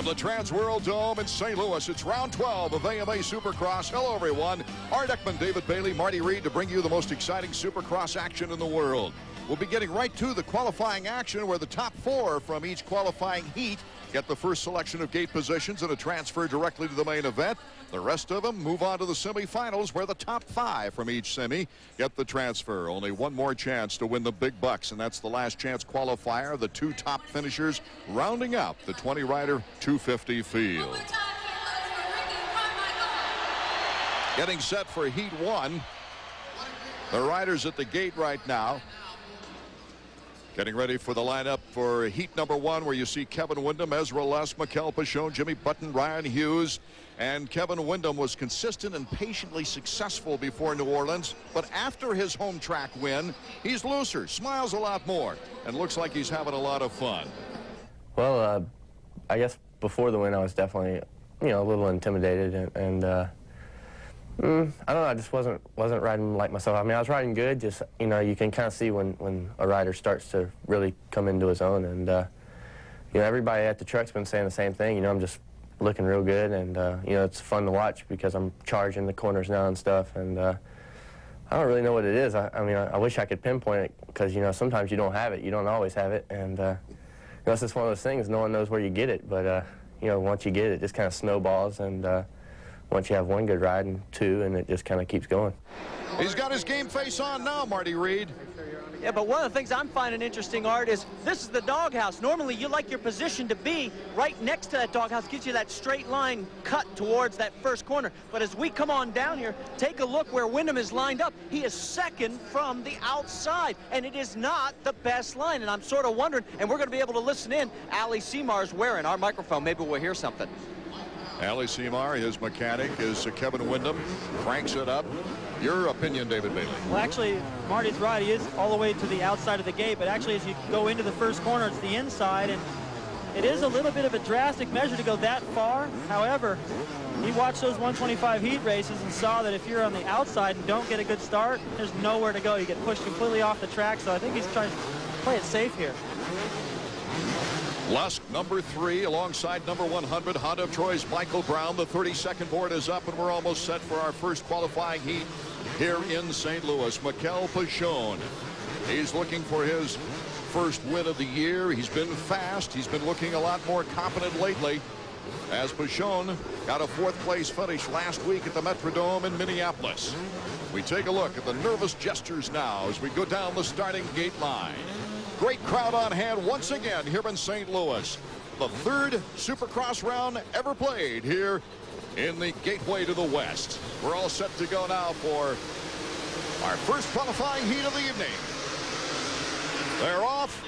From the Trans World Dome in St. Louis, it's round 12 of AMA Supercross. Hello, everyone. Art Ekman, David Bailey, Marty Reed to bring you the most exciting Supercross action in the world. We'll be getting right to the qualifying action where the top 4 from each qualifying heat get the first selection of gate positions and a transfer directly to the main event. The rest of them move on to the semifinals where the top 5 from each semi get the transfer. Only one more chance to win the big bucks, and that's the last chance qualifier. The 2 top finishers rounding out the 20-rider 250 field. Getting set for Heat 1. The riders at the gate right now. Getting ready for the lineup for heat number 1, where you see Kevin Windham, Ezra Lusk, Mikel Pichon, Jimmy Button, Ryan Hughes. And Kevin Windham was consistent and patiently successful before New Orleans. But after his home track win, he's looser, smiles a lot more, and looks like he's having a lot of fun. Well, I guess before the win, I was definitely, a little intimidated. And I don't know, I just wasn't riding like myself. I mean, I was riding good, just, you can kind of see when a rider starts to really come into his own. And, everybody at the truck's been saying the same thing. I'm just looking real good, and, it's fun to watch because I'm charging the corners now and stuff. And I don't really know what it is. I mean, I wish I could pinpoint it because, sometimes you don't have it. You don't always have it. And, it's just one of those things. No one knows where you get it. But, once you get it, it just kind of snowballs. And, once you have one good ride and 2, and it just kind of keeps going. He's got his game face on now, Marty Reed. Yeah, but one of the things I'm finding interesting, Art, is this is the doghouse. Normally, you like your position to be right next to that doghouse, gives you that straight line cut towards that first corner. But as we come on down here, take a look where Windham is lined up. He is second from the outside, and it is not the best line. And I'm sort of wondering, and we're going to be able to listen in. Ali Seamar's wearing our microphone. Maybe we'll hear something. Ali Seamar, his mechanic, is Kevin Windham, cranks it up. Your opinion, David Bailey? Well, actually, Marty's right. He is all the way to the outside of the gate, but actually, as you go into the first corner, it's the inside, and it is a little bit of a drastic measure to go that far. However, he watched those 125 heat races and saw that if you're on the outside and don't get a good start, there's nowhere to go. You get pushed completely off the track, so I think he's trying to play it safe here. Lusk, number 3, alongside number 100, Honda of Troy's Michael Brown. The 32nd board is up, and we're almost set for our first qualifying heat here in St. Louis. Mikel Pichon, he's looking for his first win of the year. He's been fast. He's been looking a lot more competent lately, as Pichon got a 4th place finish last week at the Metrodome in Minneapolis. We take a look at the nervous gestures now as we go down the starting gate line. Great crowd on hand once again here in St. Louis. The 3rd Supercross round ever played here in the gateway to the West. We're all set to go now for our first qualifying heat of the evening. They're off.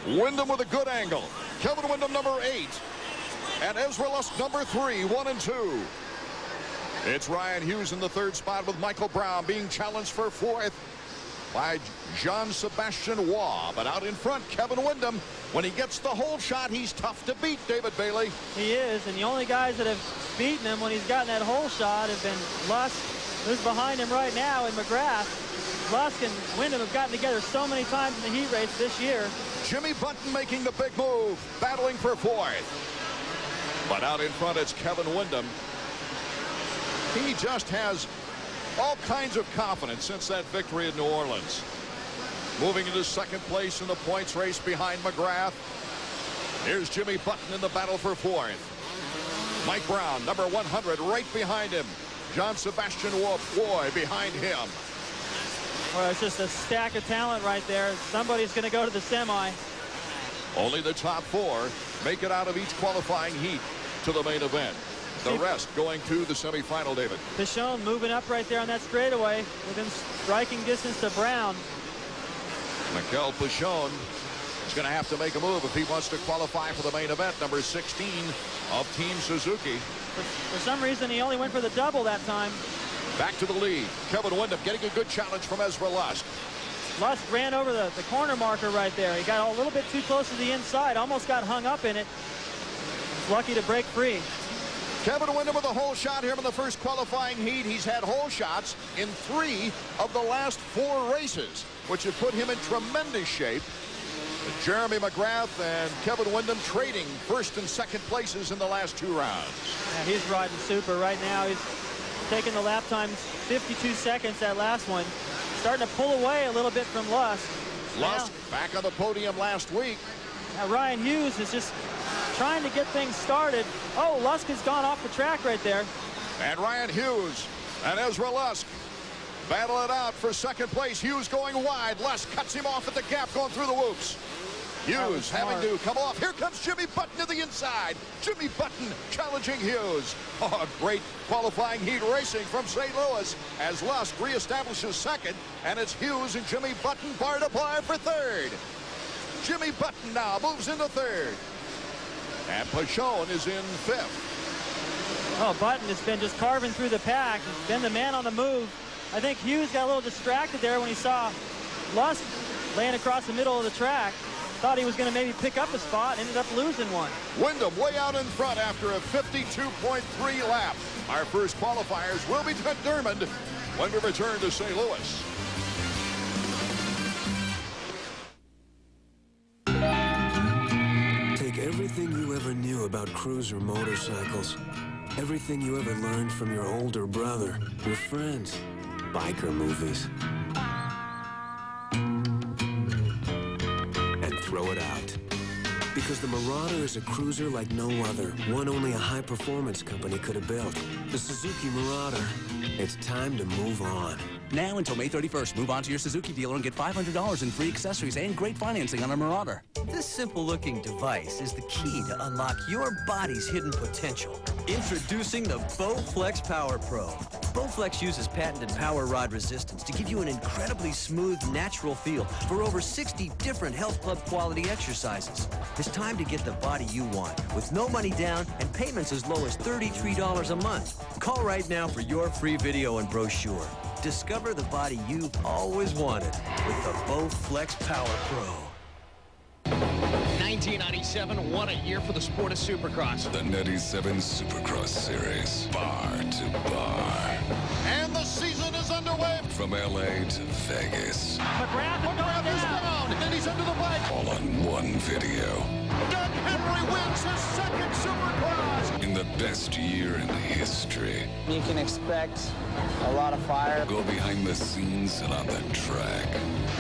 Windham with a good angle. Kevin Windham, number 8. And Ezra Lusk, number 3, 1 and 2. It's Ryan Hughes in the 3rd spot, with Michael Brown being challenged for 4th by Jean-Sebastian Waugh. But out in front, Kevin Windham. When he gets the whole shot, he's tough to beat, David Bailey. He is, and the only guys that have beaten him when he's gotten that whole shot have been Lusk, who's behind him right now, and McGrath. Lusk and Windham have gotten together so many times in the heat race this year. Jimmy Button making the big move, battling for 4th. But out in front, it's Kevin Windham. He just has all kinds of confidence since that victory in New Orleans. Moving into 2nd place in the points race behind McGrath. Here's Jimmy Button in the battle for 4th. Mike Brown, number 100, right behind him. Jean-Sebastian Waugh behind him. Well, it's just a stack of talent right there. Somebody's going to go to the semi. Only the top 4 make it out of each qualifying heat to the main event. The rest going to the semifinal, David. Pichon moving up right there on that straightaway within striking distance to Brown. Mikel Pichon is going to have to make a move if he wants to qualify for the main event, number 16 of Team Suzuki. For some reason, he only went for the double that time. Back to the lead. Kevin Windham getting a good challenge from Ezra Lusk. Lusk ran over the corner marker right there. He got a little bit too close to the inside, almost got hung up in it. Lucky to break free. Kevin Windham with a hole shot here in the first qualifying heat. He's had hole shots in 3 of the last 4 races, which have put him in tremendous shape. Jeremy McGrath and Kevin Windham trading first and second places in the last 2 rounds. Yeah, he's riding super right now. He's taking the lap times 52 seconds, that last one. Starting to pull away a little bit from Lusk. Lusk back on the podium last week. Now Ryan Hughes is just trying to get things started. Oh, Lusk has gone off the track right there. And Ryan Hughes and Ezra Lusk battle it out for second place. Hughes going wide. Lusk cuts him off at the gap going through the whoops. Hughes having to come off. Here comes Jimmy Button to the inside. Jimmy Button challenging Hughes. Oh, great qualifying heat racing from St. Louis as Lusk reestablishes second, and it's Hughes and Jimmy Button bar to bar for third. Jimmy Button now moves into third, and Pashon is in fifth. Oh, Button has been just carving through the pack. He's been the man on the move. I think Hughes got a little distracted there when he saw Lusk laying across the middle of the track. Thought he was going to maybe pick up a spot, ended up losing one. Windham way out in front after a 52.3 lap. Our first qualifiers will be determined when we return to St. Louis. Take everything you ever knew about cruiser motorcycles, everything you ever learned from your older brother, your friends, biker movies, and throw it out. Because the Marauder is a cruiser like no other, one only a high-performance company could have built. The Suzuki Marauder. It's time to move on. Now until May 31st, move on to your Suzuki dealer and get $500 in free accessories and great financing on a Marauder. This simple-looking device is the key to unlock your body's hidden potential. Introducing the Bowflex Power Pro. Bowflex uses patented power rod resistance to give you an incredibly smooth, natural feel for over 60 different health club quality exercises. It's time to get the body you want with no money down and payments as low as $33 a month. Call right now for your free video and brochure. Discover the body you've always wanted with the Bowflex Power Pro. 1997, what a year for the sport of Supercross. The 97 Supercross Series, bar to bar. And the season is underway. From LA to Vegas. McGrath is down, and he's under the bike. All on one video. Doug Henry wins his second Supercross. In the best year in history. You can expect a lot of fire. Go behind the scenes and on the track.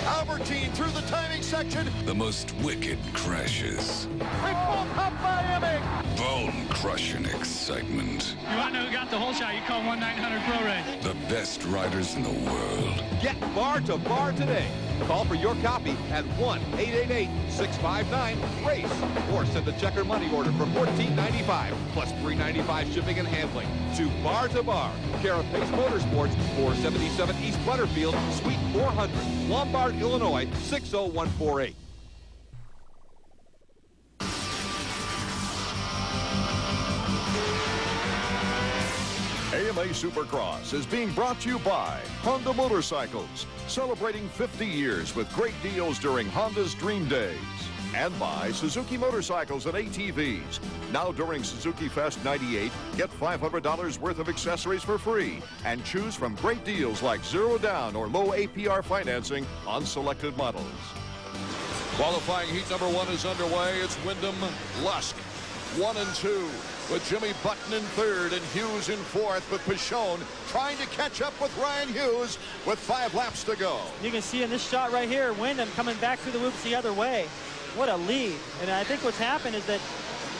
Albertine through the timing section. The most wicked crashes. We both have Miami. Bone-crushing excitement. You want to know who got the whole shot? You call 1-900-PRO-RACE. The best riders in the world. Get bar to bar today. Call for your copy at 1-888-659-RACE or send a check or money order for $14.95 plus $3.95 shipping and handling to Bar, care of Pace Motorsports, 477 East Butterfield, Suite 400, Lombard, Illinois, 60148. AMA Supercross is being brought to you by Honda Motorcycles, celebrating 50 years with great deals during Honda's Dream Days. And by Suzuki Motorcycles and ATVs. Now during Suzuki Fest 98, get $500 worth of accessories for free and choose from great deals like zero down or low APR financing on selected models. Qualifying heat number 1 is underway. It's Windham, Lusk, 1 and 2. With Jimmy Button in third and Hughes in fourth, with Pashon trying to catch up with Ryan Hughes with 5 laps to go. You can see in this shot right here, Windham coming back through the whoops the other way. What a lead. And I think what's happened is that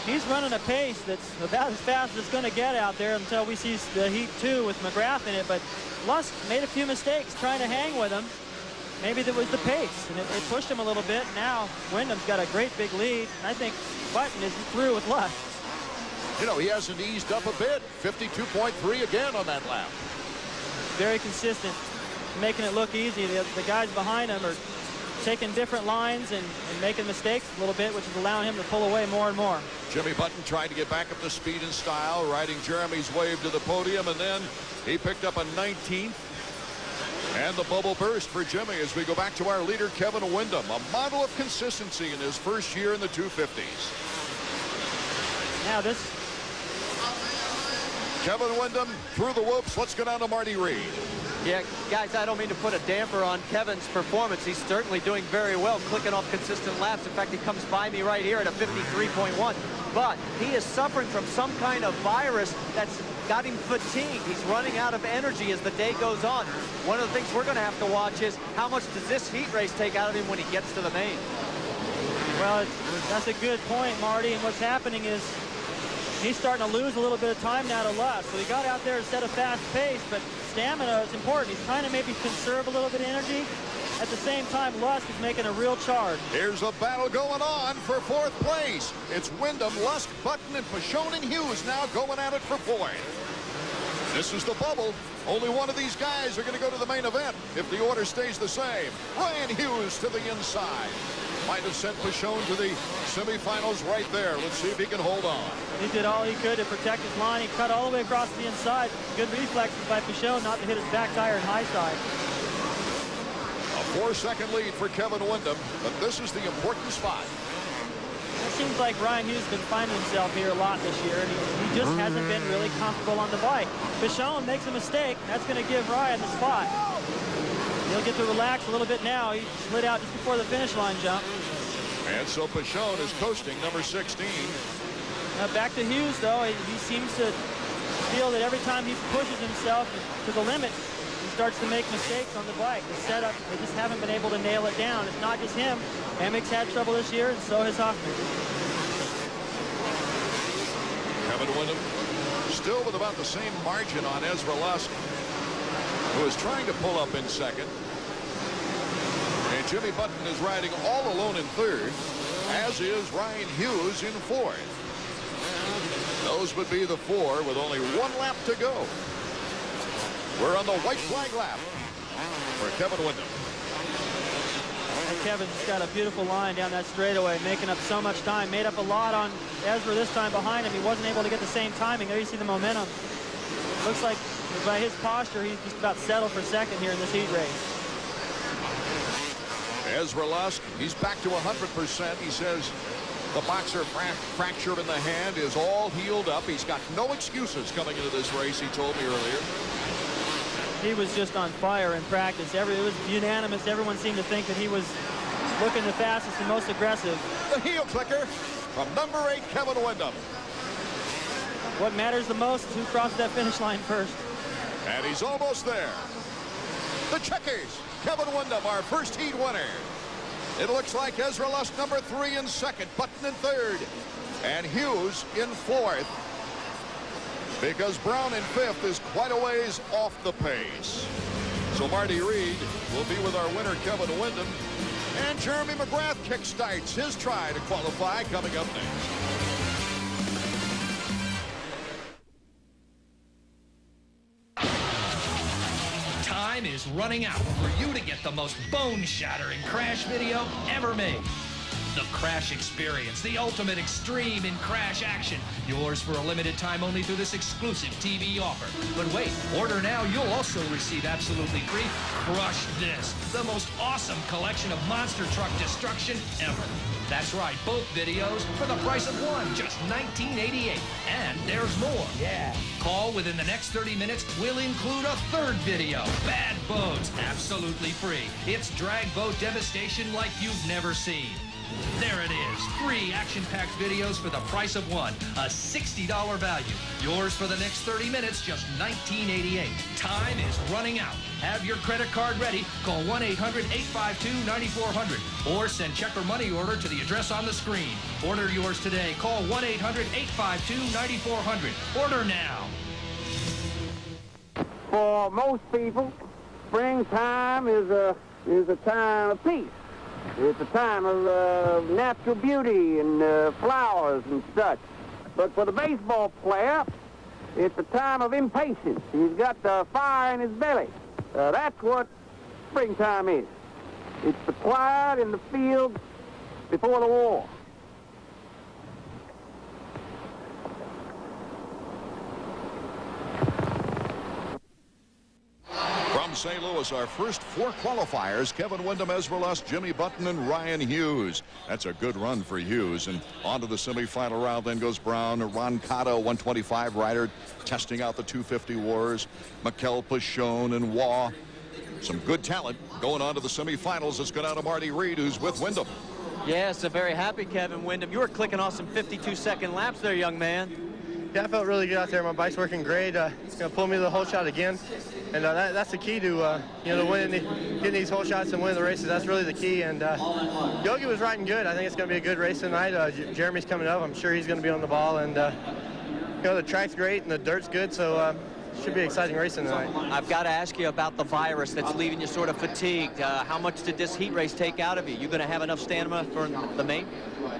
he's running a pace that's about as fast as it's going to get out there until we see the Heat 2 with McGrath in it. But Lusk made a few mistakes trying to hang with him. Maybe that was the pace, and it pushed him a little bit. Now Wyndham's got a great big lead, and I think Button is through with Lusk. You know, he hasn't eased up a bit. 52.3 again on that lap. Very consistent, making it look easy. The guys behind him are taking different lines and making mistakes a little bit, which is allowing him to pull away more and more. Jimmy Button trying to get back up to speed and style, riding Jeremy's wave to the podium, and then he picked up a 19th. And the bubble burst for Jimmy as we go back to our leader, Kevin Windham, a model of consistency in his first year in the 250s. Now this... Kevin Windham through the whoops. Let's go down to Marty Reed. Yeah, guys, I don't mean to put a damper on Kevin's performance. He's certainly doing very well, clicking off consistent laps. In fact, he comes by me right here at a 53.1. But he is suffering from some kind of virus that's got him fatigued. He's running out of energy as the day goes on. One of the things we're going to have to watch is how much does this heat race take out of him when he gets to the main. Well, that's a good point, Marty. And what's happening is he's starting to lose a little bit of time now to Lusk. So he got out there and set a fast pace, but stamina is important. He's trying to maybe conserve a little bit of energy. At the same time, Lusk is making a real charge. Here's a battle going on for 4th place. It's Wyndham, Lusk, Button, and Pichon and Hughes now going at it for 4th. This is the bubble. Only one of these guys are going to go to the main event if the order stays the same. Ryan Hughes to the inside. Might have sent Pichon to the semifinals right there. Let's see if he can hold on. He did all he could to protect his line. He cut all the way across the inside. Good reflexes by Pichon not to hit his back tire and high side. A 4-second lead for Kevin Wyndham, but this is the important spot. It seems like Ryan Hughes has been finding himself here a lot this year, and he just hasn't been really comfortable on the bike. Pichon makes a mistake. That's going to give Ryan the spot. He'll get to relax a little bit now. He slid out just before the finish line jump. And so Pichon is coasting number 16. Back to Hughes, though. He seems to feel that every time he pushes himself to the limit, he starts to make mistakes on the bike. The setup, they just haven't been able to nail it down. It's not just him. Emmek's had trouble this year, and so has Hoffman. Kevin Wyndham still with about the same margin on Ezra Lusk, who is trying to pull up in 2nd. And Jimmy Button is riding all alone in 3rd, as is Ryan Hughes in 4th. Those would be the 4 with only 1 lap to go. We're on the white flag lap for Kevin Wyndham. And Kevin's got a beautiful line down that straightaway, making up so much time. Made up a lot on Ezra this time behind him. He wasn't able to get the same timing. There you see the momentum. Looks like by his posture, he's just about settled for 2nd here in this heat race. Ezra Lusk, he's back to 100%. He says the boxer fracture in the hand is all healed up. He's got no excuses coming into this race, he told me earlier. He was just on fire in practice. It was unanimous. Everyone seemed to think that he was looking the fastest and most aggressive. The heel clicker from number 8, Kevin Wyndham. What matters the most is who crosses that finish line first. And he's almost there. The checkers, Kevin Wyndham, our first heat winner. It looks like Ezra Lusk number 3 in 2nd, Button in 3rd, and Hughes in 4th. Because Brown in 5th is quite a ways off the pace. So Marty Reed will be with our winner, Kevin Wyndham. And Jeremy McGrath kickstarts his try to qualify coming up next. Time is running out for you to get the most bone-shattering crash video ever made. The Crash Experience, the ultimate extreme in crash action. Yours for a limited time only through this exclusive TV offer. But wait, order now, you'll also receive absolutely free Crush This, the most awesome collection of monster truck destruction ever. That's right, both videos for the price of one, just $19.88. And there's more. Yeah. Call within the next 30 minutes. We'll include a 3rd video. Bad Boats, absolutely free. It's drag boat devastation like you've never seen. There it is. 3 action-packed videos for the price of one. A $60 value. Yours for the next 30 minutes, just $19.88. Time is running out. Have your credit card ready. Call 1-800-852-9400 or send check or money order to the address on the screen. Order yours today. Call 1-800-852-9400. Order now. For most people, springtime is a time of peace. It's a time of natural beauty and flowers and such. But for the baseball player, it's a time of impatience. He's got the fire in his belly. That's what springtime is. It's the quiet in the field before the war. From St. Louis, our first 4 qualifiers: Kevin Windham, Ezra Lusk, Jimmy Button, and Ryan Hughes. That's a good run for Hughes. And on to the semifinal round then goes Brown, Ron Cotto, 125 rider, testing out the 250 wars, Mikel Pashone and Waugh. Some good talent going on to the semifinals. Let's go down to Marty Reed, who's with Windham. Yes, a very happy Kevin Windham. You were clicking off some 52-second laps there, young man. Yeah, I felt really good out there. My bike's working great. It's going to pull me to the whole shot again. And that's the key to, to winning, getting these whole shots and winning the races. That's really the key. And Yogi was riding good. I think it's going to be a good race tonight. Jeremy's coming up. I'm sure he's going to be on the ball. And, the track's great and the dirt's good. So should be an exciting racing tonight. I've got to ask you about the virus that's leaving you sort of fatigued. How much did this heat race take out of you? You going to have enough stamina for the main?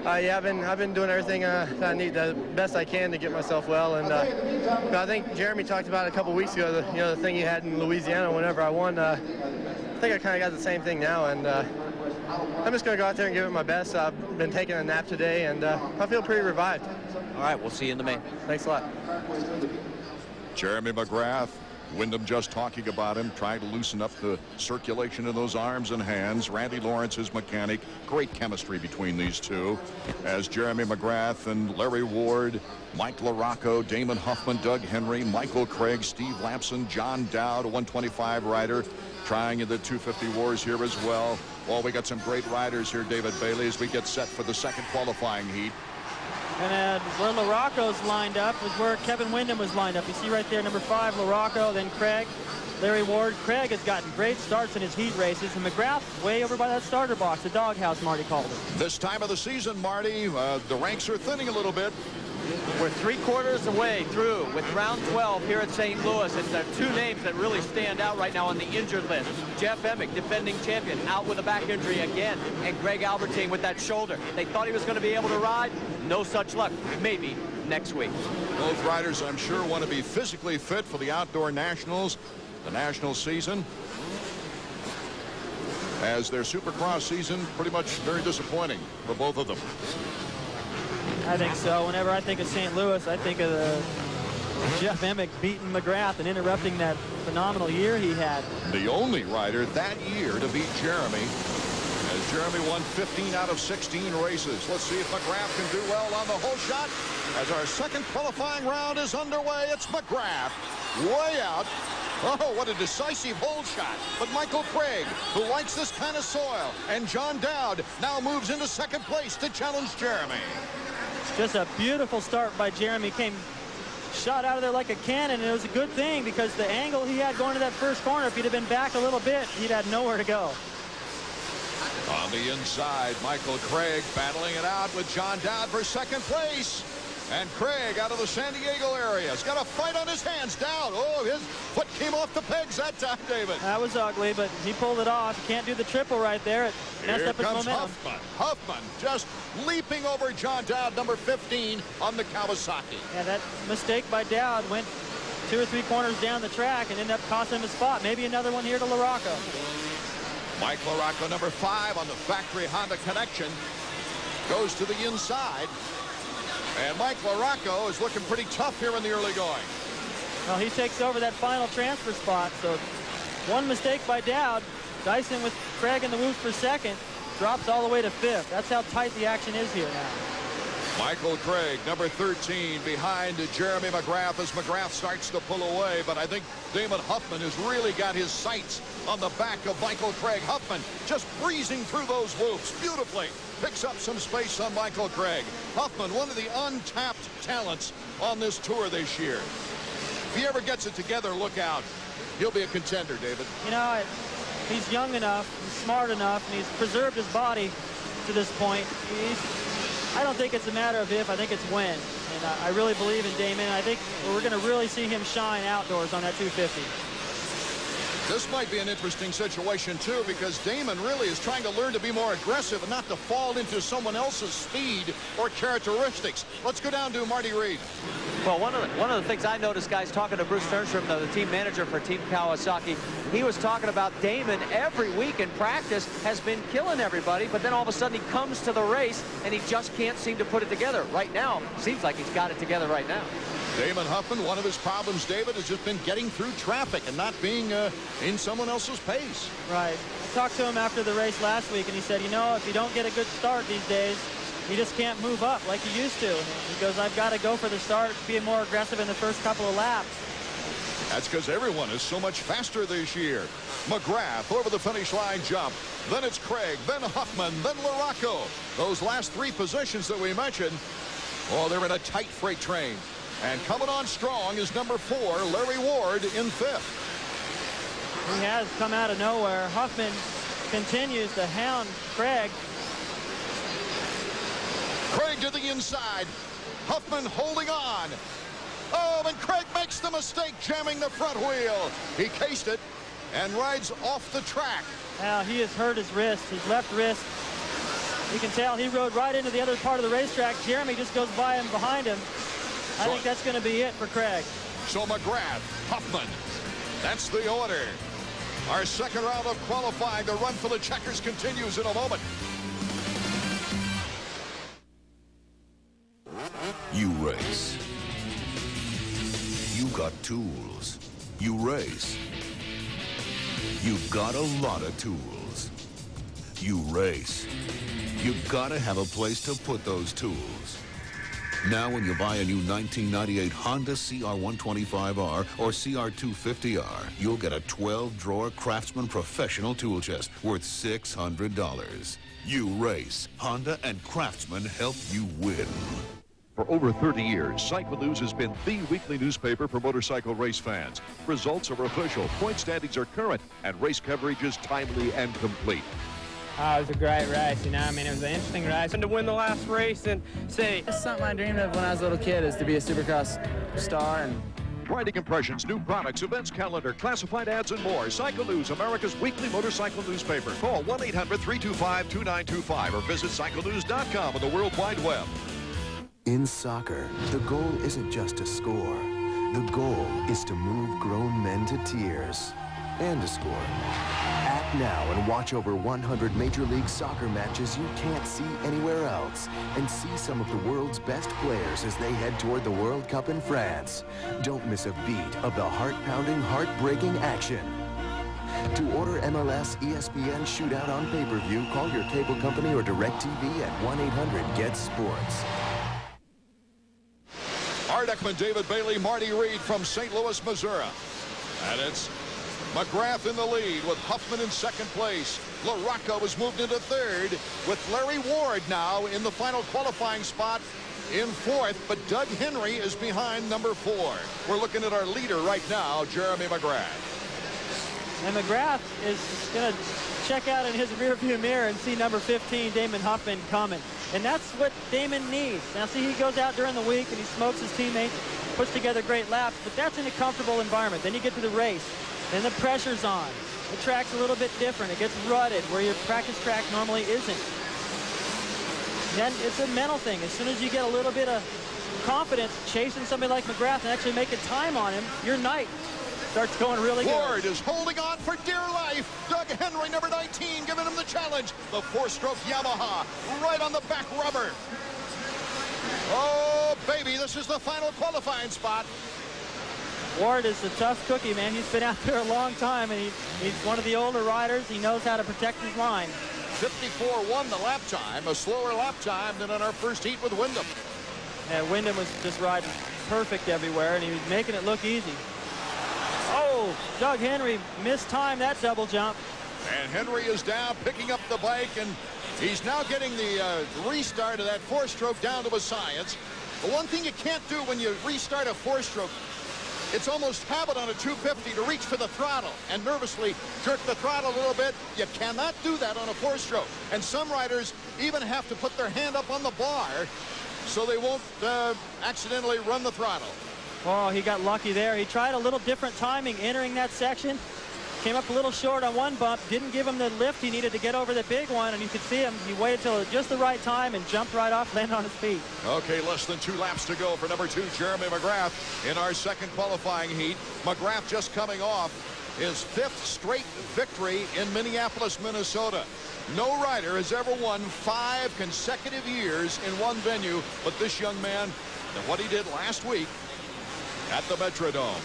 Yeah, I've been doing everything that I need, the best I can to get myself well. And I think Jeremy talked about it a couple weeks ago. The thing he had in Louisiana whenever I won. I think I kind of got the same thing now, and I'm just going to go out there and give it my best. I've been taking a nap today, and I feel pretty revived. All right, we'll see you in the main. Thanks a lot. Jeremy McGrath, Windham just talking about him, trying to loosen up the circulation in those arms and hands. Randy Lawrence, his mechanic. Great chemistry between these two, as Jeremy McGrath and Larry Ward, Mike LaRocco, Damon Huffman, Doug Henry, Michael Craig, Steve Lampson, John Dowd, a 125 rider, trying in the 250 wars here as well. Well, we got some great riders here, David Bailey, as we get set for the second qualifying heat. And where LaRocco's lined up is where Kevin Windham was lined up. You see right there, number 5, LaRocco, then Craig, Larry Ward. Craig has gotten great starts in his heat races, and McGrath way over by that starter box, the doghouse, Marty called it. This time of the season, Marty, the ranks are thinning a little bit. We're 3/4 away through with round 12 here at St. Louis. And there are 2 names that really stand out right now on the injured list. Jeff Emick, defending champion, out with a back injury again. And Greg Albertine with that shoulder. They thought he was going to be able to ride. No such luck. Maybe next week. Both riders, I'm sure, want to be physically fit for the outdoor nationals, the national season, as their Supercross season pretty much very disappointing for both of them. I think so. Whenever I think of St. Louis, I think of Jeff Emick beating McGrath and interrupting that phenomenal year he had. The only rider that year to beat Jeremy, as Jeremy won 15 out of 16 races. Let's see if McGrath can do well on the whole shot. As our second qualifying round is underway, it's McGrath way out. Oh, what a decisive hole shot. But Michael Craig, who likes this kind of soil, and John Dowd now moves into second place to challenge Jeremy. Just a beautiful start by Jeremy. Came shot out of there like a cannon, and it was a good thing because the angle he had going to that first corner, if he'd have been back a little bit, he'd had nowhere to go. On the inside, Michael Craig battling it out with John Dowd for second place. And Craig out of the San Diego area has got a fight on his hands. Dowd, oh, his foot came off the pegs that time, David. That was ugly, but he pulled it off. Can't do the triple right there. It messed up his momentum. Huffman just leaping over John Dowd, number 15, on the Kawasaki. Yeah, that mistake by Dowd went 2 or 3 corners down the track and ended up costing him a spot. Maybe another one here to LaRocco. Mike LaRocco, number 5 on the factory Honda connection, goes to the inside. And Mike LaRocco is looking pretty tough here in the early going. Well, he takes over that final transfer spot. So one mistake by Dowd. Dyson with Craig in the whoops for second. Drops all the way to 5th. That's how tight the action is here now. Michael Craig, number 13, behind Jeremy McGrath as McGrath starts to pull away. But I think Damon Huffman has really got his sights on the back of Michael Craig. Huffman just breezing through those whoops beautifully. Picks up some space on Michael Craig. Huffman, one of the untapped talents on this tour this year. If he ever gets it together, look out. He'll be a contender, David. You know, he's young enough, he's smart enough, and he's preserved his body to this point. I don't think it's a matter of if, I think it's when. And I really believe in Damon. I think we're going to really see him shine outdoors on that 250. This might be an interesting situation, too, because Damon really is trying to learn to be more aggressive and not to fall into someone else's speed or characteristics. Let's go down to Marty Reed. Well, one of the things I noticed, guys, talking to Bruce Sternstrom, the team manager for Team Kawasaki, he was talking about Damon every week in practice has been killing everybody, but then all of a sudden he comes to the race and he just can't seem to put it together. Right now, seems like he's got it together right now. Damon Huffman, one of his problems, David, has just been getting through traffic and not being in someone else's pace. Right. I talked to him after the race last week, and he said, you know, if you don't get a good start these days, you just can't move up like you used to. And he goes, I've got to go for the start, be more aggressive in the first couple of laps. That's because everyone is so much faster this year. McGrath over the finish line jump. Then it's Craig, then Huffman, then LaRocco. Those last three positions that we mentioned, oh, they're in a tight freight train. And coming on strong is number 4, Larry Ward, in 5th. He has come out of nowhere. Huffman continues to hound Craig. Craig to the inside. Huffman holding on. Oh, and Craig makes the mistake, jamming the front wheel. He cased it and rides off the track. Now, he has hurt his wrist, his left wrist. You can tell he rode right into the other part of the racetrack. Jeremy just goes by him behind him. I think that's going to be it for Craig. So McGrath, Huffman, that's the order. Our second round of qualifying, the run for the checkers continues in a moment. You race. You got tools. You race. You got a lot of tools. You race. You gotta have a place to put those tools. Now when you buy a new 1998 Honda CR125R or CR250R, you'll get a 12-drawer Craftsman professional tool chest worth $600. You race. Honda and Craftsman help you win. For over 30 years, Cycle News has been the weekly newspaper for motorcycle race fans. Results are official, point standings are current, and race coverage is timely and complete. Oh, it was a great race, you know. I mean, it was an interesting race. And to win the last race and say... It's something I dreamed of when I was a little kid, is to be a Supercross star. And Riding impressions, new products, events calendar, classified ads, and more. Cycle News, America's weekly motorcycle newspaper. Call 1-800-325-2925 or visit cyclenews.com on the World Wide Web. In soccer, the goal isn't just to score. The goal is to move grown men to tears and to score. Act now and watch over 100 Major League Soccer matches you can't see anywhere else, and see some of the world's best players as they head toward the World Cup in France. Don't miss a beat of the heart-pounding, heart-breaking action. To order MLS, ESPN Shootout on pay-per-view, call your cable company or DirecTV at 1-800-GET-SPORTS. Art Ekman, David Bailey, Marty Reed from St. Louis, Missouri. And it's McGrath in the lead with Huffman in second place. LaRocco was moved into third with Larry Ward now in the final qualifying spot in fourth, but Doug Henry is behind number 4. We're looking at our leader right now, Jeremy McGrath. And McGrath is going to check out in his rearview mirror and see number 15, Damon Huffman, coming. And that's what Damon needs. Now, see, he goes out during the week and he smokes his teammates, puts together great laps, but that's in a comfortable environment. Then you get to the race, and the pressure's on. The track's a little bit different. It gets rutted where your practice track normally isn't. Then it's a mental thing. As soon as you get a little bit of confidence chasing somebody like McGrath and actually making time on him, your night starts going really good. Ward is holding on for dear life. Doug Henry, number 19, giving him the challenge. The 4-stroke Yamaha right on the back rubber. Oh, baby, this is the final qualifying spot. Ward is a tough cookie, man. He's been out there a long time, and he's one of the older riders. He knows how to protect his line. 54 won the lap time, a slower lap time than in our first heat with Wyndham. And Wyndham was just riding perfect everywhere, and he was making it look easy. Oh, Doug Henry mistimed that double jump. And Henry is down, picking up the bike, and he's now getting the restart of that 4-stroke down to a science. The one thing you can't do when you restart a 4-stroke, it's almost habit on a 250 to reach for the throttle and nervously jerk the throttle a little bit. You cannot do that on a 4-stroke. And some riders even have to put their hand up on the bar so they won't accidentally run the throttle. Oh, he got lucky there. He tried a little different timing entering that section. Came up a little short on one bump. Didn't give him the lift he needed to get over the big one. And you could see him. He waited till just the right time and jumped right off, landed on his feet. Okay, less than 2 laps to go for number 2, Jeremy McGrath, in our second qualifying heat. McGrath just coming off his 5th straight victory in Minneapolis, Minnesota. No rider has ever won 5 consecutive years in one venue, but this young man, and what he did last week, at the Metrodome.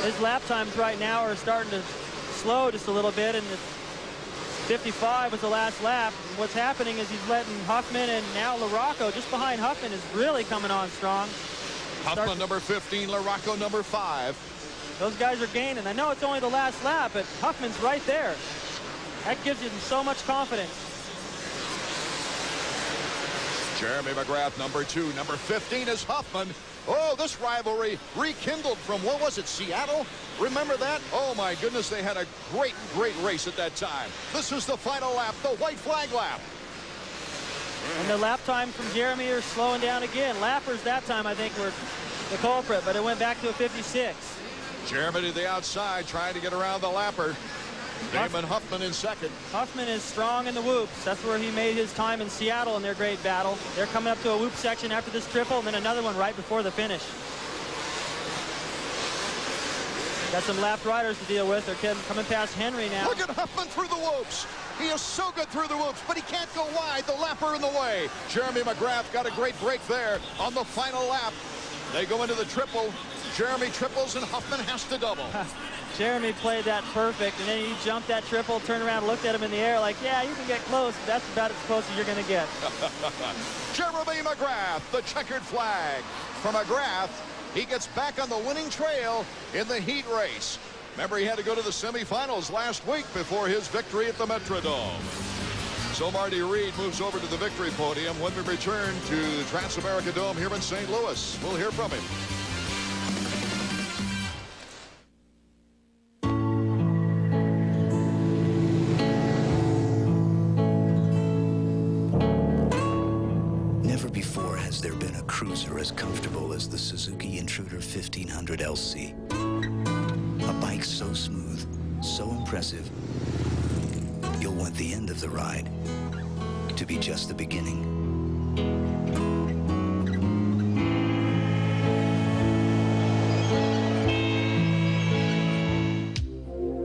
His lap times right now are starting to slow just a little bit, and 55 was the last lap. What's happening is he's letting Huffman and now LaRocco just behind Huffman is really coming on strong. Huffman number 15, LaRocco number 5. Those guys are gaining. I know it's only the last lap, but Huffman's right there. That gives you so much confidence. Jeremy McGrath number 2, number 15 is Huffman. Oh, this rivalry rekindled from, what was it, Seattle? Remember that? Oh, my goodness, they had a great, great race at that time. This is the final lap, the white flag lap. And the lap time from Jeremy are slowing down again. Lappers that time, I think, were the culprit, but it went back to a 56. Jeremy to the outside, trying to get around the lapper. Damon Huffman in second. Huffman is strong in the whoops. That's where he made his time in Seattle in their great battle. They're coming up to a whoop section after this triple, and then another one right before the finish. Got some lapped riders to deal with. They're coming past Henry now. Look at Huffman through the whoops. He is so good through the whoops, but he can't go wide. The lapper in the way. Jeremy McGrath got a great break there on the final lap. They go into the triple. Jeremy triples, and Huffman has to double. Jeremy played that perfect, and then he jumped that triple, turned around, looked at him in the air like, yeah, you can get close. That's about as close as you're going to get. Jeremy McGrath, the checkered flag. For McGrath, he gets back on the winning trail in the heat race. Remember, he had to go to the semifinals last week before his victory at the Metrodome. So Marty Reed moves over to the victory podium when we return to the Trans-America Dome here in St. Louis. We'll hear from him. Never before has there been a cruiser as comfortable as the Suzuki Intruder 1500 LC. A bike so smooth, so impressive, you'll want the end of the ride to be just the beginning.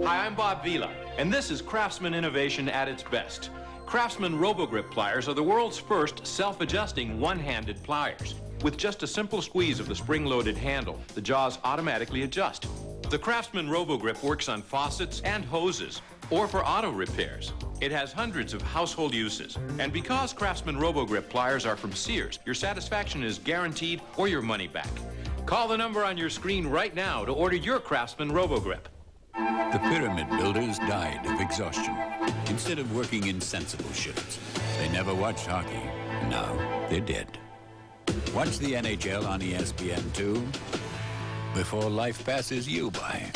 Hi, I'm Bob Vila, and this is Craftsman innovation at its best. Craftsman RoboGrip pliers are the world's first self-adjusting one-handed pliers. With just a simple squeeze of the spring-loaded handle, the jaws automatically adjust. The Craftsman RoboGrip works on faucets and hoses, or for auto repairs. It has hundreds of household uses. And because Craftsman RoboGrip pliers are from Sears, your satisfaction is guaranteed or your money back. Call the number on your screen right now to order your Craftsman RoboGrip. The pyramid builders died of exhaustion. Instead of working in sensible shifts, they never watched hockey. Now they're dead. Watch the NHL on ESPN2 before life passes you by.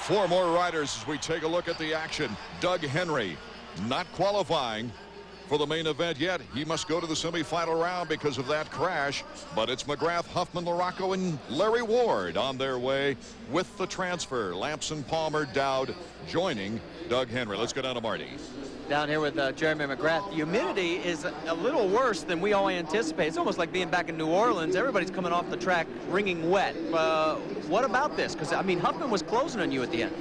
4 more riders as we take a look at the action. Doug Henry not qualifying for the main event yet. He must go to the semifinal round because of that crash. But it's McGrath, Huffman, LaRocco, and Larry Ward on their way with the transfer. Lamson, Palmer, Dowd joining Doug Henry. Let's go down to Marty. Down here with Jeremy McGrath. The humidity is a little worse than we all anticipate. It's almost like being back in New Orleans. Everybody's coming off the track wringing wet. What about this? Because, I mean, Huffman was closing on you at the end.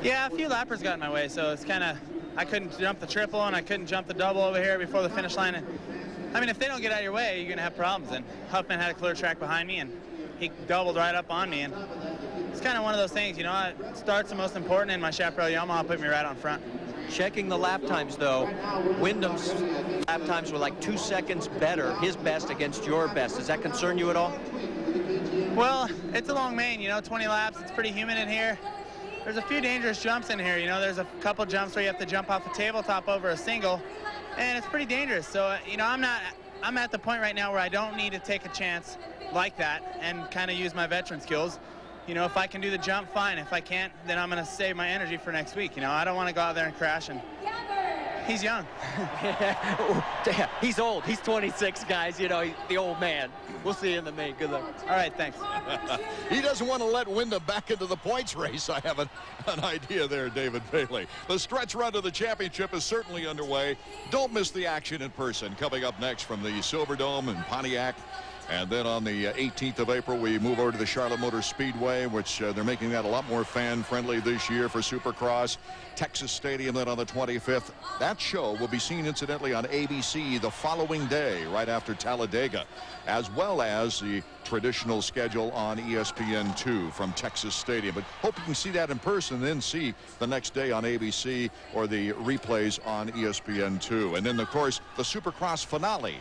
Yeah, a few lappers got in my way, so it's kind of, I couldn't jump the triple and I couldn't jump the double over here before the finish line. And, I mean, if they don't get out of your way, you're going to have problems. And Huffman had a clear track behind me, and he doubled right up on me. And it's kind of one of those things, you know, start's the most important, and my Chaparral Yamaha put me right on front. Checking the lap times, though, Wyndham's lap times were like 2 seconds better, his best against your best. Does that concern you at all? Well, it's a long main, you know, 20 laps. It's pretty humid in here. There's a few dangerous jumps in here. You know, there's a couple jumps where you have to jump off a tabletop over a single, and it's pretty dangerous. So, you know, I'm at the point right now where I don't need to take a chance like that and kind of use my veteran skills. You know, if I can do the jump, fine. If I can't, then I'm going to save my energy for next week. You know, I don't want to go out there and crash. And he's young. He's old. He's 26, guys. You know, he's the old man. We'll see you in the main. Good luck. All right, thanks. He doesn't want to let Wyndham back into the points race. I have an idea there, David Bailey. The stretch run to the championship is certainly underway. Don't miss the action in person. Coming up next from the Silverdome in Pontiac. And then on the 18th of April, we move over to the Charlotte Motor Speedway, which they're making that a lot more fan-friendly this year for Supercross. Texas Stadium then on the 25th. That show will be seen, incidentally, on ABC the following day, right after Talladega, as well as the traditional schedule on ESPN2 from Texas Stadium. But hope you can see that in person, then see the next day on ABC or the replays on ESPN2. And then, of course, the Supercross finale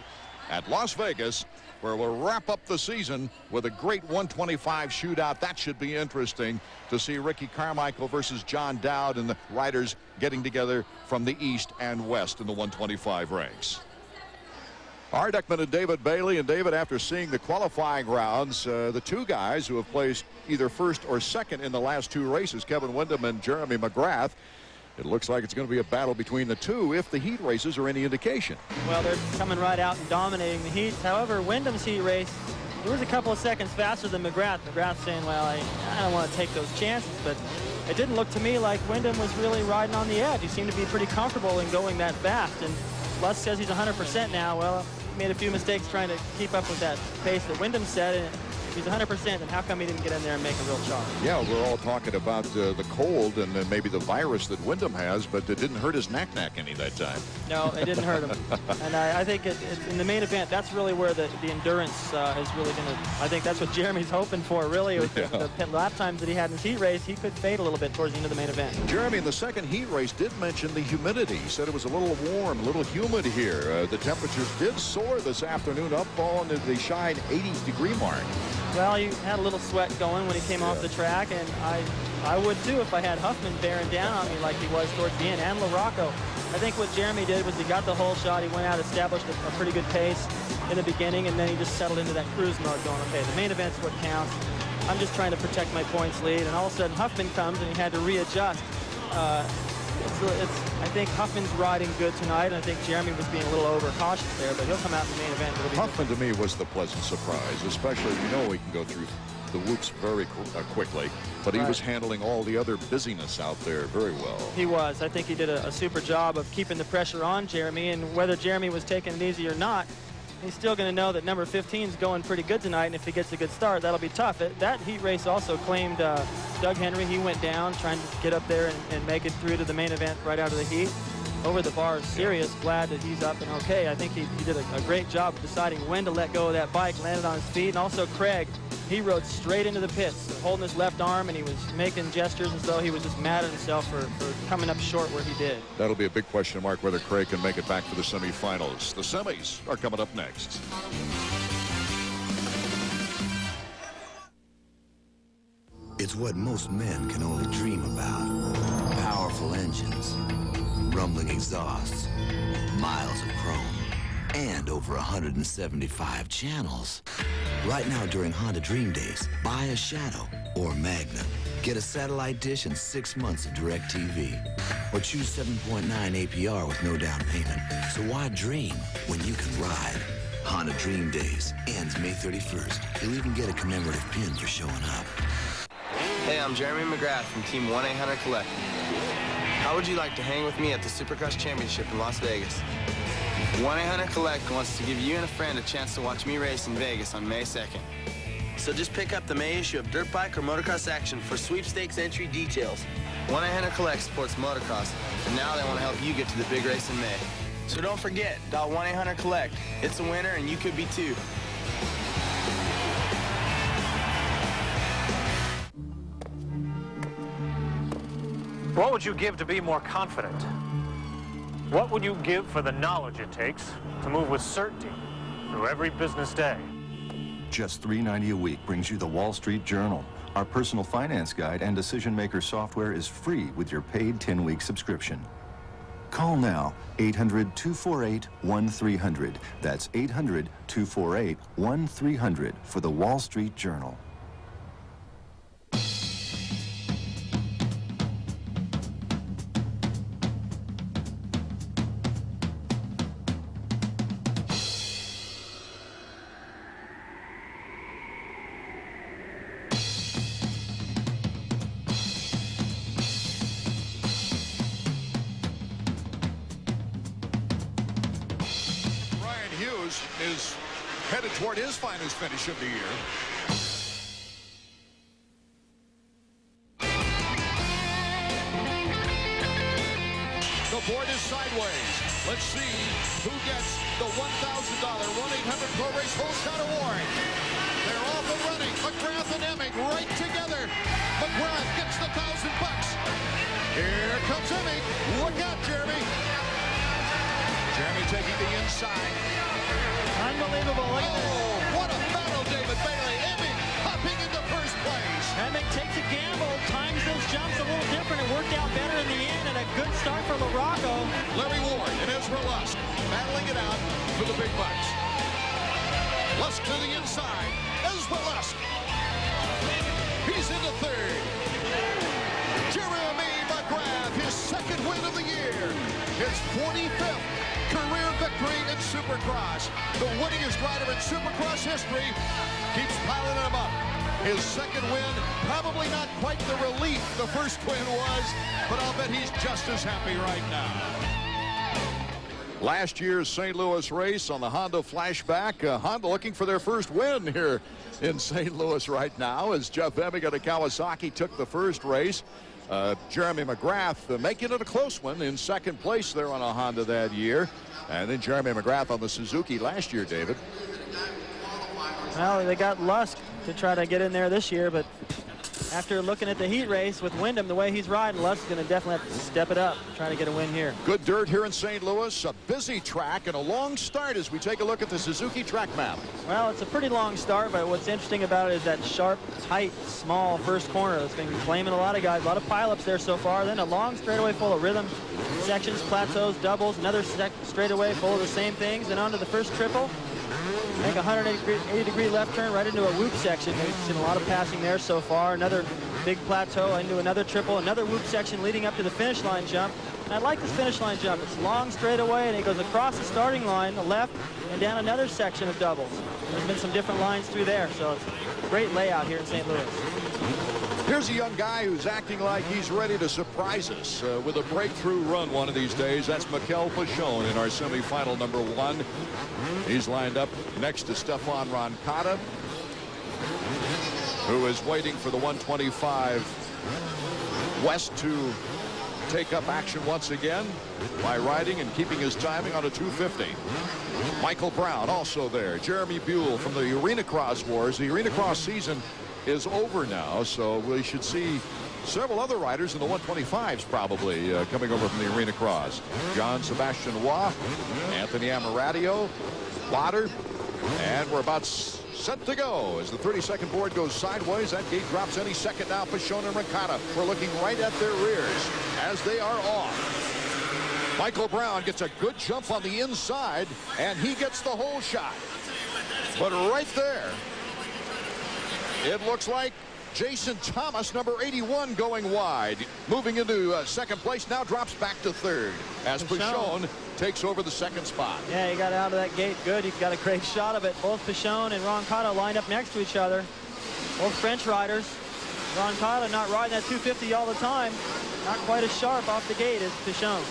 at Las Vegas, where we'll wrap up the season with a great 125 shootout. That should be interesting to see Ricky Carmichael versus John Dowd and the riders getting together from the East and West in the 125 ranks. Art Eckman and David Bailey. And David, after seeing the qualifying rounds, the two guys who have placed either first or second in the last two races, Kevin Windham and Jeremy McGrath, it looks like it's going to be a battle between the two if the heat races are any indication. Well, they're coming right out and dominating the heats. However, Wyndham's heat race, he was a couple of seconds faster than McGrath. McGrath saying, well, I don't want to take those chances, but it didn't look to me like Wyndham was really riding on the edge. He seemed to be pretty comfortable in going that fast. And Lutz says he's 100% now. Well, he made a few mistakes trying to keep up with that pace that Wyndham set. And if he's 100%, then how come he didn't get in there and make a real charge? Yeah, we're all talking about the cold and maybe the virus that Wyndham has, but it didn't hurt his knack any that time. No, it didn't hurt him. And I think in the main event, that's really where the endurance is really going to, I think that's what Jeremy's hoping for, really. With the lap times that he had in his heat race, he could fade a little bit towards the end of the main event. Jeremy, in the second heat race, did mention the humidity. He said it was a little warm, a little humid here. The temperatures did soar this afternoon up on the shy 80-degree mark. Well, he had a little sweat going when he came off the track, and I would too if I had Huffman bearing down on me like he was towards the end, and LaRocco. I think what Jeremy did was he got the whole shot. He went out, established a pretty good pace in the beginning, and then he just settled into that cruise mode going, okay, the main event's what counts. I'm just trying to protect my points lead, and all of a sudden Huffman comes and he had to readjust. I think Huffman's riding good tonight, and I think Jeremy was being a little overcautious there, but he'll come out in the main event. Huffman, to me, was the pleasant surprise, especially, you know, he can go through the whoops very quickly, but he was handling all the other busyness out there very well. He was. I think he did a super job of keeping the pressure on Jeremy, and whether Jeremy was taking it easy or not, he's still going to know that number 15 is going pretty good tonight, and if he gets a good start, that'll be tough. That heat race also claimed Doug Henry. He went down trying to get up there and make it through to the main event right out of the heat. Over the bar is serious. Glad that he's up and okay. I think he did a great job of deciding when to let go of that bike, landed on his feet, and also Craig. He rode straight into the pits, holding his left arm, and he was making gestures as though he was just mad at himself for coming up short where he did. That'll be a big question mark whether Craig can make it back for the semifinals. The semis are coming up next. It's what most men can only dream about. Powerful engines, rumbling exhausts, miles of chrome, and over 175 channels. Right now during Honda Dream Days, buy a Shadow or Magna. Get a satellite dish and 6 months of DirecTV. Or choose 7.9 APR with no down payment. So why dream when you can ride? Honda Dream Days ends May 31st. You'll even get a commemorative pin for showing up. Hey, I'm Jeremy McGrath from Team 1-800-COLLECT. How would you like to hang with me at the Supercross Championship in Las Vegas? 1-800-COLLECT wants to give you and a friend a chance to watch me race in Vegas on May 2nd. So just pick up the May issue of Dirt Bike or Motocross Action for sweepstakes entry details. 1-800-COLLECT supports motocross, and now they want to help you get to the big race in May. So don't forget, dial 1-800-COLLECT. It's a winner, and you could be too. What would you give to be more confident? What would you give for the knowledge it takes to move with certainty through every business day? Just $3.90 a week brings you the Wall Street Journal. Our personal finance guide and decision maker software is free with your paid 10-week subscription. Call now, 800-248-1300. That's 800-248-1300 for the Wall Street Journal. Is headed toward his finest finish of the year. The board is sideways. Let's see who gets the $1,000 1-800-PRO Race Whole Shot Award. They're off and running. McGrath and Emming right together. McGrath gets the $1,000 bucks. Here comes Emming. Look out, Jeremy. Jeremy taking the inside. Unbelievable. Look at this. What a battle, David Bailey. Emming hopping into first place. Emming takes a gamble, times those jumps a little different. It worked out better in the end, and a good start for LaRocco. Larry Ward and Ezra Lusk battling it out for the big bucks. Lusk to the inside. Ezra Lusk. He's into third. Jeremy McGrath, his second win of the year. His 45th career victory in Supercross. The winningest rider in Supercross history keeps piling them up. His second win, probably not quite the relief the first win was, but I'll bet he's just as happy right now. Last year's St. Louis race on the Honda Flashback. Honda looking for their first win here in St. Louis right now as Jeff Emming of Kawasaki took the first race. Jeremy McGrath making it a close one in second place there on a Honda that year. And then Jeremy McGrath on the Suzuki last year, David. Well, they got Lusk to try to get in there this year, but after looking at the heat race with Wyndham, the way he's riding, Lusk is going to definitely have to step it up, trying to get a win here. Good dirt here in St. Louis, a busy track, and a long start as we take a look at the Suzuki track map. Well, it's a pretty long start, but what's interesting about it is that sharp, tight, small first corner that's been claiming a lot of guys, a lot of pileups there so far. Then a long straightaway full of rhythm sections, plateaus, doubles, another straightaway full of the same things, and onto the first triple. Make a 180-degree left turn right into a whoop section. We've seen a lot of passing there so far. Another big plateau into another triple, another whoop section leading up to the finish line jump. And I like this finish line jump. It's long straightaway, and it goes across the starting line, the left, and down another section of doubles. There's been some different lines through there, so it's a great layout here in St. Louis. Here's a young guy who's acting like he's ready to surprise us with a breakthrough run one of these days. That's Mikel Pachon in our semifinal number 1. He's lined up next to Stefan Roncada, who is waiting for the 125 West to take up action once again by riding and keeping his timing on a 250. Michael Brown also there. Jeremy Buell from the Arena Cross Wars. The Arena Cross season is over now, so we should see several other riders in the 125s probably coming over from the Arena Cross. John Sebastian Waugh, Anthony Amaradio, Lauder, and we're about set to go as the 30-second board goes sideways. That gate drops any second now. Pachon and Ricotta, we're looking right at their rears as they are off. Michael Brown gets a good jump on the inside, and he gets the whole shot. But right there, it looks like Jason Thomas, number 81, going wide. Moving into second place, now drops back to third as Pachon takes over the second spot. Yeah, he got out of that gate good. He got a great shot of it. Both Pachon and Roncada lined up next to each other. Both French riders. Roncada not riding that 250 all the time. Not quite as sharp off the gate as Pachon.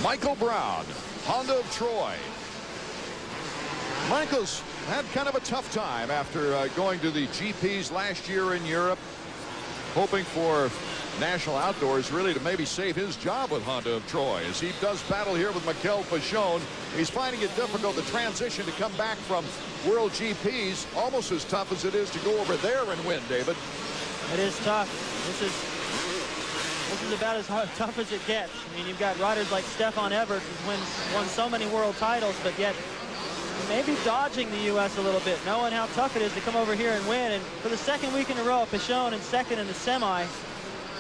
Michael Brown, Honda of Troy. Michael's had kind of a tough time after going to the GPs last year in Europe, hoping for National Outdoors really to maybe save his job with Honda of Troy. As he does battle here with Mikel Pachon, he's finding it difficult to transition to come back from World GPs, almost as tough as it is to go over there and win, David. It is tough. This is about as tough as it gets. I mean, you've got riders like Stefan Everts, who's won so many world titles, but yet maybe dodging the U.S. a little bit, knowing how tough it is to come over here and win. And for the second week in a row, Pachon in second in the semi,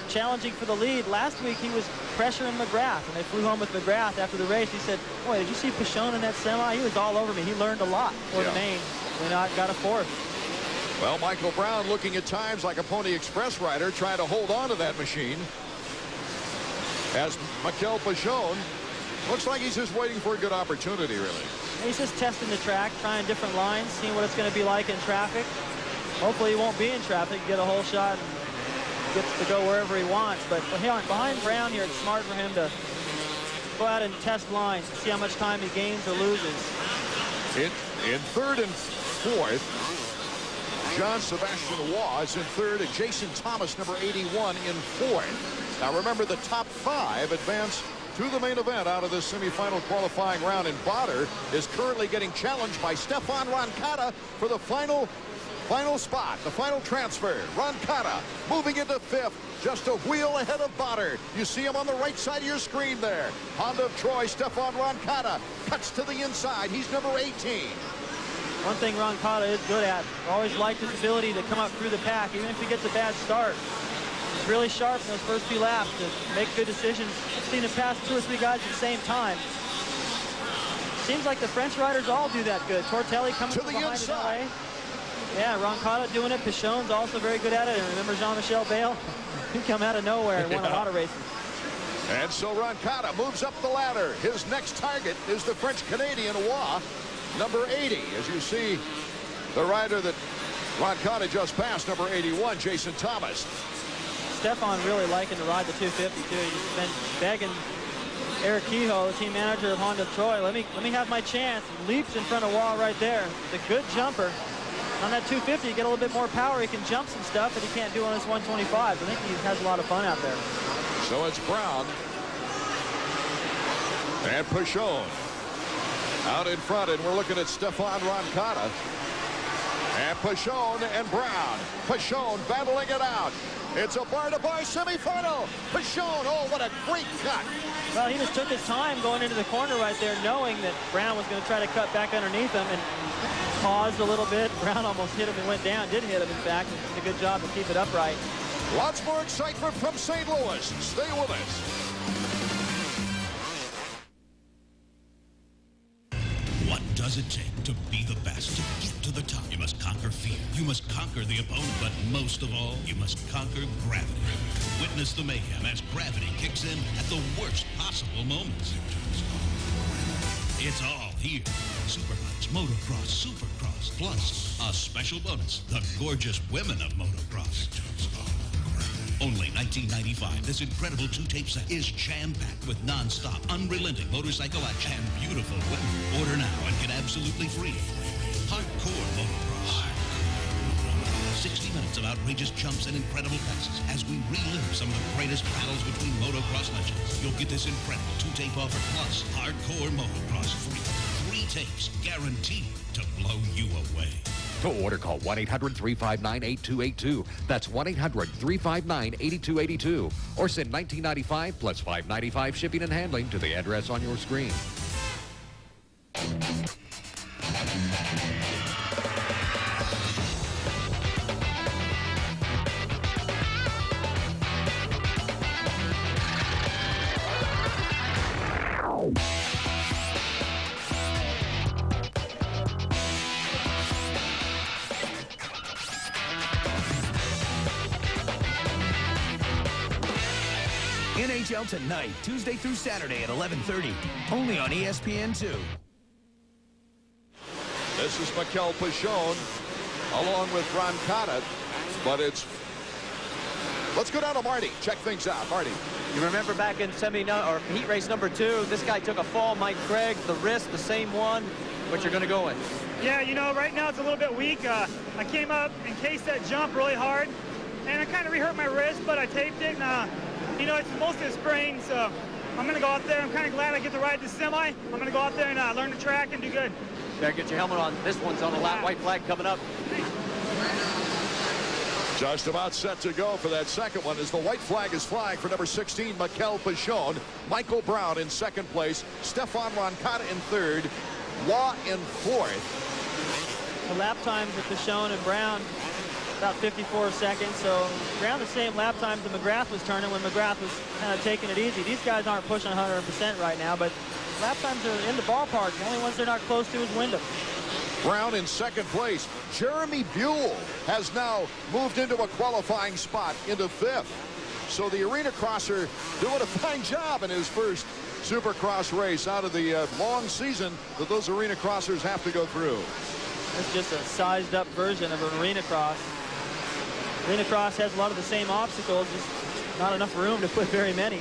challenging for the lead. Last week, he was pressuring McGrath, and they flew home with McGrath after the race. He said, boy, did you see Pachon in that semi? He was all over me. He learned a lot for the main. They got a fourth. Well, Michael Brown looking at times like a Pony Express rider, trying to hold on to that machine. As Mikel Pachon looks like he's just waiting for a good opportunity, really. He's just testing the track, trying different lines, seeing what it's going to be like in traffic. Hopefully he won't be in traffic, get a whole shot, and gets to go wherever he wants. But behind Brown here, it's smart for him to go out and test lines, see how much time he gains or loses. In third and fourth, John Sebastian Waugh is in third, and Jason Thomas, number 81, in fourth. Now remember, the top 5 advance to the main event out of this semifinal qualifying round, and Botter is currently getting challenged by Stefan Roncada for the final spot, the final transfer. Roncada moving into 5th, just a wheel ahead of Botter. You see him on the right side of your screen there. Honda of Troy, Stefan Roncada cuts to the inside. He's number 18. One thing Roncada is good at, always liked his ability to come up through the pack, even if he gets a bad start. He's really sharp in those first few laps to make good decisions. I've seen him pass 2 or 3 guys at the same time. Seems like the French riders all do that good. Tortelli coming to from the behind inside. in LA. Yeah, Roncada doing it. Pichon's also very good at it. And remember Jean-Michel Bale? He come out of nowhere and won a lot of races. And so Roncada moves up the ladder. His next target is the French-Canadian Waugh, number 80. As you see, the rider that Roncada just passed, number 81, Jason Thomas. Stefan really liking to ride the 250 too. He's just been begging Eric Kehoe, the team manager of Honda of Troy, let me have my chance. He leaps in front of Waugh right there. It's a good jumper. On that 250, you get a little bit more power. He can jump some stuff that he can't do on his 125. I think he has a lot of fun out there. So it's Brown and Pichon out in front, and we're looking at Stefan Roncada. And Pichon and Brown. Pichon battling it out. It's a bar-to-bar semifinal. Pichon, oh, what a great cut. Well, he just took his time going into the corner right there, knowing that Brown was going to try to cut back underneath him, and paused a little bit. Brown almost hit him and went down. Did hit him, in fact. Did a good job to keep it upright. Lots more excitement from St. Louis. Stay with us. What does it take to be the best? To get to the top, you must conquer fear. You must conquer the opponent, but most of all, you must conquer gravity. Witness the mayhem as gravity kicks in at the worst possible moments. It's all here. Supercross, motocross, Supercross, plus a special bonus, the gorgeous women of motocross. Only $19.95. This incredible 2-tape set is jam-packed with non-stop, unrelenting motorcycle action and beautiful women. Order now and get absolutely free. Hardcore motocross. 60 minutes of outrageous jumps and incredible passes as we relive some of the greatest battles between motocross legends. You'll get this incredible 2-tape offer plus hardcore motocross free. 3 tapes guaranteed to blow you away. To order, call 1-800-359-8282. That's 1-800-359-8282. Or send $19.95 plus $5.95 shipping and handling to the address on your screen. NHL tonight, Tuesday through Saturday at 11:30, only on ESPN2. This is Mikel Pichon along with Roncada, but it's... Let's go down to Marty. Check things out. Marty. You remember back in heat race number 2, this guy took a fall, Mike Craig, the wrist, the same one. What you're going to go with? Yeah, you know, right now it's a little bit weak. I came up and cased that jump really hard, and I kind of re-hurt my wrist, but I taped it, and you know, it's mostly a sprain, so I'm going to go out there. I'm kind of glad I get to ride the semi. I'm going to go out there and learn the track and do good. Better get your helmet on. This one's on the lap. White flag coming up. Just about set to go for that second one as the white flag is flying for number 16, Mikel Pichon. Michael Brown in second place. Stefan Roncada in third. Waugh in fourth. The lap times with Pichon and Brown, about 54 seconds, so around the same lap times that McGrath was turning when McGrath was kind of taking it easy. These guys aren't pushing 100% right now, but lap times are in the ballpark. The only ones they're not close to is Wyndham. Brown in second place. Jeremy Buell has now moved into a qualifying spot into fifth. So the Arena Crosser doing a fine job in his first Supercross race out of the long season that those Arena Crossers have to go through. It's just a sized up version of an Arena Cross. Arena Cross has a lot of the same obstacles, just not enough room to put very many.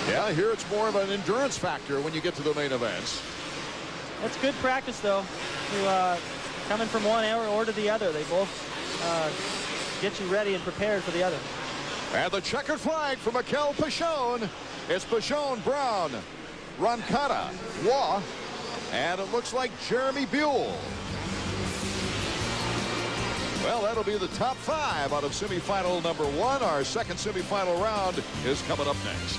Yeah, here it's more of an endurance factor when you get to the main events. That's good practice, though. to coming from one or to the other. They both get you ready and prepared for the other. And the checkered flag for Mikel Pichon. It's Pichon, Brown, Roncada, Waugh, and it looks like Jeremy Buell. Well, that'll be the top 5 out of semifinal number 1. Our second semifinal round is coming up next.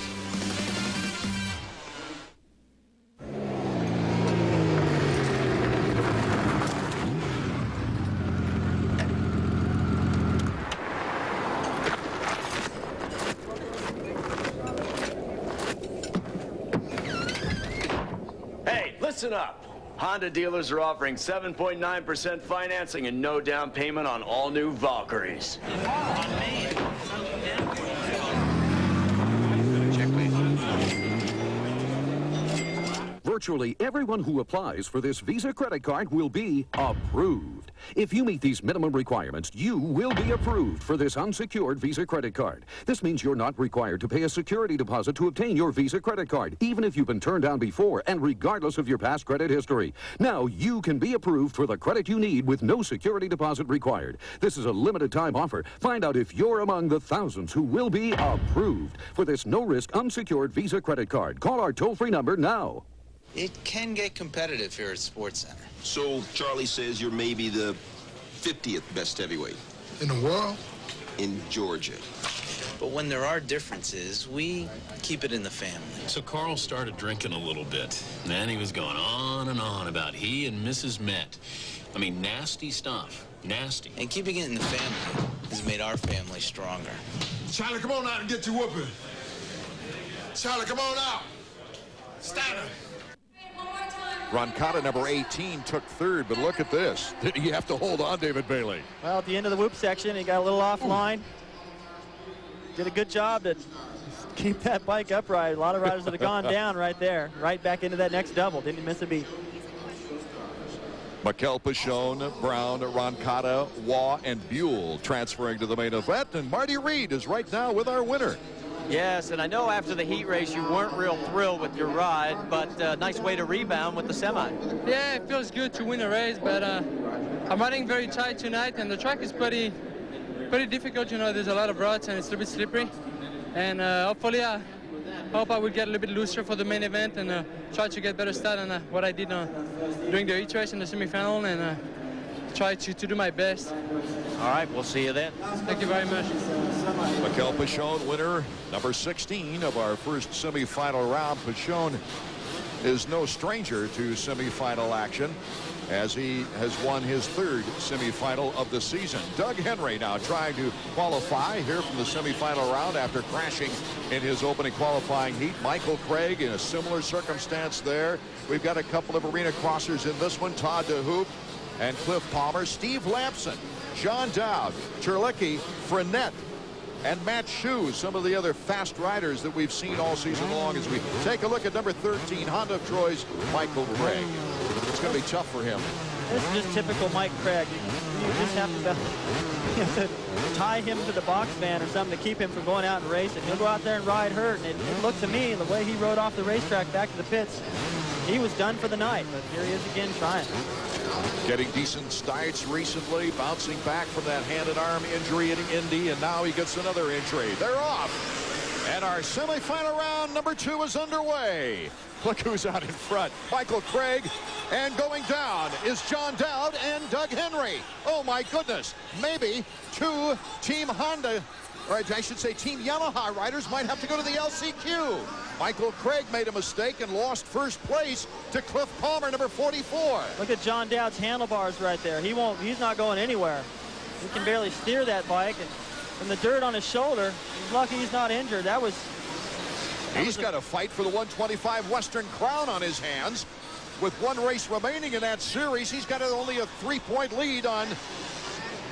Hey, listen up. Honda dealers are offering 7.9% financing and no down payment on all new Valkyries. Virtually everyone who applies for this Visa credit card will be approved. If you meet these minimum requirements, you will be approved for this unsecured Visa credit card. This means you're not required to pay a security deposit to obtain your Visa credit card, even if you've been turned down before and regardless of your past credit history. Now you can be approved for the credit you need with no security deposit required. This is a limited time offer. Find out if you're among the thousands who will be approved for this no-risk unsecured Visa credit card. Call our toll-free number now. It can get competitive here at Sports Center. So Charlie says you're maybe the 50th best heavyweight. In the world? In Georgia. But when there are differences, we keep it in the family. So Carl started drinking a little bit. And then he was going on and on about he and Mrs. Met. I mean, nasty stuff. Nasty. And keeping it in the family has made our family stronger. Charlie, come on out and get your whooping. Charlie, come on out. Steiner. Roncada, number 18, took 3rd, but look at this. You have to hold on, David Bailey. Well, at the end of the whoop section, he got a little offline. Did a good job to keep that bike upright. A lot of riders would have gone down right there, right back into that next double. Didn't miss a beat. Mikel Pichon, Brown, Roncada, Waugh, and Buell transferring to the main event. And Marty Reed is right now with our winner. Yes, and I know after the heat race you weren't real thrilled with your ride, but nice way to rebound with the semi. Yeah, it feels good to win a race, but I'm riding very tight tonight, and the track is pretty difficult. You know, there's a lot of ruts and it's a little bit slippery. And hopefully, I hope I will get a little bit looser for the main event and try to get better start on what I did during the heat race in the semifinal, and try to do my best. All right, we'll see you then. Thank you very much. Mikel Pichon, winner number 16 of our first semifinal round. Pichon is no stranger to semifinal action, as he has won his 3rd semifinal of the season. Doug Henry now trying to qualify here from the semifinal round after crashing in his opening qualifying heat. Michael Craig in a similar circumstance there. We've got a couple of arena crossers in this one. Todd DeHoop and Cliff Palmer, Steve Lampson, John Dowd, Terlecki, Frenette, and Matt Shue, some of the other fast riders that we've seen all season long, as we take a look at number 13, Honda of Troy's Michael Craig. It's going to be tough for him. This is just typical Mike Craig. You just have to tie him to the box van or something to keep him from going out and racing. He'll go out there and ride hurt, and it looked to me, the way he rode off the racetrack back to the pits, he was done for the night, but here he is again trying. Getting decent starts recently, bouncing back from that hand and arm injury in Indy, and now he gets another injury. They're off. And our semifinal round number 2 is underway. Look who's out in front. Michael Craig. And going down is John Dowd and Doug Henry. Oh, my goodness. Maybe 2 Team Honda, or I should say Team Yamaha riders might have to go to the LCQ. Michael Craig made a mistake and lost first place to Cliff Palmer, number 44. Look at John Dowd's handlebars right there. He's not going anywhere. He can barely steer that bike, and from the dirt on his shoulder, he's lucky he's not injured. He's got a fight for the 125 Western Crown on his hands. With 1 race remaining in that series, he's got only a 3-point lead on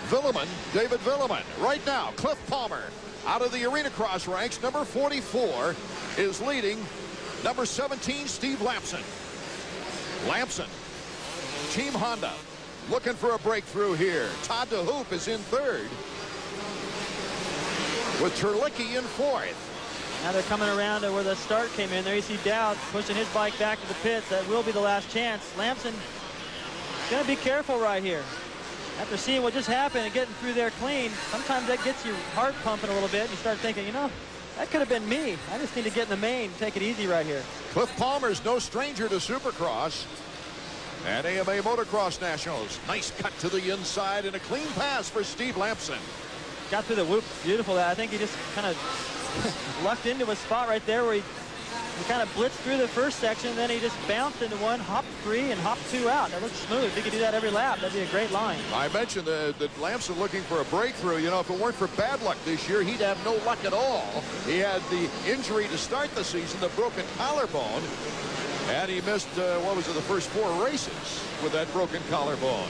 Villeman, David Villeman. Right now, Cliff Palmer, out of the Arena Cross ranks, number 44, is leading number 17, Steve Lampson. Lampson, Team Honda, looking for a breakthrough here. Todd DeHoop is in 3rd, with Terlecki in 4th. Now they're coming around to where the start came in. There you see Dowd pushing his bike back to the pits. That will be the last chance. Lampson Gonna be careful right here. After seeing what just happened and getting through there clean, sometimes that gets your heart pumping a little bit. And you start thinking, you know, that could have been me. I just need to get in the main, take it easy right here. Cliff Palmer's no stranger to Supercross. And AMA Motocross Nationals. Nice cut to the inside and a clean pass for Steve Lampson. Got through the whoop. Beautiful. I think he just kind of lucked into a spot right there where he kind of blitzed through the first section, then he just bounced into one, hopped 3, and hopped 2 out. That looks smooth. If he could do that every lap, that'd be a great line. I mentioned that Lampson looking for a breakthrough. You know, if it weren't for bad luck this year, he'd have no luck at all. He had the injury to start the season, the broken collarbone, and he missed, what was it, the first 4 races with that broken collarbone.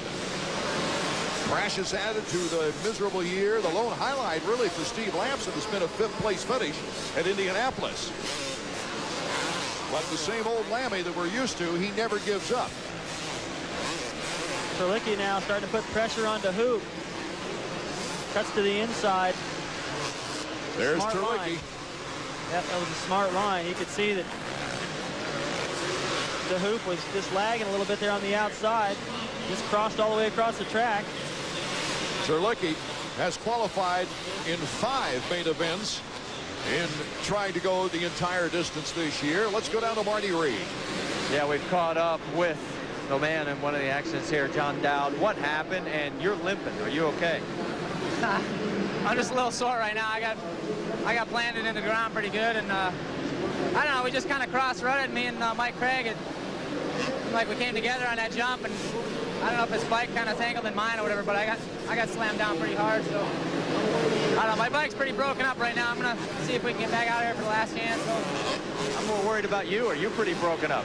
Crashes added to the miserable year. The lone highlight, really, for Steve Lampson has been a 5th-place finish at Indianapolis. But the same old Lammy that we're used to, he never gives up. Terlicki now starting to put pressure onto Hoop. Cuts to the inside. There's Smart Terlicki. line. Yep, that was a smart line. You could see that the Hoop was just lagging a little bit there on the outside. Just crossed all the way across the track. Terlicki has qualified in 5 main events in trying to go the entire distance this year. Let's go down to Marty Reed. Yeah, we've caught up with the man in one of the accidents here, John Dowd. What happened? And you're limping. Are you okay? I'm just a little sore right now. I got planted in the ground pretty good, and I don't know, we just kind of cross-rutted, me and Mike Craig. Like we came together on that jump, and I don't know if his bike kind of tangled in mine or whatever, but I got slammed down pretty hard, so I don't know, my bike's pretty broken up right now. I'm gonna see if we can get back out here for the last chance. So. I'm more worried about you. Are you pretty broken up?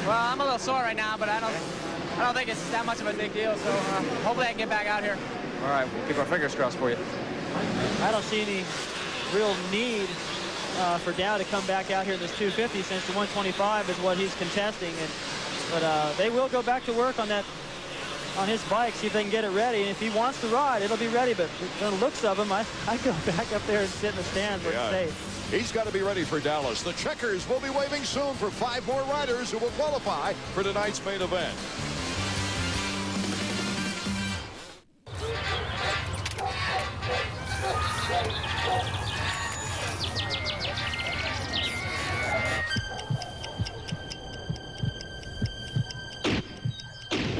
Well, I'm a little sore right now, but I don't think it's that much of a big deal, so hopefully I can get back out here. All right, we'll keep our fingers crossed for you. I don't see any real need for Dow to come back out here in this 250 since the 125 is what he's contesting. But they will go back to work on his bike, see if they can get it ready. And if he wants to ride, it'll be ready. But the looks of him, I go back up there and sit in the stands where it's safe. He's got to be ready for Dallas. The checkers will be waving soon for 5 more riders who will qualify for tonight's main event.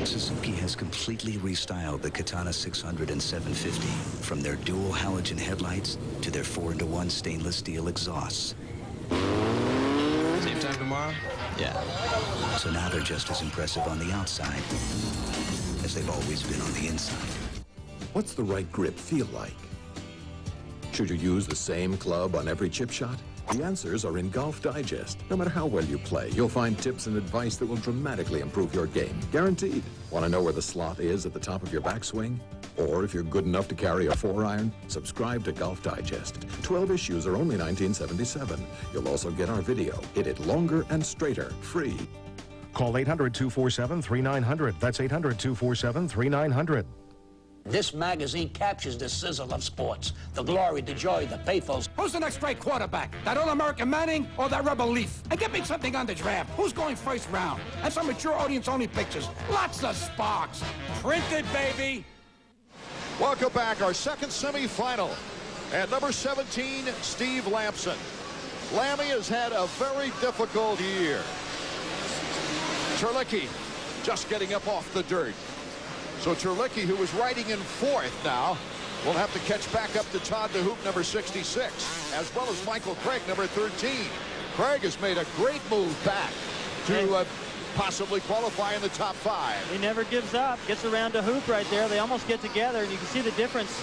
Suzuki has completely restyled the Katana 600 and 750, from their dual halogen headlights to their 4-in-1 stainless steel exhausts. Same time tomorrow? Yeah. So now they're just as impressive on the outside as they've always been on the inside. What's the right grip feel like? Should you use the same club on every chip shot? The answers are in Golf Digest. No matter how well you play, you'll find tips and advice that will dramatically improve your game. Guaranteed. Want to know where the slot is at the top of your backswing? Or if you're good enough to carry a 4-iron, subscribe to Golf Digest. 12 issues are only $19.77. You'll also get our video. Hit it longer and straighter, free. Call 800-247-3900. That's 800-247-3900. This magazine captures the sizzle of sports, the glory, the joy, the pathos. Who's the next great quarterback? That All-American Manning or that Rebel Leaf? And get me something on the draft. Who's going first round? And some mature audience-only pictures. Lots of sparks. Printed, baby. Welcome back. Our second semifinal. At number 17, Steve Lampson. Lammy has had a very difficult year. Terlicki just getting up off the dirt. So Terlicki, who was riding in 4th now, will have to catch back up to Todd DeHoop, number 66, as well as Michael Craig, number 13. Craig has made a great move back to possibly qualify in the top 5. He never gives up. Gets around DeHoop right there. They almost get together, and you can see the difference.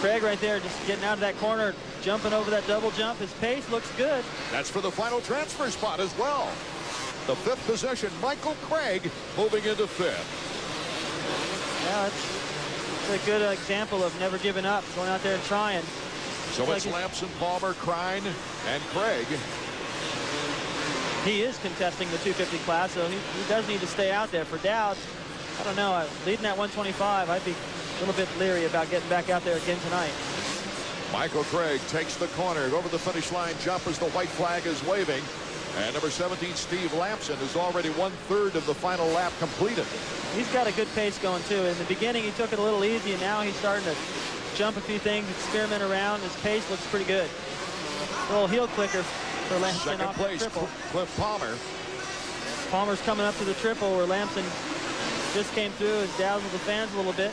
Craig right there just getting out of that corner, jumping over that double jump. His pace looks good. That's for the final transfer spot as well. The 5th position, Michael Craig moving into 5th. Yeah, it's a good example of never giving up, going out there and trying. So it's Lampson, Palmer, Krein, and Craig. He is contesting the 250 class, so he does need to stay out there. For Dowd, I don't know, leading that 125, I'd be a little bit leery about getting back out there again tonight. Michael Craig takes the corner over the finish line jump as the white flag is waving. And number 17, Steve Lamson, is already 1/3 of the final lap completed. He's got a good pace going, too. In the beginning, he took it a little easy, and now he's starting to jump a few things, experiment around. His pace looks pretty good. A little heel clicker for Lamson. Second place, Cliff Palmer. Palmer's coming up to the triple where Lamson just came through and dazzled the fans a little bit.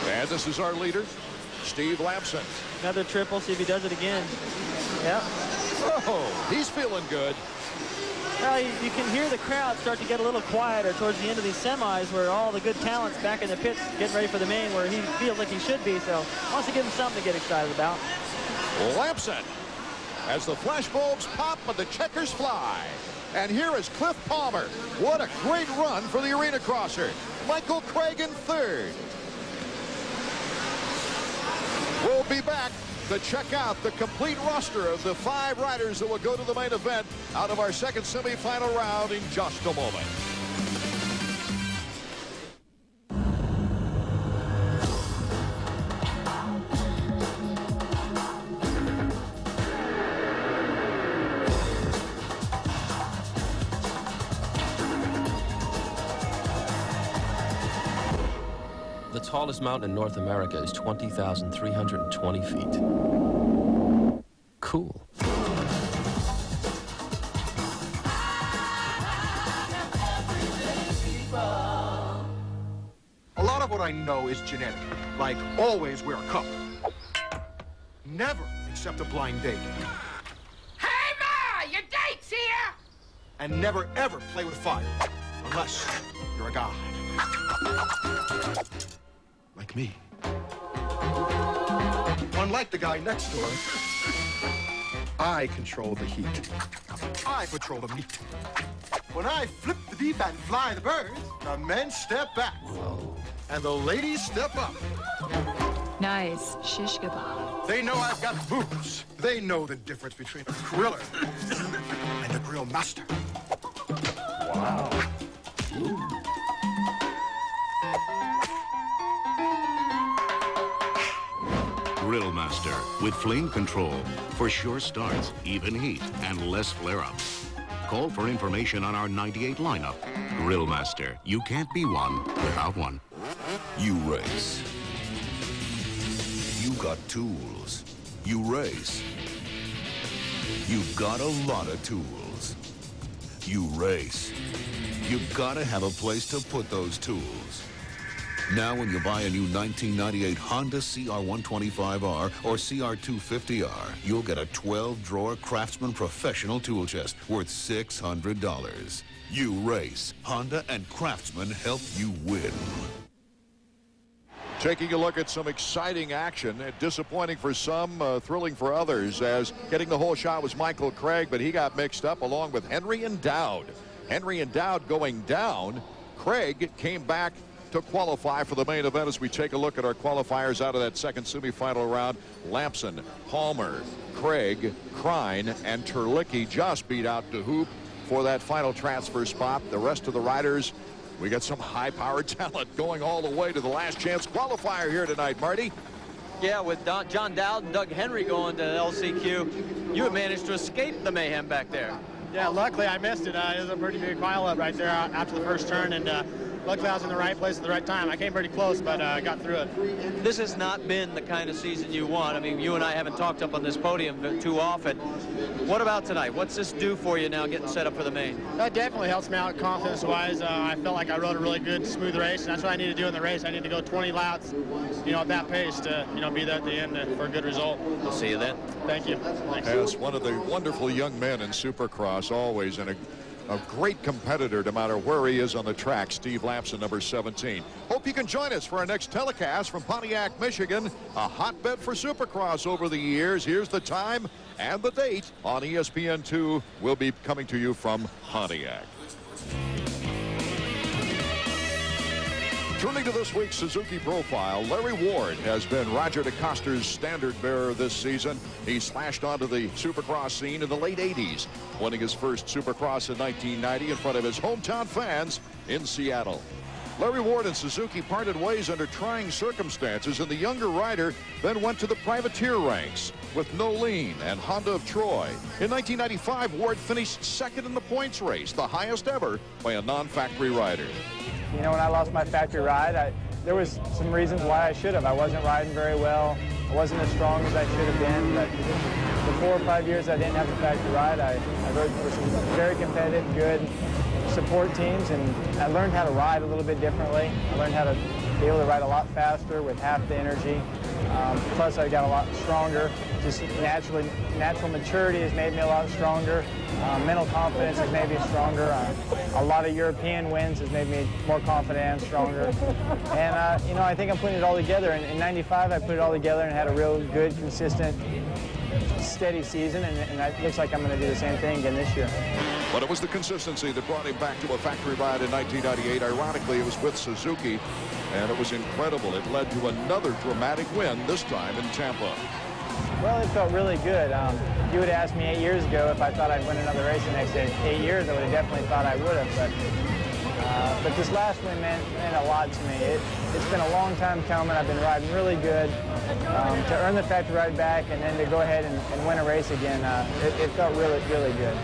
And this is our leader, Steve Lamson. Another triple, see if he does it again. Yep. Oh, he's feeling good. Well, you can hear the crowd start to get a little quieter towards the end of these semis where all the good talent's back in the pits getting ready for the main where he feels like he should be, so wants to give him something to get excited about. Lamson, as the flashbulbs pop and the checkers fly. And here is Cliff Palmer. What a great run for the arena crosser. Michael Craig in third. We'll be back to check out the complete roster of the 5 riders that will go to the main event out of our second semifinal round in just a moment. The tallest mountain in North America is 20,320 feet. Cool. A lot of what I know is genetic. Like, always wear a cup. Never accept a blind date. Hey, Ma! Your date's here! And never, ever play with fire. Unless you're a god. Like me. Unlike the guy next door, I control the heat. I patrol the meat. When I flip the deep and fly the birds, the men step back. And the ladies step up. Nice. Shish kebab. They know I've got moves. They know the difference between a griller and a grill master. Wow. Grill Master with flame control for sure starts, even heat, and less flare-ups. Call for information on our 98 lineup. Grill Master. You can't be one without one. You race. You got tools. You race. You got a lot of tools. You race. You gotta have a place to put those tools. Now when you buy a new 1998 Honda CR125R or CR250R, you'll get a 12-drawer Craftsman professional tool chest worth $600. You race. Honda and Craftsman help you win. Taking a look at some exciting action. Disappointing for some, thrilling for others, as getting the whole shot was Michael Craig, but he got mixed up along with Henry and Dowd. Henry and Dowd going down. Craig came back to qualify for the main event as we take a look at our qualifiers out of that second semifinal round. Lamson, Palmer, Craig, Krein, and Terlicki just beat out DeHoop for that final transfer spot. The rest of the riders, we got some high-powered talent going all the way to the last chance qualifier here tonight, Marty. Yeah, with John Dowd and Doug Henry going to LCQ, you have managed to escape the mayhem back there. Yeah, luckily I missed it. It was a pretty big pile-up right there after the first turn, and luckily I was in the right place at the right time. I came pretty close, but I got through it. This has not been the kind of season you want. I mean, you and I haven't talked up on this podium too often. What about tonight? What's this do for you now getting set up for the main? That definitely helps me out confidence-wise. I felt like I rode a really good, smooth race, and that's what I need to do in the race. I need to go 20 laps, at that pace to, be there at the end for a good result. We'll see you then. Thank you. Thanks. As one of the wonderful young men in Supercross, always, and a great competitor no matter where he is on the track, Steve Lamson, number 17. Hope you can join us for our next telecast from Pontiac, Michigan, a hotbed for Supercross over the years. Here's the time and the date on ESPN2. We'll be coming to you from Pontiac. Turning to this week's Suzuki profile, Larry Ward has been Roger DeCoster's standard bearer this season. He slashed onto the Supercross scene in the late 80s, winning his first Supercross in 1990 in front of his hometown fans in Seattle. Larry Ward and Suzuki parted ways under trying circumstances, and the younger rider then went to the privateer ranks with Nolene and Honda of Troy. In 1995, Ward finished second in the points race, the highest ever by a non-factory rider. You know, when I lost my factory ride, there was some reasons why I should have. I wasn't riding very well. I wasn't as strong as I should have been, but the 4 or 5 years I didn't have the factory ride, I rode for some very competitive, good support teams, and I learned how to ride a little bit differently. I learned how to be able to ride a lot faster with half the energy. Plus, I got a lot stronger. Just natural maturity has made me a lot stronger. Mental confidence has made me stronger. A lot of European wins has made me more confident and stronger. And, you know, I think I'm putting it all together. In 95, I put it all together and had a real good, consistent, steady season, and it looks like I'm going to do the same thing again this year. But it was the consistency that brought him back to a factory ride in 1998. Ironically, it was with Suzuki, and it was incredible. It led to another dramatic win, this time in Tampa. Well, it felt really good. If you would have asked me 8 years ago if I thought I'd win another race the next 8 years, I would have definitely thought I would have. But this last win meant a lot to me. It's been a long time coming. I've been riding really good. To earn the factory ride back and then to go ahead and win a race again, it felt really, really good.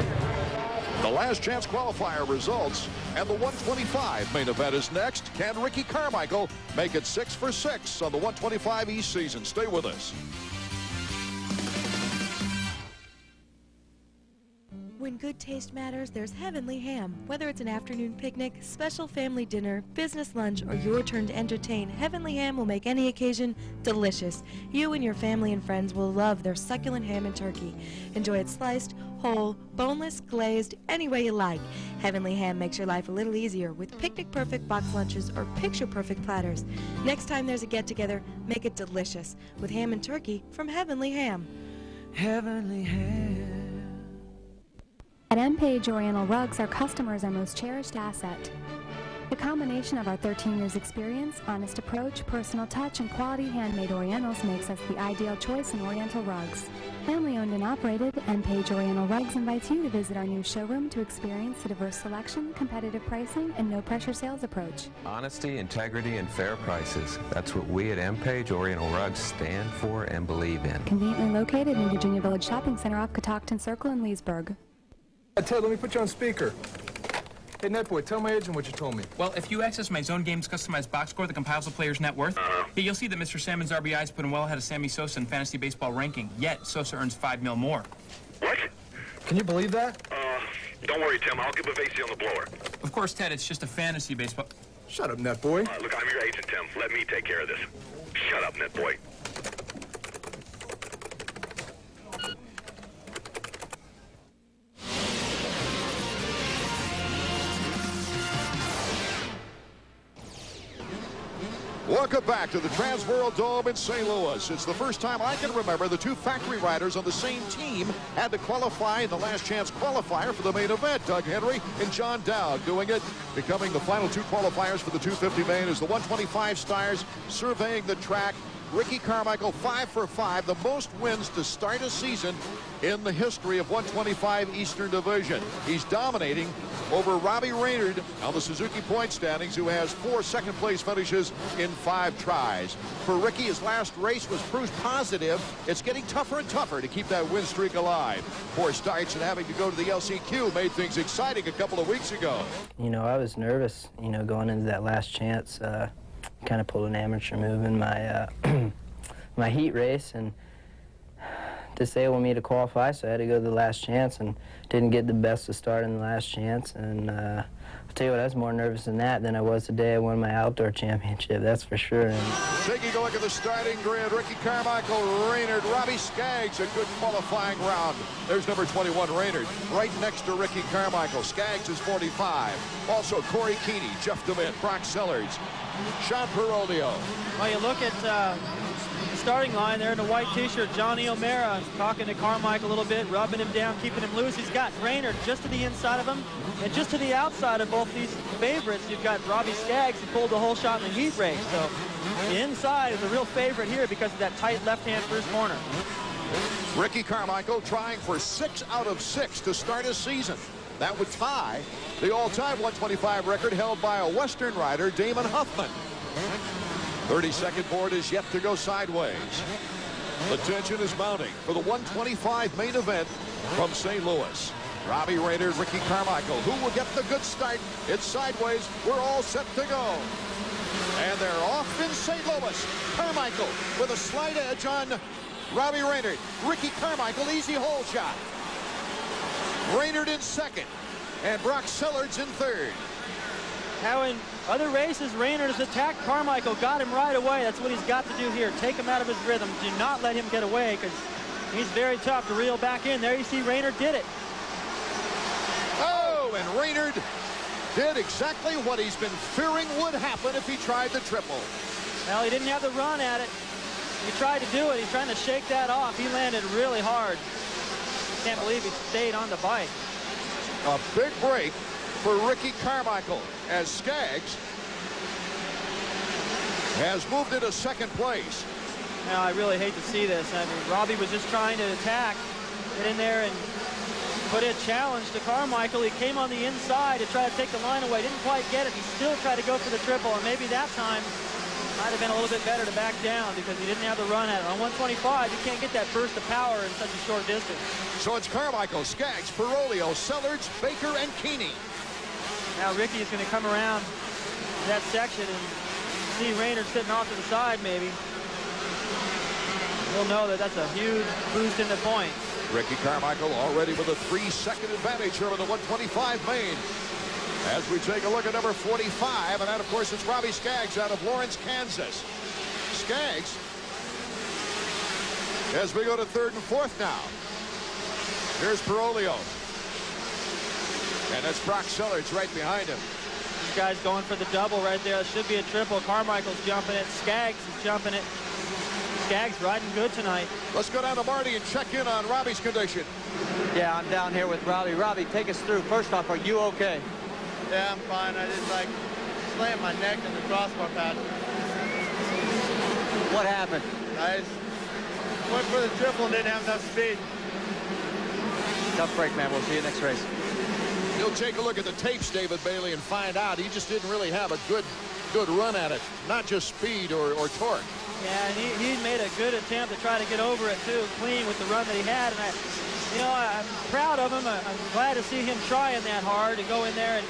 The last chance qualifier results and the 125 main event is next. Can Ricky Carmichael make it 6 for 6 on the 125 East season? Stay with us. When good taste matters, there's Heavenly Ham. Whether it's an afternoon picnic, special family dinner, business lunch, or your turn to entertain, Heavenly Ham will make any occasion delicious. You and your family and friends will love their succulent ham and turkey. Enjoy it sliced, whole, boneless, glazed, any way you like. Heavenly Ham makes your life a little easier with picnic-perfect box lunches or picture-perfect platters. Next time there's a get-together, make it delicious with ham and turkey from Heavenly Ham. Heavenly Ham. At M-Page Oriental Rugs, our customers are most cherished asset. The combination of our 13 years experience, honest approach, personal touch, and quality handmade Orientals makes us the ideal choice in Oriental rugs. Family owned and operated, M-Page Oriental Rugs invites you to visit our new showroom to experience the diverse selection, competitive pricing, and no-pressure sales approach. Honesty, integrity, and fair prices. That's what we at M-Page Oriental Rugs stand for and believe in. Conveniently located in Virginia Village Shopping Center off Catoctin Circle in Leesburg. Ted, let me put you on speaker. Hey, Netboy, tell my agent what you told me. Well, if you access my Zone Games customized box score that compiles the player's net worth, you'll see that Mr. Salmon's RBIs put him well ahead of Sammy Sosa in fantasy baseball ranking, yet Sosa earns $5 million more. What? Can you believe that? Don't worry, Tim. I'll give Bavasi on the blower. Of course, Ted, it's just a fantasy baseball... Shut up, Netboy. Look, I'm your agent, Tim. Let me take care of this. Shut up, Netboy. Welcome back to the Transworld Dome in St. Louis. It's the first time I can remember the two factory riders on the same team had to qualify in the last chance qualifier for the main event. Doug Henry and John Dowd doing it, becoming the final two qualifiers for the 250 main as the 125 stars surveying the track. Ricky Carmichael 5 for 5, the most wins to start a season in the history of 125 Eastern Division. He's dominating over Robbie Raynard on the Suzuki point standings, who has 4 second-place finishes in 5 tries. For Ricky, his last race was proof positive. It's getting tougher and tougher to keep that win streak alive. 4 starts and having to go to the LCQ made things exciting a couple of weeks ago. You know, I was nervous, you know, going into that last chance. Kind of pulled an amateur move in my my heat race and disabled me to qualify, so I had to go to the last chance and didn't get the best to start in the last chance. And I'll tell you what, I was more nervous than that than I was the day I won my outdoor championship, that's for sure. Taking a look at the starting grid, Ricky Carmichael, Raynard, Robbie Skaggs, a good qualifying round. There's number 21, Raynard, right next to Ricky Carmichael. Skaggs is 45. Also, Corey Keeney, Jeff DeMint, Brock Sellers, Sean Perolio. Well, you look at the starting line there in the white t-shirt, Johnny O'Mara talking to Carmichael a little bit, rubbing him down, keeping him loose. He's got Raynard just to the inside of him, and just to the outside of both these favorites, you've got Robbie Skaggs, who pulled the whole shot in the heat race. So the inside is a real favorite here because of that tight left-hand first corner. Ricky Carmichael trying for 6 out of 6 to start his season. That would tie the all-time 125 record held by a Western rider, Damon Huffman. 32nd board is yet to go sideways. The tension is mounting for the 125 main event from St. Louis. Robbie Rayner, Ricky Carmichael. Who will get the good start? It's sideways. We're all set to go. And they're off in St. Louis. Carmichael with a slight edge on Robbie Rayner. Ricky Carmichael, easy hole shot. Rayner in second. And Brock Sellards in third. Now in other races, Rayner has attacked Carmichael, got him right away. That's what he's got to do here. Take him out of his rhythm. Do not let him get away because he's very tough to reel back in. There you see Rayner did it. Oh, and Rayner did exactly what he's been fearing would happen if he tried the triple. Well, he didn't have the run at it. He tried to do it. He's trying to shake that off. He landed really hard. Can't believe he stayed on the bike. A big break for Ricky Carmichael as Skaggs has moved into second place. Now, I really hate to see this. I mean, Robbie was just trying to attack, get in there and put a challenge to Carmichael. He came on the inside to try to take the line away. Didn't quite get it. He still tried to go for the triple, and maybe that time might have been a little bit better to back down because he didn't have the run at it. On 125, you can't get that burst of power in such a short distance. So it's Carmichael, Skaggs, Perolio, Sellards, Baker, and Keeney. Now Ricky is going to come around that section and see Rayner sitting off to the side maybe. He'll know that that's a huge boost in the points. Ricky Carmichael already with a 3-second advantage here in the 125 main. As we take a look at number 45, and that, of course, is Robbie Skaggs out of Lawrence, Kansas. Skaggs, as we go to third and fourth now. Here's Perolio. And that's Brock Sellards right behind him. This guy's going for the double right there. It should be a triple. Carmichael's jumping it. Skaggs is jumping it. Skaggs riding good tonight. Let's go down to Marty and check in on Robbie's condition. Yeah, I'm down here with Robbie. Robbie, take us through. First off, are you okay? Yeah, I'm fine. I just slammed my neck in the crossbar pad. What happened? I just went for the triple and didn't have enough speed. Tough break, man. We'll see you next race. You'll take a look at the tapes, David Bailey, and find out he just didn't really have a good run at it. Not just speed or torque. Yeah, and he made a good attempt to try to get over it, too, clean with the run that he had. And I'm proud of him. I'm glad to see him trying that hard to go in there and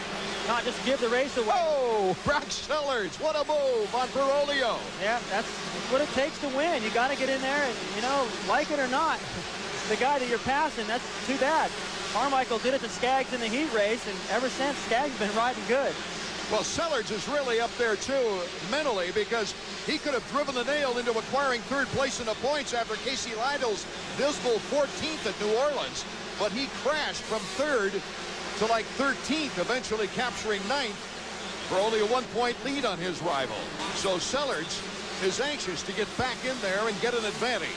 not just give the race away. Oh, Brock Sellards, what a move on Perolio. Yeah, that's what it takes to win. You got to get in there and, like it or not, the guy that you're passing, that's too bad. Carmichael did it to Skaggs in the heat race, and ever since, Skaggs has been riding good. Well, Sellards is really up there, too, mentally, because he could have driven the nail into acquiring third place in the points after Casey Lytle's dismal 14th at New Orleans. But he crashed from third to like 13th, eventually capturing ninth for only a 1-point lead on his rival. So Sellards is anxious to get back in there and get an advantage.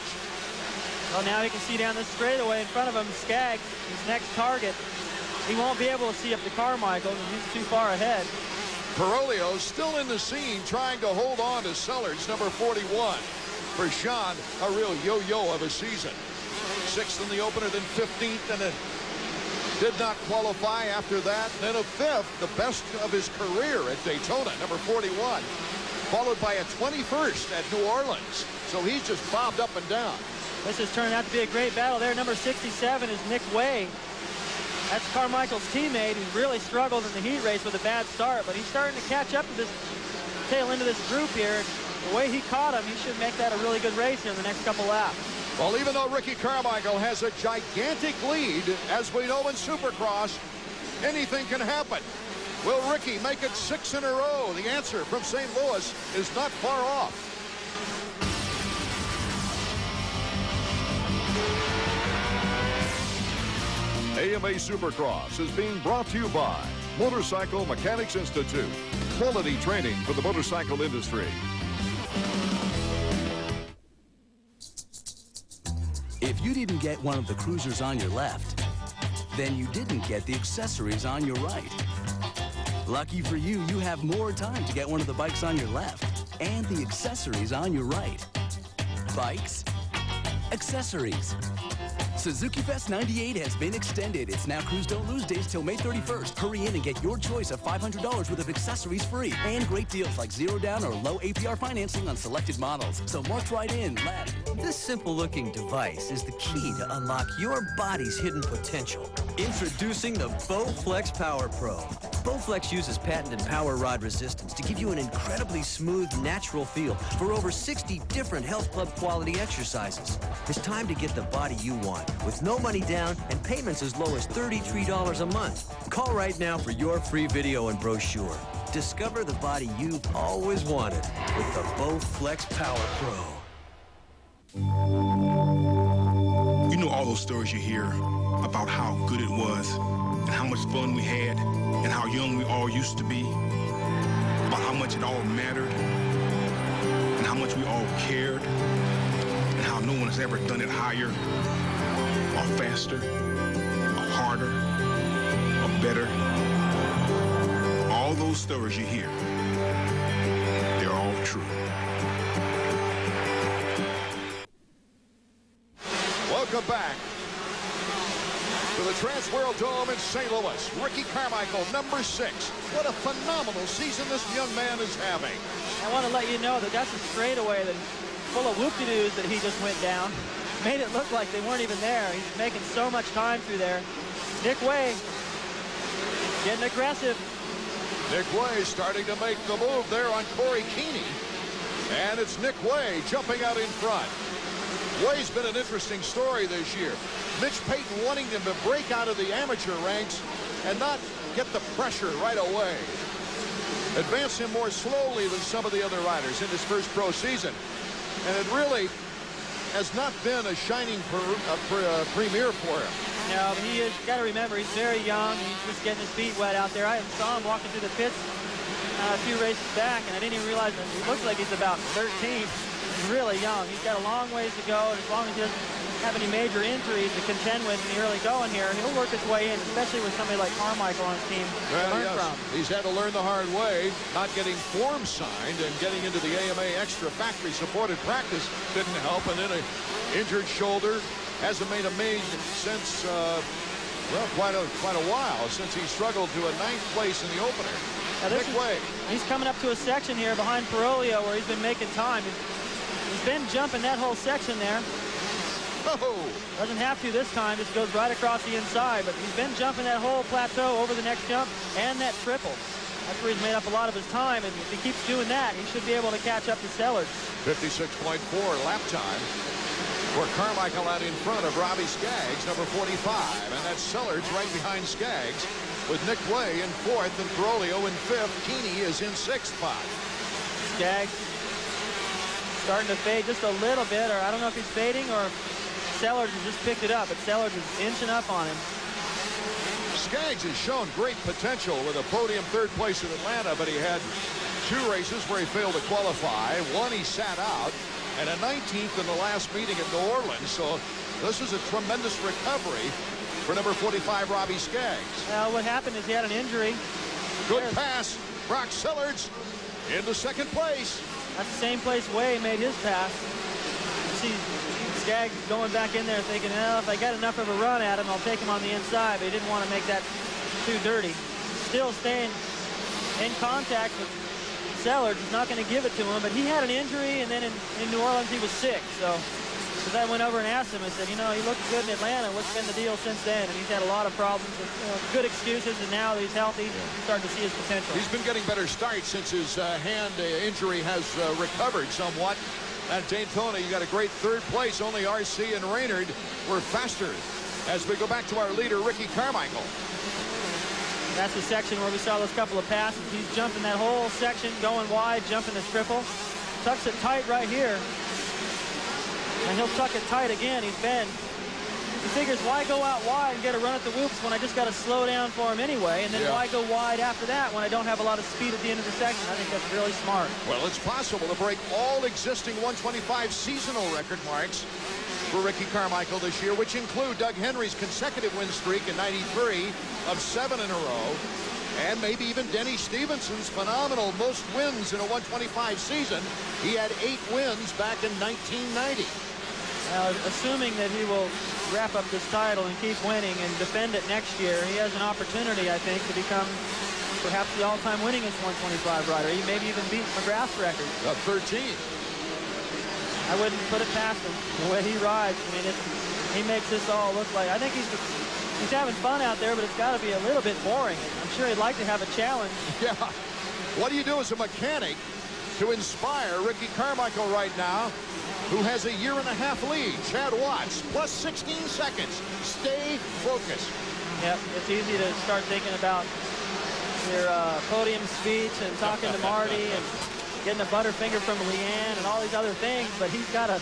Well, now you can see down this straightaway in front of him, Skaggs, his next target. He won't be able to see up to Carmichael. He's too far ahead. Perolio still in the scene trying to hold on to Sellards, number 41. For Sean, a real yo-yo of a season. 6th in the opener, then 15th, and then did not qualify after that. Then a 5th, the best of his career at Daytona, number 41. Followed by a 21st at New Orleans. So he's just bobbed up and down. This has turned out to be a great battle there. Number 67 is Nick Way. That's Carmichael's teammate who really struggled in the heat race with a bad start, but he's starting to catch up to this tail end of this group here. The way he caught him, he should make that a really good race here in the next couple laps. Well, even though Ricky Carmichael has a gigantic lead, as we know in Supercross, anything can happen. Will Ricky make it 6 in a row? The answer from St. Louis is not far off. AMA Supercross is being brought to you by Motorcycle Mechanics Institute. Quality training for the motorcycle industry. If you didn't get one of the cruisers on your left, then you didn't get the accessories on your right. Lucky for you, you have more time to get one of the bikes on your left and the accessories on your right. Bikes, accessories. Suzuki Fest 98 has been extended. It's now Cruise Don't Lose days till May 31st. Hurry in and get your choice of $500 worth of accessories free. And great deals like 0 down or low APR financing on selected models. So march right in. This simple-looking device is the key to unlock your body's hidden potential. Introducing the Bowflex Power Pro. Bowflex uses patented power rod resistance to give you an incredibly smooth, natural feel for over 60 different health club quality exercises. It's time to get the body you want with no money down and payments as low as $33 a month. Call right now for your free video and brochure. Discover the body you've always wanted with the Bowflex Power Pro. You know all those stories you hear about how good it was and how much fun we had and how young we all used to be, about how much it all mattered and how much we all cared and how no one has ever done it higher or faster or harder or better. All those stories you hear, they're all true. Welcome back to the Transworld Dome in St. Louis. Ricky Carmichael, number 6. What a phenomenal season this young man is having. I want to let you know that that's a straightaway that full of whoop-de-doos that he just went down. Made it look like they weren't even there. He's making so much time through there. Nick Way getting aggressive. Nick Way starting to make the move there on Corey Keeney. And it's Nick Way jumping out in front. Way's been an interesting story this year. Mitch Payton wanting him to break out of the amateur ranks and not get the pressure right away. Advance him more slowly than some of the other riders in his first pro season. And it really has not been a shining premiere for him. No, but he is, got to remember, he's very young. He's just getting his feet wet out there. I saw him walking through the pits a few races back, and I didn't even realize that he looks like he's about 13. He's really young. He's got a long ways to go, and as long as he doesn't have any major injuries to contend with in the early going here, he'll work his way in, especially with somebody like Carmichael on his team to learn from. He's had to learn the hard way. Not getting form signed and getting into the AMA extra factory supported practice didn't help, and then an injured shoulder. Hasn't made a since well, quite a while since he struggled to a 9th place in the opener. Nick Way. He's coming up to a section here behind Parolio where he's been making time. He's been jumping that whole section there. Oh. Doesn't have to this time. Just goes right across the inside. But he's been jumping that whole plateau over the next jump and that triple. That's where he's made up a lot of his time. And if he keeps doing that, he should be able to catch up to Sellers. 56.4 lap time for Carmichael out in front of Robbie Skaggs, number 45. And that's Sellers right behind Skaggs with Nick Way in 4th and Parolio in 5th. Keeney is in 6th spot. Skaggs starting to fade just a little bit, or I don't know if he's fading or Sellers has just picked it up, but Sellers is inching up on him. Skaggs has shown great potential with a podium 3rd place in Atlanta, but he had 2 races where he failed to qualify. 1 he sat out, and a 19th in the last meeting at New Orleans. So this is a tremendous recovery for number 45, Robbie Skaggs. Well, what happened is he had an injury. Good pass. Brock Sellers into 2nd place. That's the same place Way made his pass. You see Skaggs going back in there thinking, well, if I got enough of a run at him, I'll take him on the inside. But he didn't want to make that too dirty. Still staying in contact with Sellers. Is not going to give it to him, but he had an injury, and then in New Orleans he was sick. So as I went over and asked him, I said, you know, he looked good in Atlanta. What's been the deal since then? And he's had a lot of problems with good excuses, and now that he's healthy, he's starting to see his potential. He's been getting better starts since his hand injury has recovered somewhat. At Daytona, you got a great 3rd place. Only RC and Raynard were faster. As we go back to our leader, Ricky Carmichael. That's the section where we saw those couple of passes. He's jumping that whole section, going wide, jumping this triple. Tucks it tight right here. And he'll tuck it tight again. He's been. He figures, why go out wide and get a run at the whoops when I just got to slow down for him anyway? And then why go wide after that when I don't have a lot of speed at the end of the section? I think that's really smart. Well, it's possible to break all existing 125 seasonal record marks for Ricky Carmichael this year, which include Doug Henry's consecutive win streak in '93 of 7 in a row, and maybe even Denny Stevenson's phenomenal most wins in a 125 season. He had 8 wins back in 1990. Assuming that he will wrap up this title and keep winning and defend it next year, he has an opportunity, I think, to become perhaps the all-time winningest 125 rider. He maybe even beat McGrath's record. 13. I wouldn't put it past him, the way he rides. I mean, he makes this all look like, I think he's having fun out there, but it's got to be a little bit boring. I'm sure he'd like to have a challenge. Yeah. What do you do as a mechanic to inspire Ricky Carmichael right now, who has a 1.5-year lead? Chad Watts, plus 16 seconds. Stay focused. Yep, it's easy to start thinking about your podium speech and talking to Marty and getting a butterfinger from Leanne and all these other things, but he's got to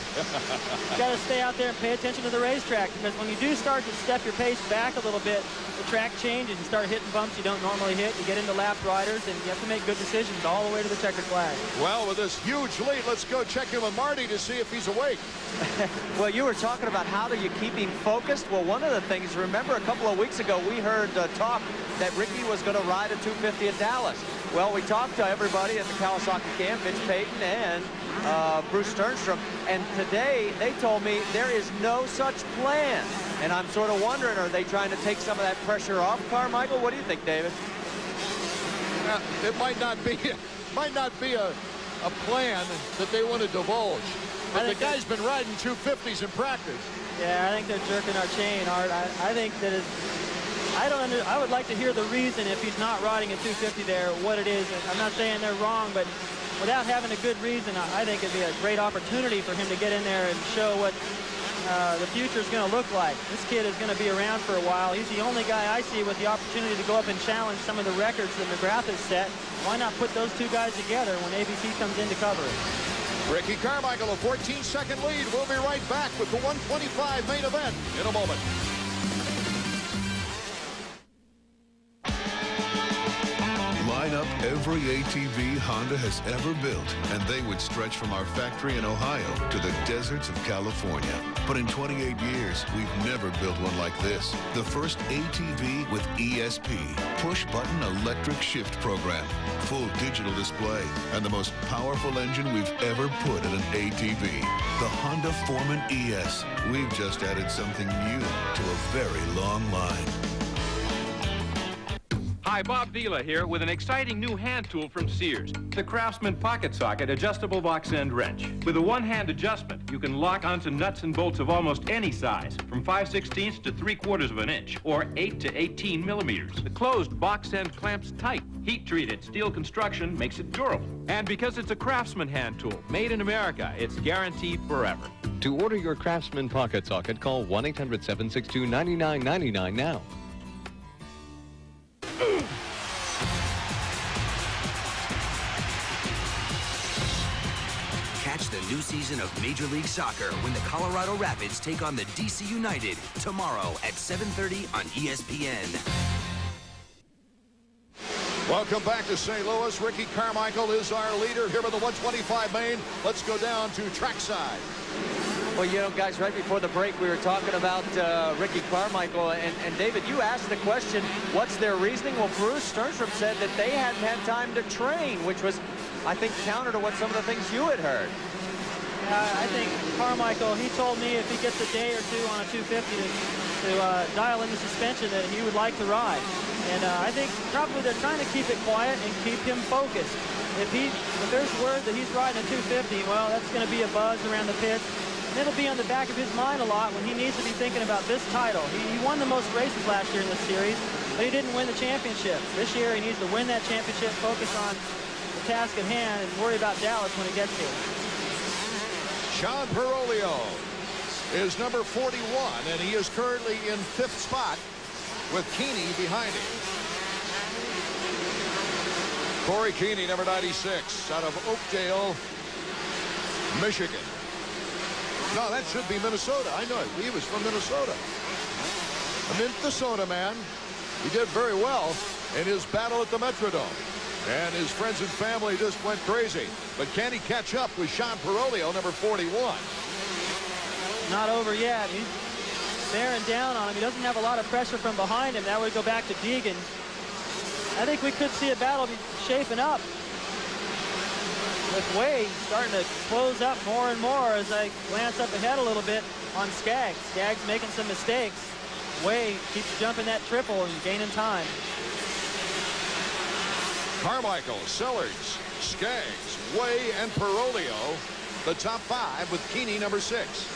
stay out there and pay attention to the racetrack, because when you do start to step your pace back a little bit, the track changes. You start hitting bumps you don't normally hit. You get into lapped riders, and you have to make good decisions all the way to the checkered flag. Well, with this huge lead, let's go check in with Marty to see if he's awake. Well, you were talking about how do you keep him focused. Well, one of the things, remember a couple of weeks ago, we heard talk that Ricky was going to ride a 250 at Dallas. Well, we talked to everybody at the Kawasaki camp, Mitch Payton and Bruce Sternstrom, and today they told me there is no such plan. And I'm sort of wondering, are they trying to take some of that pressure off Carmichael? What do you think, David? It might not be a plan that they want to divulge. But the guy's been riding 250s in practice. Yeah, I think they're jerking our chain, Art. I think that I would like to hear the reason, if he's not riding a 250 there, what it is. I'm not saying they're wrong, but without having a good reason, I think it'd be a great opportunity for him to get in there and show what the future is going to look like. This kid is going to be around for a while. He's the only guy I see with the opportunity to go up and challenge some of the records that McGrath has set. Why not put those two guys together when ABC comes in to cover it? Ricky Carmichael, a 14-second lead. We'll be right back with the 125 main event in a moment. Line up every ATV Honda has ever built, and they would stretch from our factory in Ohio to the deserts of California. But in 28 years, we've never built one like this. The first ATV with ESP, push-button electric shift program, full digital display, and the most powerful engine we've ever put in an ATV. The Honda Foreman ES. We've just added something new to a very long line. Hi, Bob Vila here with an exciting new hand tool from Sears, the Craftsman Pocket Socket Adjustable Box End Wrench. With a one-hand adjustment, you can lock onto nuts and bolts of almost any size, from 5/16 to 3/4 of an inch, or 8 to 18 millimeters. The closed box end clamps tight. Heat-treated steel construction makes it durable. And because it's a Craftsman hand tool, made in America, it's guaranteed forever. To order your Craftsman Pocket Socket, call 1-800-762-9999 now. Catch the new season of Major League Soccer when the Colorado Rapids take on the DC United tomorrow at 7:30 on ESPN. Welcome back to St. Louis. Ricky Carmichael is our leader here with the 125 main. Let's go down to trackside. Well, you know, guys, right before the break, we were talking about Ricky Carmichael. And David, you asked the question, what's their reasoning? Well, Bruce Sternstrom said that they hadn't had time to train, which was, I think, counter to what some of the things you had heard. I think Carmichael, he told me if he gets a day or two on a 250 to dial in the suspension that he would like to ride. And I think probably they're trying to keep it quiet and keep him focused. If there's word that he's riding a 250, well, that's going to be a buzz around the pits. And it'll be on the back of his mind a lot when he needs to be thinking about this title. He won the most races last year in this series, but he didn't win the championship. This year he needs to win that championship, focus on the task at hand, and worry about Dallas when it gets here. Sean Perolio is number 41, and he is currently in 5th spot with Keeney behind him. Corey Keeney, number 96, out of Oakdale, Michigan. No, that should be Minnesota. I know it. He was from Minnesota. A Minnesota man. He did very well in his battle at the Metrodome. And his friends and family just went crazy. But can he catch up with Sean Perolio, number 41? Not over yet. He's bearing down on him. He doesn't have a lot of pressure from behind him. That would go back to Deegan. I think we could see a battle be shaping up. with Way starting to close up more and more as I glance up ahead a little bit on Skaggs. Skaggs making some mistakes. Way keeps jumping that triple and gaining time. Carmichael, Sellards, Skaggs, Way, and Perolio, the top 5 with Keeney number 6.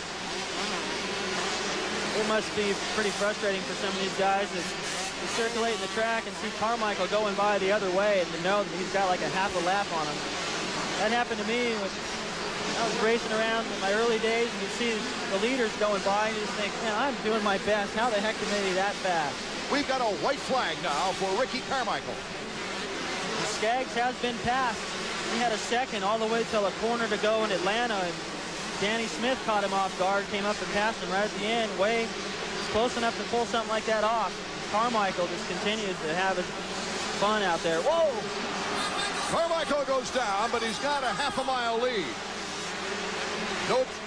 It must be pretty frustrating for some of these guys to circulate in the track and see Carmichael going by the other way and to know that he's got like a half a lap on him. That happened to me when I was racing around in my early days, and you see the leaders going by and you just think, man, I'm doing my best. How the heck can they be that fast? We've got a white flag now for Ricky Carmichael. Skaggs has been passed. He had a second all the way till a corner to go in Atlanta, and Danny Smith caught him off guard, came up and passed him right at the end. Way close enough to pull something like that off. Carmichael just continues to have his fun out there. Whoa! Carmichael goes down, but he's got a half-a-mile lead.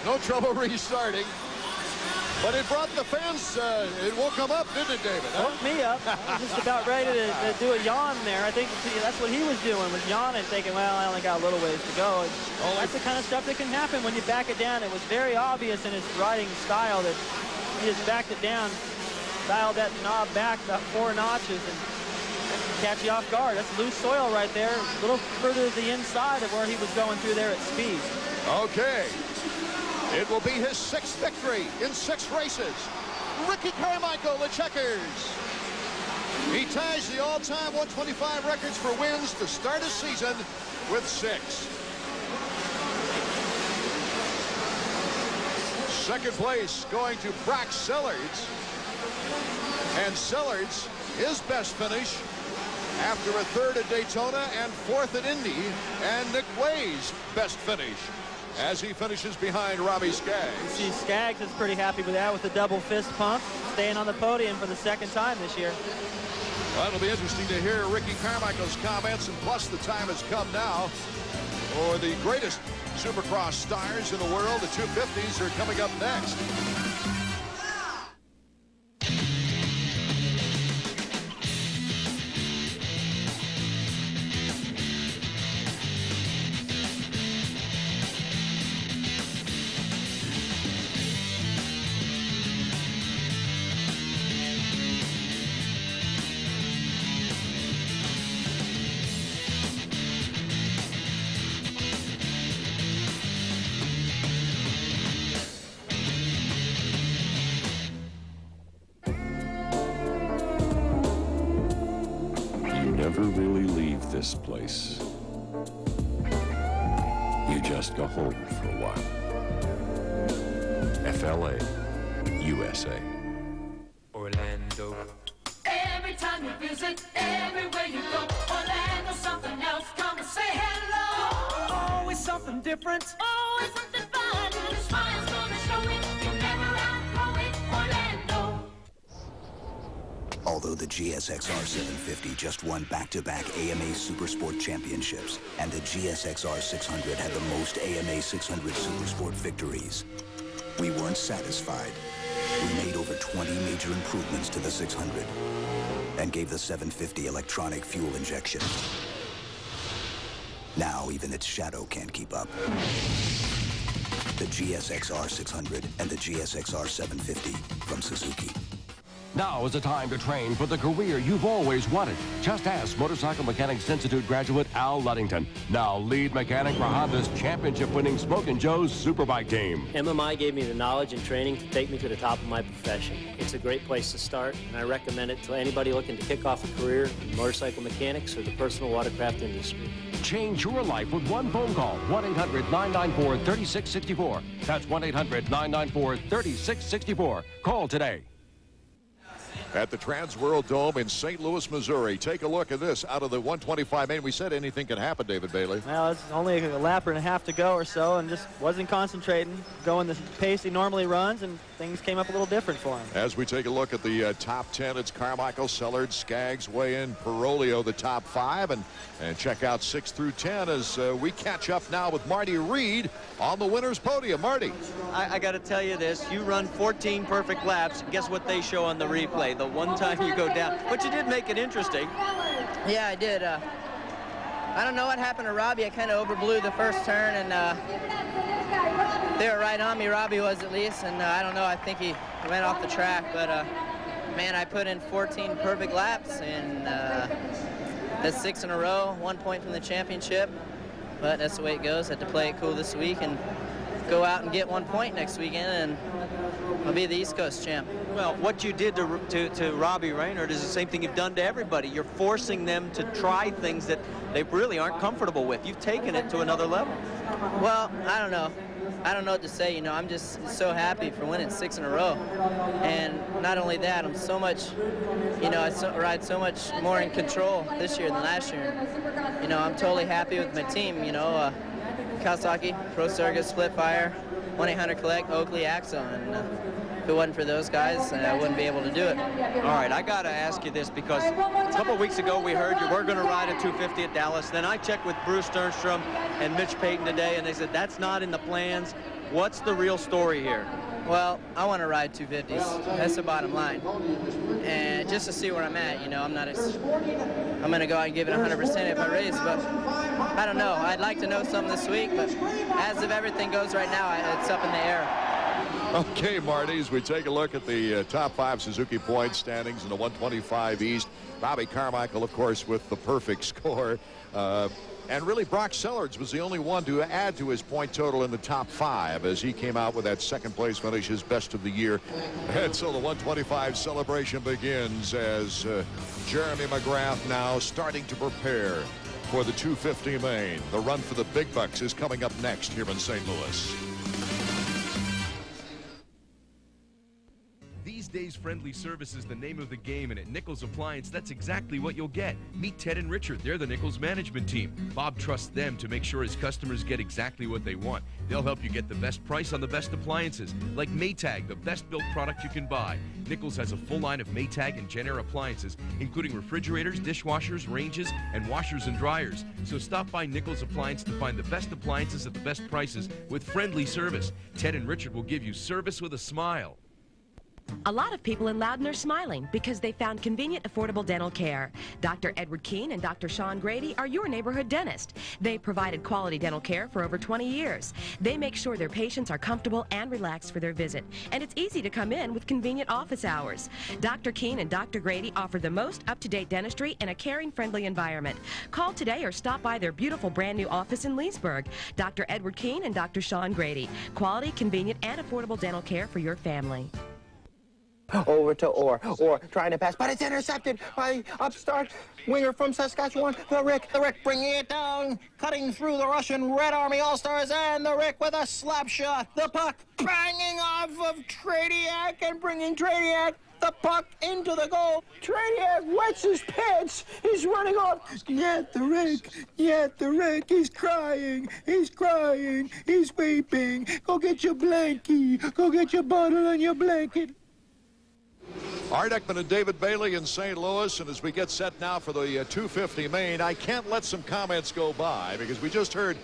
No trouble restarting. But it brought the fans, it woke them up, didn't it, David? Huh? Woke me up. I was just about ready to do a yawn there. I think that's what he was doing, was yawning, thinking, well, I only got a little ways to go. That's the kind of stuff that can happen when you back it down. It was very obvious in his riding style that he just backed it down, dialed that knob back about 4 notches, and catch you off guard. That's loose soil right there, a little further to the inside of where he was going through there at speed. Okay. It will be his 6th victory in 6 races. Ricky Carmichael, the checkers. He ties the all-time 125 records for wins to start a season with 6. Second place going to Brock Sellards. And Sellards, his best finish after a 3rd at Daytona and 4th at Indy, and Nick Way's best finish as he finishes behind Robbie Skaggs. You see Skaggs is pretty happy with that, with the double fist pump, staying on the podium for the 2nd time this year. Well, it'll be interesting to hear Ricky Carmichael's comments, and plus the time has come now for the greatest Supercross stars in the world. The 250s are coming up next. Never really leave this place. You just go home for a while. FLA, USA. Orlando. Every time you visit, everywhere you go, Orlando, something else. Come and say hello. Always something different. Always something fun. The smile's gonna show it. You never outgrow it. Orlando. Although the GSX-R 750 just won back-to-back AMA Supersport championships, and the GSX-R 600 had the most AMA 600 Supersport victories, we weren't satisfied. We made over 20 major improvements to the 600 and gave the 750 electronic fuel injection. Now even its shadow can't keep up. The GSX-R 600 and the GSX-R 750 from Suzuki. Now is the time to train for the career you've always wanted. Just ask Motorcycle Mechanics Institute graduate Al Luddington, now lead mechanic for Honda's championship-winning Smokin' Joe's Superbike team. MMI gave me the knowledge and training to take me to the top of my profession. It's a great place to start, and I recommend it to anybody looking to kick off a career in motorcycle mechanics or the personal watercraft industry. Change your life with one phone call, 1-800-994-3664. That's 1-800-994-3664. Call today. At the Trans World Dome in St. Louis, Missouri. Take a look at this out of the 125 main. We said anything can happen, David Bailey. Well, it's only a lap and a half to go or so, and just wasn't concentrating, going the pace he normally runs, and things came up a little different for him. As we take a look at the top 10, it's Carmichael, Sellards, Skaggs, Way-in, Perolio, the top 5, and check out 6 through 10 as we catch up now with Marty Reed on the winner's podium. Marty. I got to tell you this. You run 14 perfect laps. Guess what they show on the replay? The one time you go down. But you did make it interesting. Yeah, I did. I don't know what happened to Robbie. I kind of overblew the first turn, and they were right on me. Robbie was, at least, and I don't know. I think he went off the track, but man, I put in 14 perfect laps, and that's 6 in a row, 1 point from the championship. But that's the way it goes. I had to play it cool this week and go out and get 1 point next weekend, and I'll be the East Coast champ. Well, what you did to Robbie Reynard is the same thing you've done to everybody. You're forcing them to try things that they really aren't comfortable with. You've taken it to another level. Well, I don't know. I don't know what to say. You know, I'm just so happy for winning 6 in a row. And not only that, I'm so much, you know, I ride so much more in control this year than last year. You know, I'm totally happy with my team, you know, Kawasaki, Pro Circus, Split Fire, 1-800 Collect, Oakley, Axo, and if it wasn't for those guys, I wouldn't be able to do it. All right, I got to ask you this, because a couple of weeks ago we heard you were going to ride a 250 at Dallas. Then I checked with Bruce Sternstrom and Mitch Payton today, and they said that's not in the plans. What's the real story here? Well, I want to ride 250s. That's the bottom line. And just to see where I'm at, you know, I'm going to go out and give it 100% if I race, but I don't know. I'd like to know something this week, but as of everything goes right now, it's up in the air. Okay, Marty, as we take a look at the top 5 Suzuki point standings in the 125 East, Bobby Carmichael, of course, with the perfect score. And really, Brock Sellards was the only one to add to his point total in the top 5 as he came out with that second-place finish, his best of the year. And so the 125 celebration begins as Jeremy McGrath now starting to prepare for the 250 main. The run for the big bucks is coming up next here in St. Louis. These days, friendly service is the name of the game, and at Nichols Appliance, that's exactly what you'll get. Meet Ted and Richard. They're the Nichols management team. Bob trusts them to make sure his customers get exactly what they want. They'll help you get the best price on the best appliances, like Maytag, the best-built product you can buy. Nichols has a full line of Maytag and Jenn-Air appliances, including refrigerators, dishwashers, ranges, and washers and dryers. So stop by Nichols Appliance to find the best appliances at the best prices with friendly service. Ted and Richard will give you service with a smile. A lot of people in Loudon are smiling because they found convenient, affordable dental care. Dr. Edward Keene and Dr. Sean Grady are your neighborhood dentist. They provided quality dental care for over 20 years. They make sure their patients are comfortable and relaxed for their visit, and it's easy to come in with convenient office hours. Dr. Keene and Dr. Grady offer the most up-to-date dentistry in a caring, friendly environment. Call today or stop by their beautiful brand new office in Leesburg. Dr. Edward Keene and Dr. Sean Grady. Quality, convenient, and affordable dental care for your family. Over to Orr trying to pass, but it's intercepted by upstart winger from Saskatchewan, the Rick bringing it down, cutting through the Russian Red Army All-Stars, and the Rick with a slap shot. The puck banging off of Tradiak and bringing Tradiak the puck into the goal. Tradiak wets his pants. He's running off. Yet the Rick, he's crying, he's weeping. Go get your blankie, go get your bottle and your blanket. Art Ekman and David Bailey in St. Louis, and as we get set now for the 250 main, I can't let some comments go by because we just heard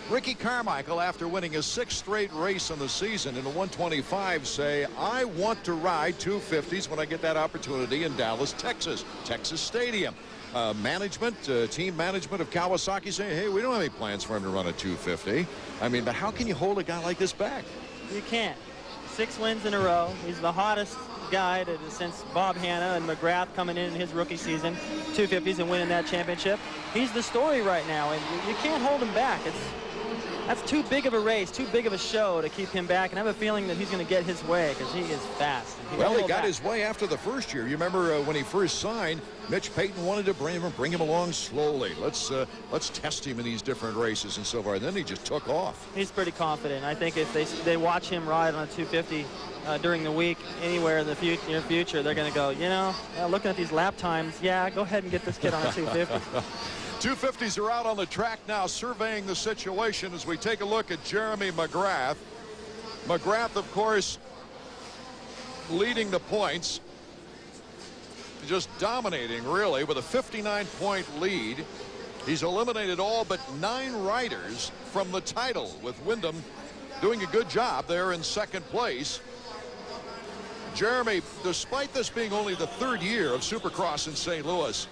Ricky Carmichael, after winning his 6th straight race in the season in the 125, say, I want to ride 250s when I get that opportunity in Dallas, Texas Stadium. Team management of Kawasaki saying, hey, we don't have any plans for him to run a 250. I mean, but how can you hold a guy like this back? You can't. 6 wins in a row. He's the hottest guy since Bob Hanna and McGrath coming in his rookie season, 250s and winning that championship. He's the story right now, and you can't hold him back. That's too big of a race, too big of a show to keep him back, and I have a feeling that he's going to get his way because he is fast. Well, he got his way after the first year. You remember when he first signed, Mitch Payton wanted to bring him along slowly. Let's test him in these different races and so forth. And then he just took off. He's pretty confident. I think if they watch him ride on a 250 during the week anywhere in the near future, they're going to go, you know, looking at these lap times, yeah, go ahead and get this kid on a 250. 250s are out on the track now, surveying the situation as we take a look at Jeremy McGrath. McGrath, of course, leading the points, just dominating, really, with a 59-point lead. He's eliminated all but 9 riders from the title, with Wyndham doing a good job there in second place. Jeremy, despite this being only the 3rd year of Supercross in St. Louis,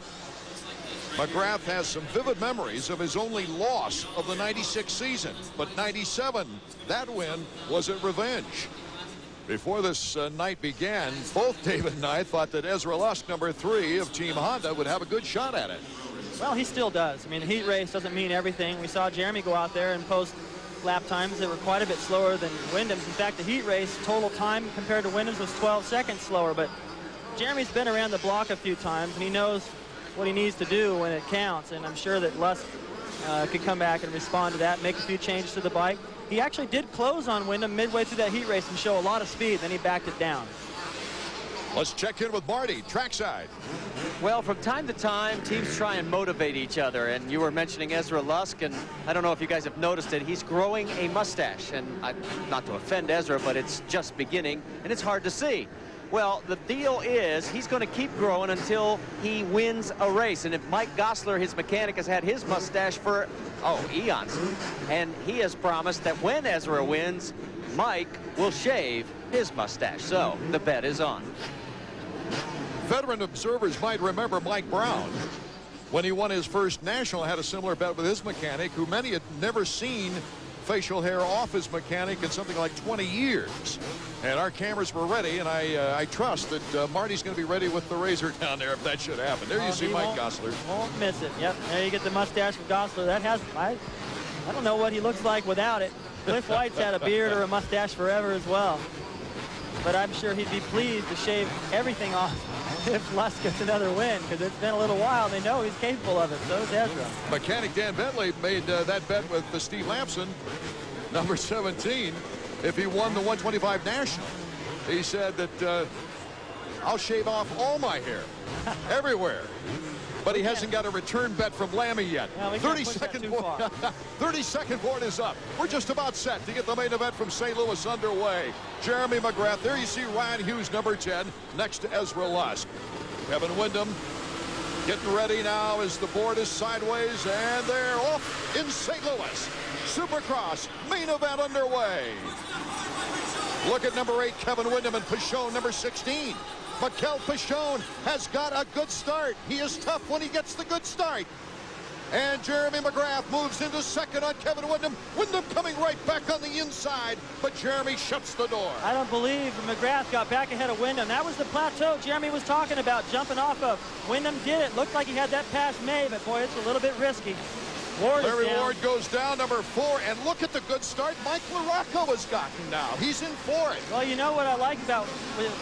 McGrath has some vivid memories of his only loss of the '96 season, but '97, that win was a revenge. Before this night began, both David and I thought that Ezra Lusk, number 3 of Team Honda, would have a good shot at it. Well, he still does. I mean, the heat race doesn't mean everything. We saw Jeremy go out there and post lap times that were quite a bit slower than Wyndham's. In fact, the heat race total time compared to Wyndham's was 12 seconds slower, but Jeremy's been around the block a few times, and he knows what he needs to do when it counts, and I'm sure that Lusk could come back and respond to that, make a few changes to the bike. He actually did close on Wyndham midway through that heat race and show a lot of speed, then he backed it down. Let's check in with Marty, trackside. Well, from time to time, teams try and motivate each other, and you were mentioning Ezra Lusk, and I don't know if you guys have noticed it, he's growing a mustache, and not to offend Ezra, but it's just beginning, and it's hard to see. Well, the deal is he's going to keep growing until he wins a race. And if Mike Gosler, his mechanic, has had his mustache for, eons, and he has promised that when Ezra wins, Mike will shave his mustache. So the bet is on. Veteran observers might remember Mike Brown. When he won his first national, had a similar bet with his mechanic, who many had never seen facial hair off his mechanic in something like 20 years. And our cameras were ready, and I trust that Marty's going to be ready with the razor down there if that should happen. There you see Mike Gosler. Won't miss it. Yep, there you get the mustache from Gosler. That has, I don't know what he looks like without it. Cliff White's had a beard or a mustache forever as well. But I'm sure he'd be pleased to shave everything off if Lusk gets another win, because it's been a little while. They know he's capable of it. So is Ezra. Mechanic Dan Bentley made that bet with Steve Lampson, number 17, if he won the 125 National. He said that I'll shave off all my hair everywhere. But he hasn't got a return bet from Lammy yet. Well, 30-second board. 30-second board is up. We're just about set to get the main event from St. Louis underway. Jeremy McGrath. There you see Ryan Hughes, number 10, next to Ezra Lusk. Kevin Wyndham getting ready now as the board is sideways, and they're off in St. Louis. Supercross main event underway. Look at number 8, Kevin Wyndham, and Pichon, number 16. Mikel Pichon has got a good start. He is tough when he gets the good start. And Jeremy McGrath moves into second on Kevin Wyndham. Wyndham coming right back on the inside, but Jeremy shuts the door. I don't believe McGrath got back ahead of Wyndham. That was the plateau Jeremy was talking about, jumping off of. Wyndham did it. Looked like he had that past May, but boy, it's a little bit risky. Larry Ward goes down, number 4, and look at the good start Mike LaRocco has gotten now. He's in for it. Well, you know what I like about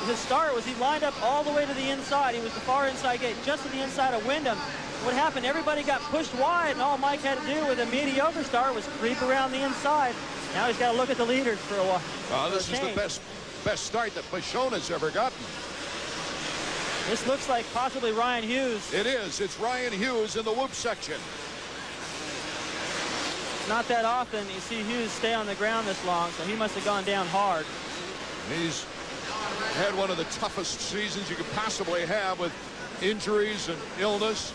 his start was he lined up all the way to the inside. He was the far inside gate, just to the inside of Wyndham. What happened, everybody got pushed wide, and all Mike had to do with a mediocre start was creep around the inside. Now he's got to look at the leaders for a while. This is the best start that Pichon has ever gotten. This looks like possibly Ryan Hughes. It is. It's Ryan Hughes in the whoop section. Not that often you see Hughes stay on the ground this long, so he must have gone down hard. He's had one of the toughest seasons you could possibly have with injuries and illness.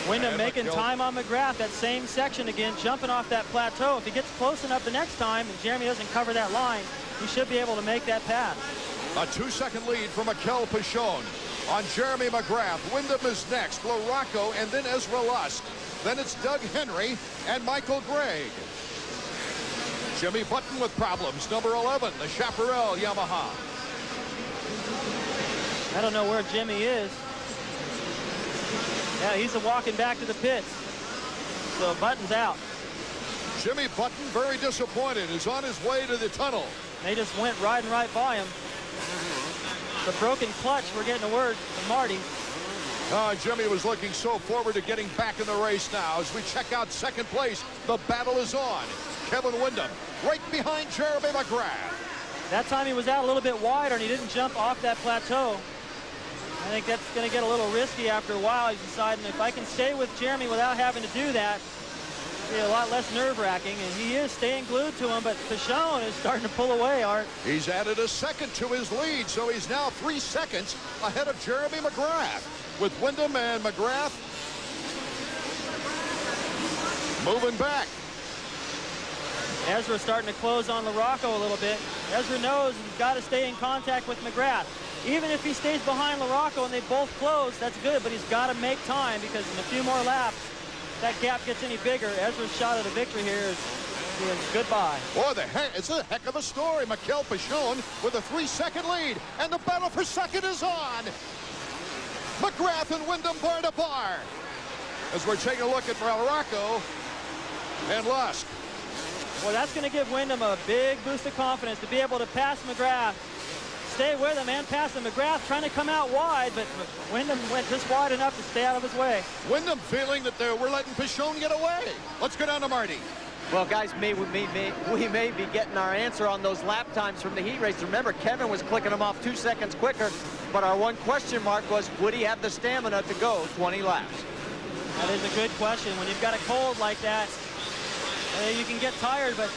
Wyndham making time on McGrath, that same section again, jumping off that plateau. If he gets close enough the next time and Jeremy doesn't cover that line, he should be able to make that pass. A 2-second lead for Mikel Pichon on Jeremy McGrath. Wyndham is next, LaRocco, and then Ezra Lusk. Then it's Doug Henry and Michael Gregg. Jimmy Button with problems, number 11, the Chaparral Yamaha. I don't know where Jimmy is. Yeah, he's walking back to the pits. So Button's out. Jimmy Button, very disappointed, is on his way to the tunnel. They just went riding right by him. The broken clutch, we're getting a word from Marty. Jimmy was looking so forward to getting back in the race now. As we check out second place, the battle is on. Kevin Wyndham right behind Jeremy McGrath. That time he was out a little bit wider and he didn't jump off that plateau. I think that's going to get a little risky after a while. He's deciding if I can stay with Jeremy without having to do that, it'll be a lot less nerve-wracking, and he is staying glued to him, but Pichon is starting to pull away, Art. He's added a second to his lead, so he's now 3 seconds ahead of Jeremy McGrath. With Wyndham and McGrath moving back. Ezra starting to close on LaRocco a little bit. Ezra knows he's got to stay in contact with McGrath. even if he stays behind LaRocco and they both close, that's good, but he's got to make time because in a few more laps, that gap gets any bigger. Ezra's shot at a victory here is goodbye. Boy, it's a heck of a story. Mikel Pichon with a 3-second lead, and the battle for second is on. McGrath and Wyndham bar to bar. As we're taking a look at LaRocco and Lusk. Well, that's going to give Wyndham a big boost of confidence to be able to pass McGrath, stay with him and pass him. McGrath trying to come out wide, but Wyndham went just wide enough to stay out of his way. Wyndham feeling that we're letting Pichon get away. Let's go down to Marty. Well, guys, we may be getting our answer on those lap times from the heat race. Remember, Kevin was clicking them off 2 seconds quicker, but our one question mark was, would he have the stamina to go 20 laps? That is a good question. When you've got a cold like that, you can get tired, but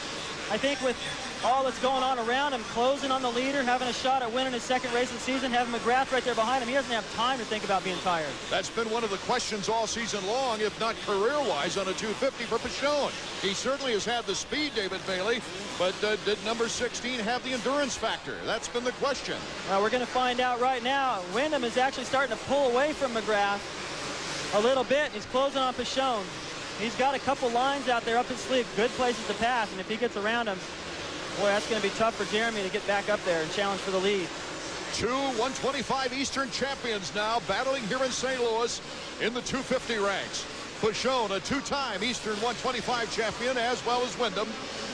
I think with all that's going on around him, closing on the leader, having a shot at winning his second race of the season, having McGrath right there behind him, he doesn't have time to think about being tired. That's been one of the questions all season long, if not career-wise, on a 250 for Pichon. He certainly has had the speed, David Bailey, but did number 16 have the endurance factor? That's been the question. Well, we're going to find out right now. Wyndham is actually starting to pull away from McGrath a little bit. He's closing on Pichon. He's got a couple lines out there up his sleeve, good places to pass, and if he gets around him, boy, that's going to be tough for Jeremy to get back up there and challenge for the lead. Two 125 Eastern champions now battling here in St. Louis in the 250 ranks. Pichon, a two-time Eastern 125 champion, as well as Wyndham.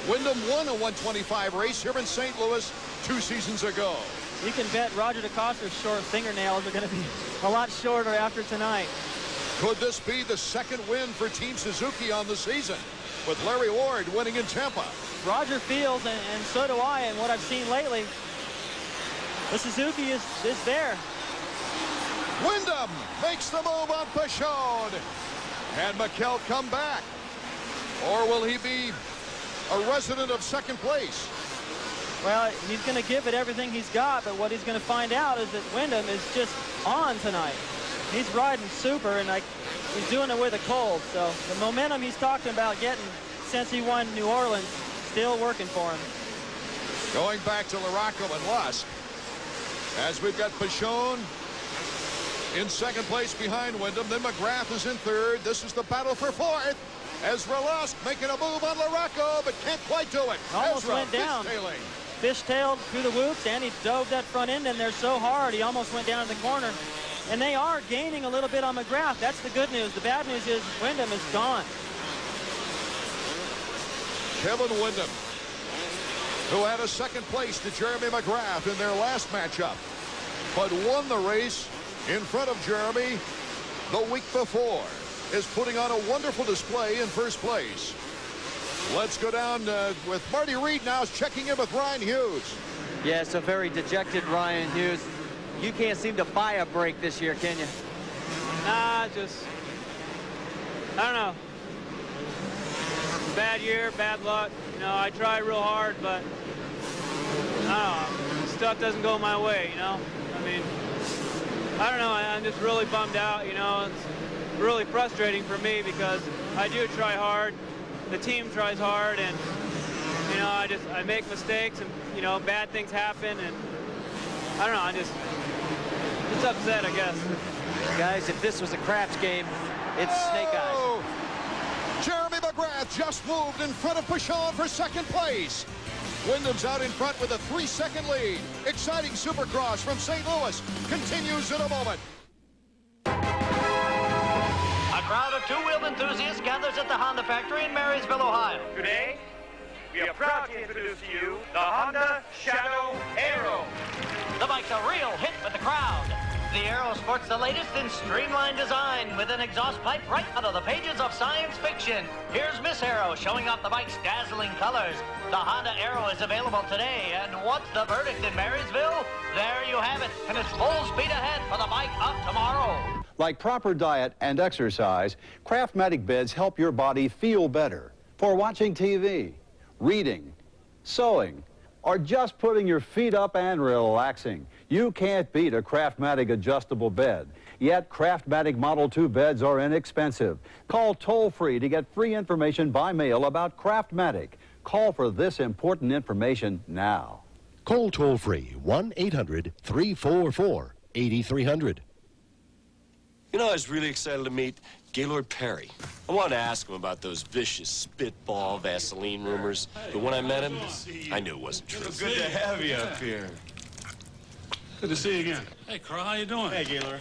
Wyndham won a 125 race here in St. Louis 2 seasons ago. You can bet Roger DeCoster's short fingernails are going to be a lot shorter after tonight. Could this be the second win for Team Suzuki on the season, with Larry Ward winning in Tampa? Roger feels, and so do I, and what I've seen lately, the Suzuki is there. Wyndham makes the move on Pichon. And Mikel come back? Or will he be a resident of second place? Well, he's going to give it everything he's got, but what he's going to find out is that Wyndham is just on tonight. He's riding super, and he's doing it with a cold. So the momentum he's talking about getting since he won New Orleans, still working for him. Going back to LaRocco and Lusk, as we've got Pichon in second place behind Wyndham. Then McGrath is in third. This is the battle for fourth. Ezra Lusk making a move on LaRocco, but can't quite do it. Almost Ezra went down. fishtailing. Fishtailed through the whoops, and he dove that front end in there so hard he almost went down to the corner. And they are gaining a little bit on McGrath. That's the good news. The bad news is Wyndham is gone. Kevin Wyndham, who had a second place to Jeremy McGrath in their last matchup, but won the race in front of Jeremy the week before, is putting on a wonderful display in first place. Let's go down with Marty Reed now, checking in with Ryan Hughes. Yes, a very dejected Ryan Hughes. You can't seem to buy a break this year, can you? Nah, just, I don't know. Bad year, bad luck. You know, I try real hard, but I don't know. Stuff doesn't go my way, you know? I mean, I don't know. I'm just really bummed out, you know? It's really frustrating for me because I do try hard. The team tries hard, and, you know, I make mistakes, and, you know, bad things happen, and I don't know. It's upset, I guess. Guys, if this was a craps game, it's snake eyes. Jeremy McGrath just moved in front of Pichon for second place. Wyndham's out in front with a 3-second lead. Exciting Supercross from St. Louis continues in a moment. A crowd of two-wheeled enthusiasts gathers at the Honda factory in Marysville, Ohio. Today, we are proud to introduce to you the Honda Shadow Aero. The bike's a real hit with the crowd. The Aero sports the latest in streamlined design with an exhaust pipe right out of the pages of science fiction. Here's Miss Aero showing off the bike's dazzling colors. The Honda Aero is available today, and what's the verdict in Marysville? There you have it, and it's full speed ahead for the bike of tomorrow. Like proper diet and exercise, Craftmatic beds help your body feel better for watching TV, reading, sewing, or just putting your feet up and relaxing. You can't beat a Craftmatic adjustable bed. Yet Craftmatic Model 2 beds are inexpensive. Call toll-free to get free information by mail about Craftmatic. Call for this important information now. Call toll-free 1-800-344-8300. You know, I was really excited to meet Gaylord Perry. I wanted to ask him about those vicious spitball Vaseline rumors, but when I met him, I knew it wasn't true. It's good to have you up here. Good to see you again. Hey, Carl, how you doing? Hey, Gaylord.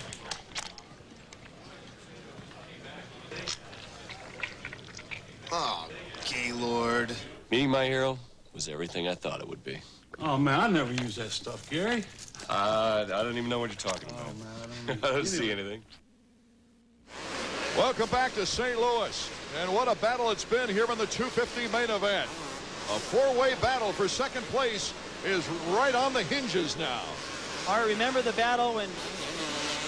Oh, Gaylord. Meeting my hero was everything I thought it would be. Oh, man, I never use that stuff, Gary. I don't even know what you're talking about. Oh, man, I don't see anything. Welcome back to St. Louis. And what a battle it's been here in the 250 main event. A four-way battle for second place is right on the hinges now. I remember the battle when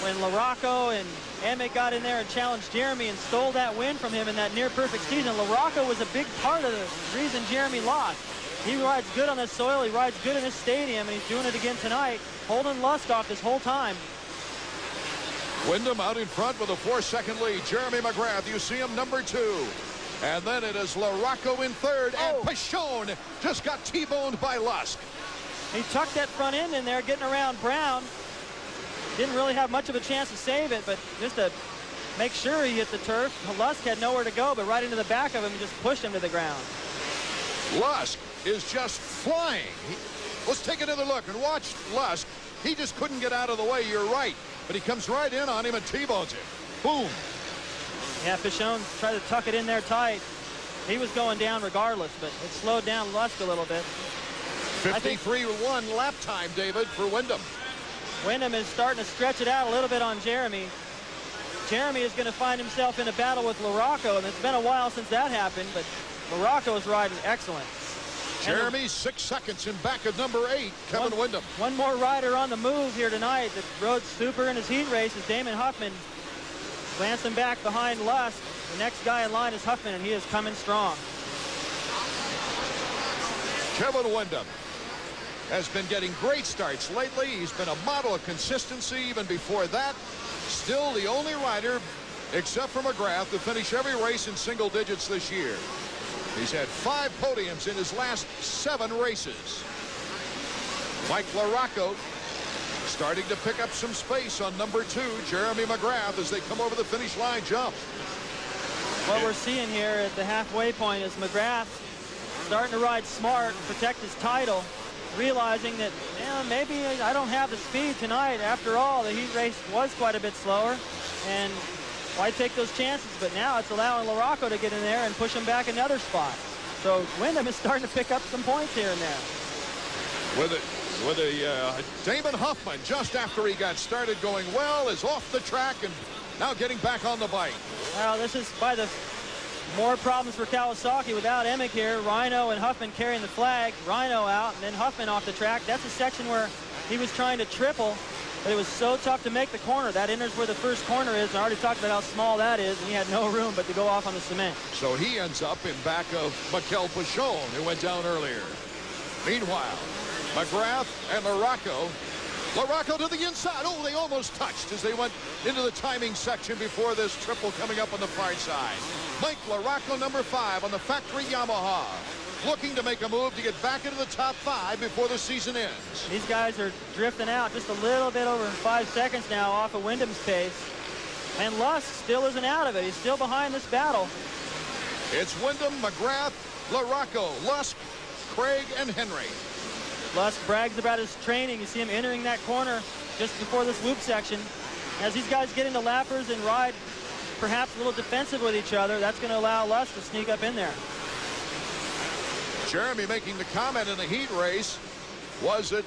LaRocco and Emmett got in there and challenged Jeremy and stole that win from him in that near-perfect season. LaRocco was a big part of the reason Jeremy lost. He rides good on this soil. He rides good in this stadium, and he's doing it again tonight, holding Lusk off this whole time. Wyndham out in front with a 4-second lead. Jeremy McGrath, you see him, number 2. And then it is LaRocco in third, and Pichon just got T-boned by Lusk. He tucked that front end in there, getting around Brown. Didn't really have much of a chance to save it, but just to make sure he hit the turf. Lusk had nowhere to go, but right into the back of him, just pushed him to the ground. Lusk is just flying. Let's take another look and watch Lusk. He just couldn't get out of the way, you're right. But he comes right in on him and T-bones him. Boom. Yeah, Pichon tried to tuck it in there tight. He was going down regardless, but it slowed down Lusk a little bit. 53-1 lap time, David, for Wyndham. Wyndham is starting to stretch it out a little bit on Jeremy. Jeremy is going to find himself in a battle with LaRocco, and it's been a while since that happened, but LaRocco is riding excellent. Jeremy 6 seconds in back of number 8, Kevin Wyndham. One more rider on the move here tonight that rode super in his heat race is Damon Huffman. Glancing back behind Lusk. The next guy in line is Huffman, and he is coming strong. Kevin Wyndham has been getting great starts lately. He's been a model of consistency even before that. Still the only rider, except for McGrath, to finish every race in single digits this year. He's had 5 podiums in his last 7 races. Mike LaRocco starting to pick up some space on number 2, Jeremy McGrath, as they come over the finish line jump. What we're seeing here at the halfway point is McGrath starting to ride smart and protect his title, realizing that maybe I don't have the speed tonight. After all, the heat race was quite a bit slower, and why take those chances? But now it's allowing LaRocco to get in there and push him back another spot. So Wyndham is starting to pick up some points here and there. With Damon Huffman, just after he got started going well, is off the track and now getting back on the bike. Well, this is by the more problems for Kawasaki without Emick here. Rhino and Huffman carrying the flag. Rhino out, and then Huffman off the track. That's a section where he was trying to triple, but it was so tough to make the corner. That enters where the first corner is, and I already talked about how small that is, and he had no room but to go off on the cement. So he ends up in back of Mikel Pichon, who went down earlier. Meanwhile, McGrath and LaRocco to the inside. Oh, they almost touched as they went into the timing section before this triple coming up on the far side. Mike LaRocco, number 5 on the factory Yamaha, looking to make a move to get back into the top 5 before the season ends. These guys are drifting out just a little bit over 5 seconds now off of Wyndham's pace. And Lusk still isn't out of it. He's still behind this battle. It's Wyndham, McGrath, LaRocco, Lusk, Craig, and Henry. Lusk brags about his training. You see him entering that corner just before this loop section. As these guys get into lappers and ride perhaps a little defensive with each other, that's going to allow Lusk to sneak up in there. Jeremy making the comment in the heat race was that,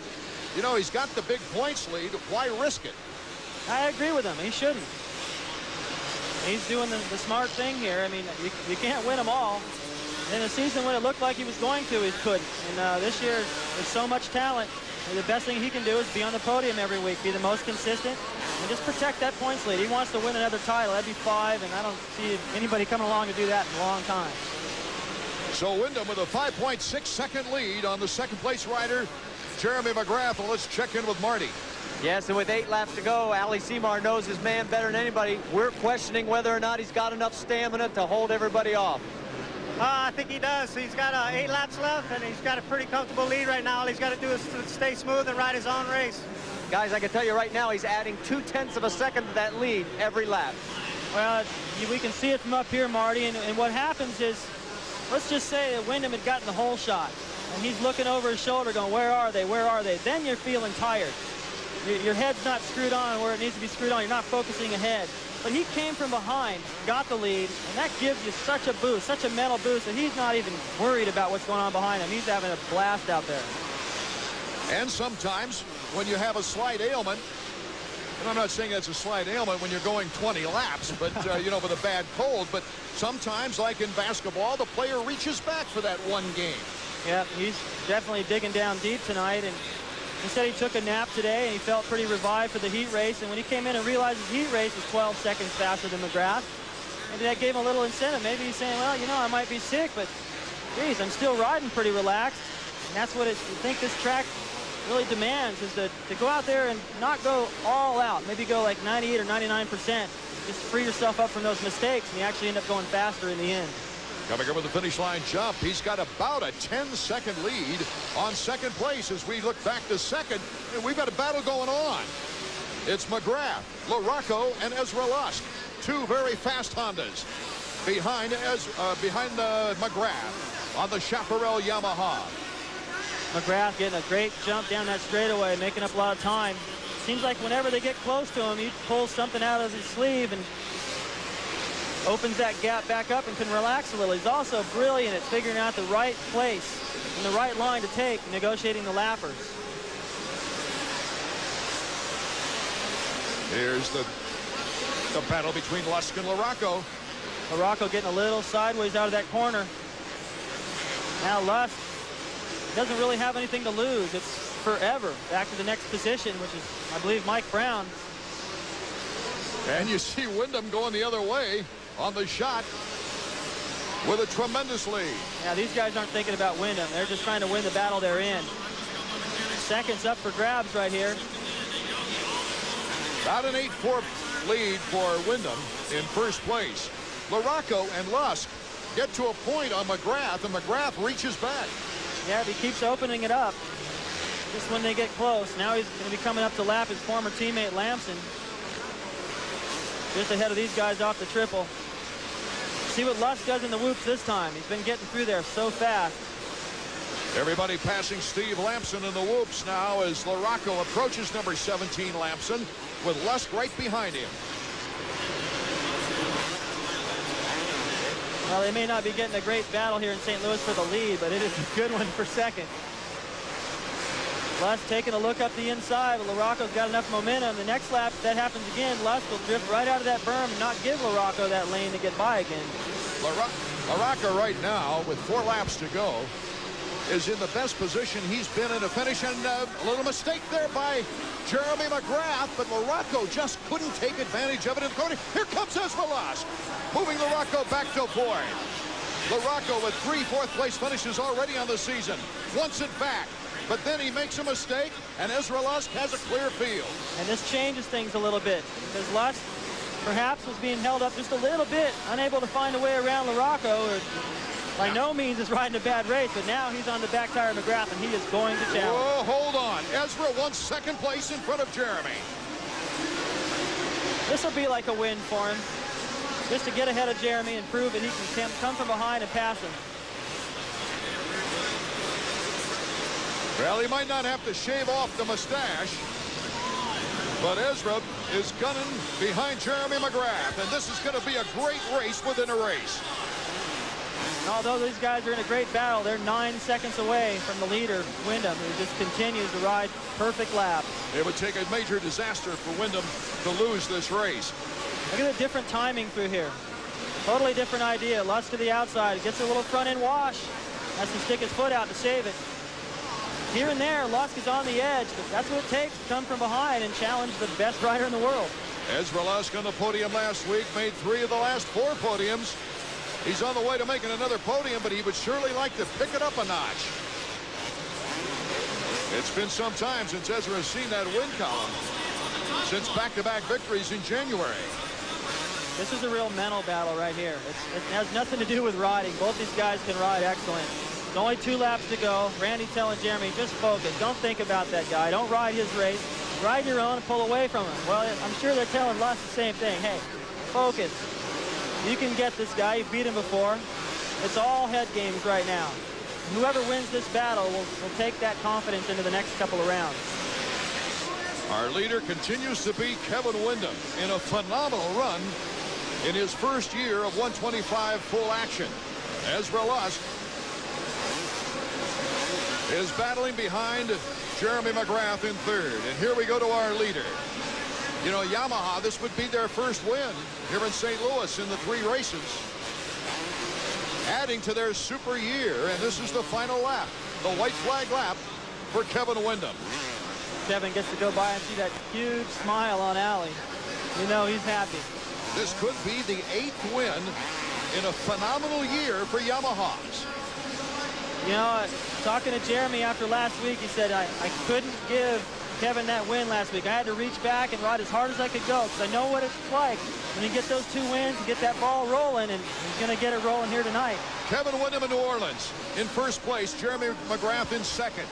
you know, he's got the big points lead. Why risk it? I agree with him. He shouldn't. He's doing the smart thing here. I mean, you can't win them all. In a season when it looked like he was going to, he couldn't. And this year, there's so much talent. The best thing he can do is be on the podium every week, be the most consistent, and just protect that points lead. He wants to win another title. That'd be 5, and I don't see anybody coming along to do that in a long time. So Wyndham with a 5.6-second lead on the second-place rider, Jeremy McGrath. Well, let's check in with Marty. Yes, and with 8 laps to go, Ali Seymour knows his man better than anybody. We're questioning whether or not he's got enough stamina to hold everybody off. I think he does. He's got 8 laps left, and he's got a pretty comfortable lead right now. All he's got to do is stay smooth and ride his own race. Guys, I can tell you right now, he's adding 0.2 of a second to that lead every lap. Well, we can see it from up here, Marty, and what happens is, let's just say that Wyndham had gotten the hole shot, and he's looking over his shoulder going, where are they, where are they? Then you're feeling tired. Your head's not screwed on where it needs to be screwed on. You're not focusing ahead. But he came from behind, got the lead, and that gives you such a boost, such a mental boost, that he's not even worried about what's going on behind him. He's having a blast out there. And sometimes when you have a slight ailment, and I'm not saying that's a slight ailment when you're going 20 laps, but, you know, with a bad cold, but sometimes, like in basketball, the player reaches back for that one game. Yeah, he's definitely digging down deep tonight, and he said he took a nap today, and he felt pretty revived for the heat race, and when he came in and realized his heat race was 12 seconds faster than McGrath, maybe that gave him a little incentive. Maybe he's saying, well, you know, I might be sick, but, geez, I'm still riding pretty relaxed, and that's what I think this track really demands, is to go out there and not go all out. Maybe go like 98 or 99%. Just free yourself up from those mistakes, and you actually end up going faster in the end. Coming up with the finish line jump, he's got about a 10-second lead on second place as we look back to second. And we've got a battle going on. It's McGrath, LaRocco, and Ezra Lusk. Two very fast Hondas behind McGrath on the Chaparral Yamaha. McGrath getting a great jump down that straightaway, making up a lot of time. Seems like whenever they get close to him, he pulls something out of his sleeve and opens that gap back up and can relax a little. He's also brilliant at figuring out the right place and the right line to take, negotiating the lappers. Here's the battle between Lusk and LaRocco. LaRocco getting a little sideways out of that corner. Now Lusk doesn't really have anything to lose. It's forever back to the next position, which is, I believe, Mike Brown. And you see Wyndham going the other way on the shot with a tremendous lead. Yeah, these guys aren't thinking about Wyndham. They're just trying to win the battle they're in. Seconds up for grabs right here. About an 8-4 lead for Wyndham in first place. LaRocco and Lusk get to a point on McGrath, and McGrath reaches back. Yeah, he keeps opening it up. Just when they get close. Now he's going to be coming up to lap his former teammate Lamson. Just ahead of these guys off the triple. See what Lusk does in the whoops this time. He's been getting through there so fast. Everybody passing Steve Lamson in the whoops now as LaRocco approaches number 17 Lamson with Lusk right behind him. Well, they may not be getting a great battle here in St. Louis for the lead, but it is a good one for second. Lusk taking a look up the inside, but LaRocco's got enough momentum. The next lap, if that happens again, Lusk will drift right out of that berm and not give LaRocco that lane to get by again. LaRocco right now, with 4 laps to go, is in the best position he's been in a finish, and a little mistake there by Jeremy McGrath, but LaRocco just couldn't take advantage of it in the corner. Here comes Ezra Lusk, moving LaRocco back to 4th. LaRocco with 3 fourth-place finishes already on the season. Wants it back, but then he makes a mistake, and Ezra Lusk has a clear field. And this changes things a little bit, because Lusk perhaps was being held up just a little bit, unable to find a way around LaRocco, or by no means is riding a bad race, but now he's on the back tire of McGrath, and he is going to challenge. Whoa, hold on. Ezra wants second place in front of Jeremy. This will be like a win for him, just to get ahead of Jeremy and prove that he can come from behind and pass him. Well, he might not have to shave off the mustache, but Ezra is gunning behind Jeremy McGrath, and this is going to be a great race within a race. And although these guys are in a great battle, they're 9 seconds away from the leader, Wyndham, who just continues to ride perfect laps. It would take a major disaster for Wyndham to lose this race. Look at the different timing through here. Totally different idea. Lusk to the outside. Gets a little front-end wash. Has to stick his foot out to save it. Here and there, Lusk is on the edge, but that's what it takes to come from behind and challenge the best rider in the world. Ezra Lusk on the podium last week, made 3 of the last 4 podiums. He's on the way to making another podium, but he would surely like to pick it up a notch. It's been some time since Ezra has seen that win column, since back-to-back victories in January. This is a real mental battle right here. It has nothing to do with riding. Both these guys can ride excellent. There's only 2 laps to go. Randy telling Jeremy, just focus. Don't think about that guy. Don't ride his race. Ride your own and pull away from him. Well, I'm sure they're telling Les the same thing. Hey, focus. You can get this guy. You've beat him before. It's all head games right now. Whoever wins this battle will take that confidence into the next couple of rounds. Our leader continues to be Kevin Windham in a phenomenal run in his first year of 125 full action. Ezra Lusk is battling behind Jeremy McGrath in third. And here we go to our leader. You know, Yamaha, this would be their first win here in St. Louis in the 3 races. Adding to their super year, and this is the final lap, the white flag lap for Kevin Windham. Kevin gets to go by and see that huge smile on Allie. You know he's happy. This could be the 8th win in a phenomenal year for Yamahas. You know, talking to Jeremy after last week, he said, I couldn't give Kevin that win last week. I had to reach back and ride as hard as I could go because I know what it's like when you get those 2 wins, you get that ball rolling, and he's going to get it rolling here tonight. Kevin Windham in New Orleans in first place, Jeremy McGrath in second.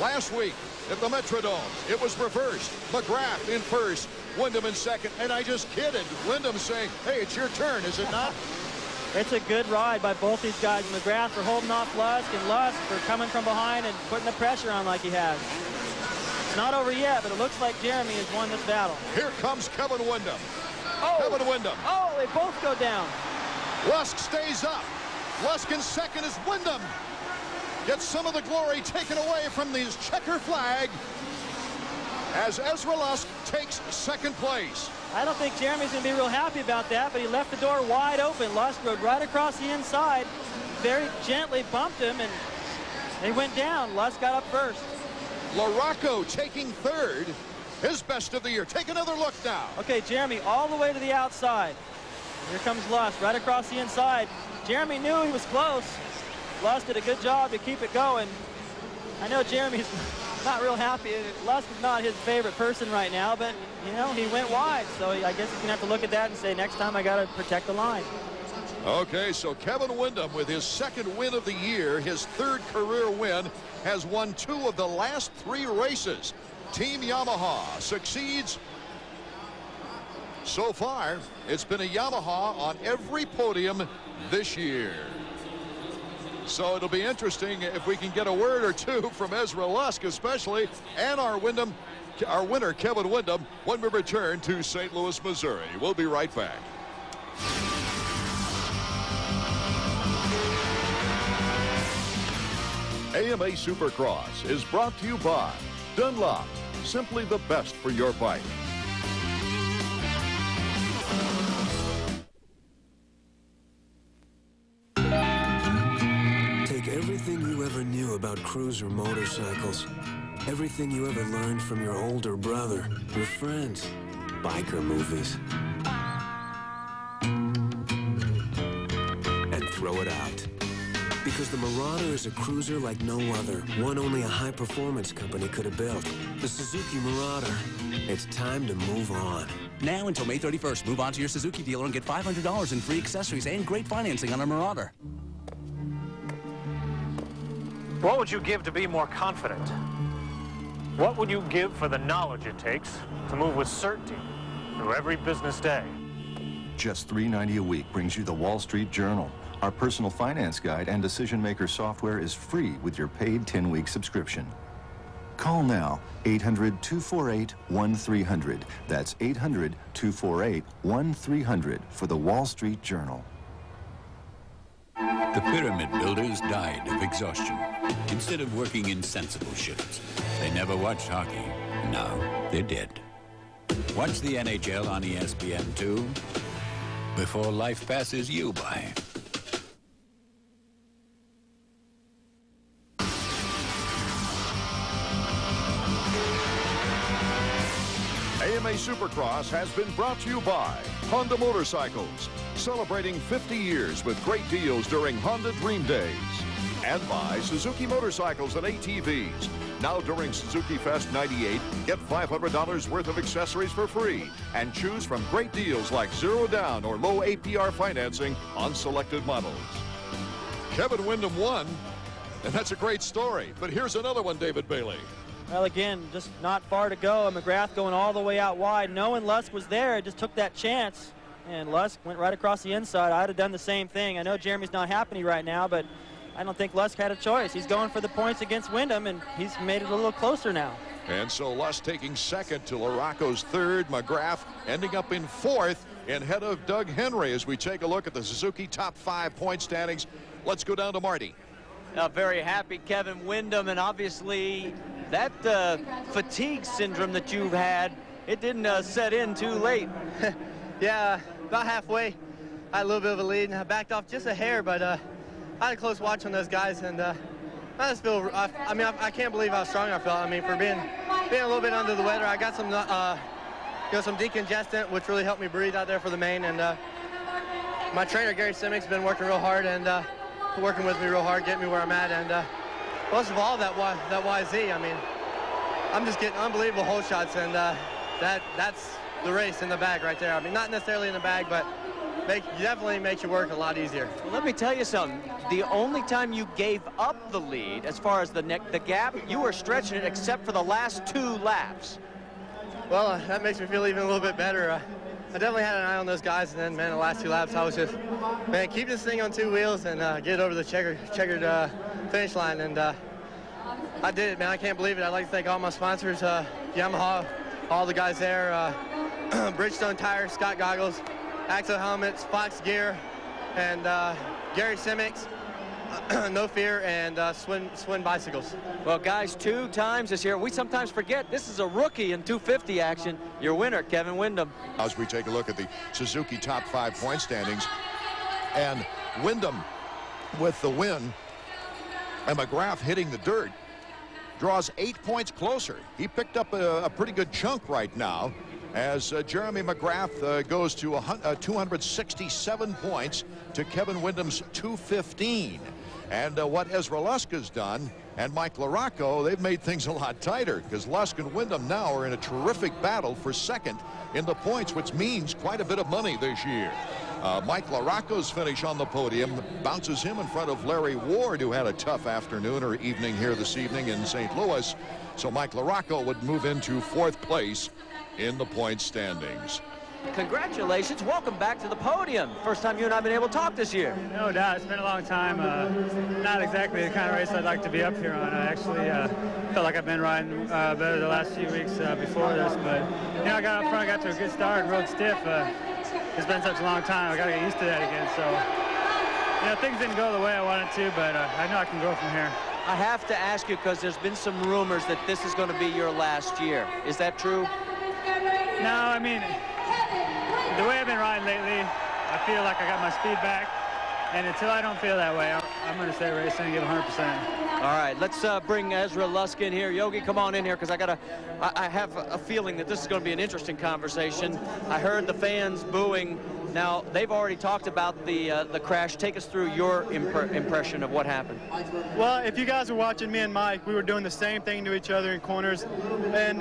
Last week at the Metrodome, it was reversed. McGrath in first, Windham in second, and I just kidded. Windham saying, hey, it's your turn, is it not? It's a good ride by both these guys. McGrath for holding off Lusk, and Lusk for coming from behind and putting the pressure on like he has. It's not over yet, but it looks like Jeremy has won this battle. Here comes Kevin Windham. Oh. Kevin Windham. Oh, they both go down. Lusk stays up. Lusk in second as Windham gets some of the glory taken away from his checker flag as Ezra Lusk takes second place. I don't think Jeremy's going to be real happy about that, but he left the door wide open. Lusk rode right across the inside, very gently bumped him, and they went down. Lusk got up first. LaRocco taking third, his best of the year. Take another look now. Okay, Jeremy all the way to the outside. Here comes Lusk right across the inside. Jeremy knew he was close. Lusk did a good job to keep it going. I know Jeremy's not real happy. Lusk is not his favorite person right now, but, you know, he went wide. So I guess he's going to have to look at that and say, next time I got to protect the line. Okay, so Kevin Windham with his 2nd win of the year, his 3rd career win, has won 2 of the last 3 races. Team Yamaha succeeds. So far, it's been a Yamaha on every podium this year. So it'll be interesting if we can get a word or 2 from Ezra Lusk especially, and our winner Kevin Windham when we return to St. Louis, Missouri. We'll be right back. AMA Supercross is brought to you by Dunlop, simply the best for your bike. Take everything you ever knew about cruiser motorcycles, everything you ever learned from your older brother, your friends, biker movies, and throw it out. Because the Marauder is a cruiser like no other, one only a high-performance company could have built. The Suzuki Marauder. It's time to move on. Now until May 31st, move on to your Suzuki dealer and get $500 in free accessories and great financing on a Marauder. What would you give to be more confident? What would you give for the knowledge it takes to move with certainty through every business day? Just $3.90 a week brings you the Wall Street Journal. Our personal finance guide and decision maker software is free with your paid 10-week subscription. Call now, 800-248-1300. That's 800-248-1300 for the Wall Street Journal. The pyramid builders died of exhaustion. Instead of working in sensible shifts, they never watched hockey. Now they're dead. Watch the NHL on ESPN2 before life passes you by. AMA Supercross has been brought to you by Honda Motorcycles, celebrating 50 years with great deals during Honda Dream Days. And by Suzuki Motorcycles and ATVs, Now during Suzuki Fest 98, get $500 worth of accessories for free and choose from great deals like 0 down or low APR financing on selected models. Kevin Windham won, and that's a great story. But here's another one, David Bailey. Well, again, just not far to go. McGrath going all the way out wide. Knowing Lusk was there, just took that chance. And Lusk went right across the inside. I'd have done the same thing. I know Jeremy's not happy right now, but I don't think Lusk had a choice. He's going for the points against Windham, and he's made it a little closer now. And so Lusk taking second to LaRocco's third. McGrath ending up in fourth ahead of Doug Henry as we take a look at the Suzuki top 5 point standings. Let's go down to Marty. Very happy Kevin Windham, and obviously that fatigue syndrome that you've had, it didn't set in too late. Yeah, about halfway. I had a little bit of a lead, and I backed off just a hair, but I had a close watch on those guys, and I just feel, I mean, I can't believe how strong I felt. I mean, for being a little bit under the weather, I got some, some decongestant, which really helped me breathe out there for the main, and my trainer, Gary Simick's been working real hard and working with me real hard, getting me where I'm at, and most of all, that YZ, I mean, I'm just getting unbelievable hole shots, and that's the race in the bag right there. I mean, not necessarily in the bag, but definitely makes you work a lot easier. Well, let me tell you something. The only time you gave up the lead, as far as the gap, you were stretching it except for the last 2 laps. Well, that makes me feel even a little bit better. I definitely had an eye on those guys, and then, man, the last 2 laps, I was just, man, keep this thing on 2 wheels and get over the checkered finish line, and I did it, man. I can't believe it. I'd like to thank all my sponsors, Yamaha, all the guys there, Bridgestone Tires, Scott Goggles, Axo Helmets, Fox Gear, and Gary Simick's, No Fear, and Swin Bicycles. Well, guys, 2 times this year. We sometimes forget this is a rookie in 250 action. Your winner, Kevin Windham. As we take a look at the Suzuki top 5 point standings, and Windham with the win, and McGrath hitting the dirt, draws 8 points closer. He picked up a pretty good chunk right now, as Jeremy McGrath goes to 267 points to Kevin Windham's 215. And what Ezra Lusk has done, and Mike LaRocco, they've made things a lot tighter, because Lusk and Windham now are in a terrific battle for second in the points, which means quite a bit of money this year. Mike LaRocco's finish on the podium bounces him in front of Larry Ward, who had a tough afternoon or evening here this evening in St. Louis. So Mike LaRocco would move into 4th place in the point standings. Congratulations. Welcome back to the podium. First time you and I have been able to talk this year. No doubt. It's been a long time. Not exactly the kind of race I'd like to be up here on. I actually felt like I've been riding better the last few weeks before this. But, you know, I got up front, got to a good start, rode stiff. It's been such a long time. I got to get used to that again. So, you know, things didn't go the way I wanted to, but I know I can go from here. I have to ask you, because there's been some rumors that this is going to be your last year. Is that true? No, I mean, the way I've been riding lately, I feel like I got my speed back, and until I don't feel that way, I'm going to stay racing and give 100%. All right, let's bring Ezra Lusk in here. Yogi, come on in here, because I have a feeling that this is going to be an interesting conversation. I heard the fans booing. Now, they've already talked about the crash. Take us through your impression of what happened. Well, if you guys were watching me and Mike, we were doing the same thing to each other in corners. And,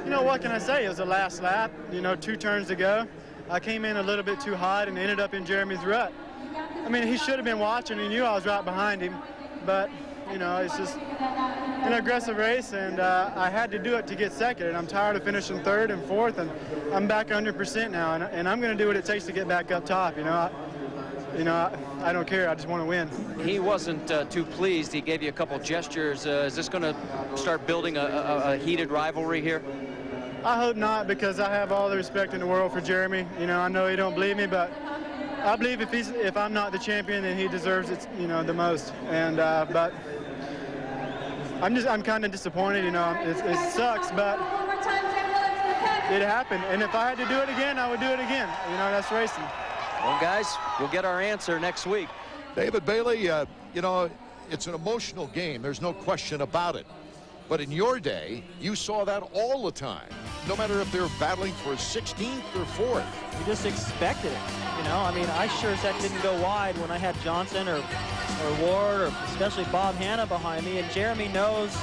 you know, what can I say? It was the last lap, you know, 2 turns to go. I came in a little bit too hot and ended up in Jeremy's rut. I mean, he should have been watching. He knew I was right behind him. But, you know, it's just an aggressive race, and I had to do it to get second. And I'm tired of finishing 3rd and 4th, and I'm back 100% now. And I'm going to do what it takes to get back up top, you know. I don't care. I just want to win. He wasn't too pleased. He gave you a couple gestures. Is this going to start building a heated rivalry here? I hope not, because I have all the respect in the world for Jeremy. You know, I know he don't believe me, but I believe if I'm not the champion, then he deserves it, you know, the most. And but I'm kind of disappointed. You know, it sucks, but it happened. And if I had to do it again, I would do it again. You know, that's racing. Well, guys, we'll get our answer next week. David Bailey, you know, it's an emotional game. There's no question about it. But in your day, you saw that all the time, no matter if they're battling for 16th or 4th. You just expected it, you know. I mean, I sure as heck didn't go wide when I had Johnson or Ward or especially Bob Hanna behind me. And Jeremy knows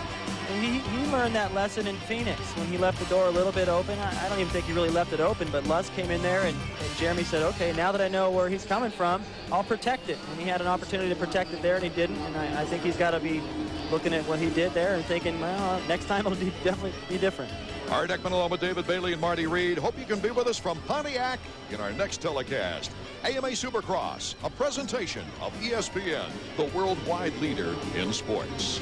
And he learned that lesson in Phoenix when he left the door a little bit open. I don't even think he really left it open, but Lusk came in there, and Jeremy said, okay, now that I know where he's coming from, I'll protect it. And he had an opportunity to protect it there, and he didn't. And I think he's got to be looking at what he did there and thinking, well, next time it'll definitely be different. Art Ekman along with David Bailey and Marty Reed. Hope you can be with us from Pontiac in our next telecast. AMA Supercross, a presentation of ESPN, the worldwide leader in sports.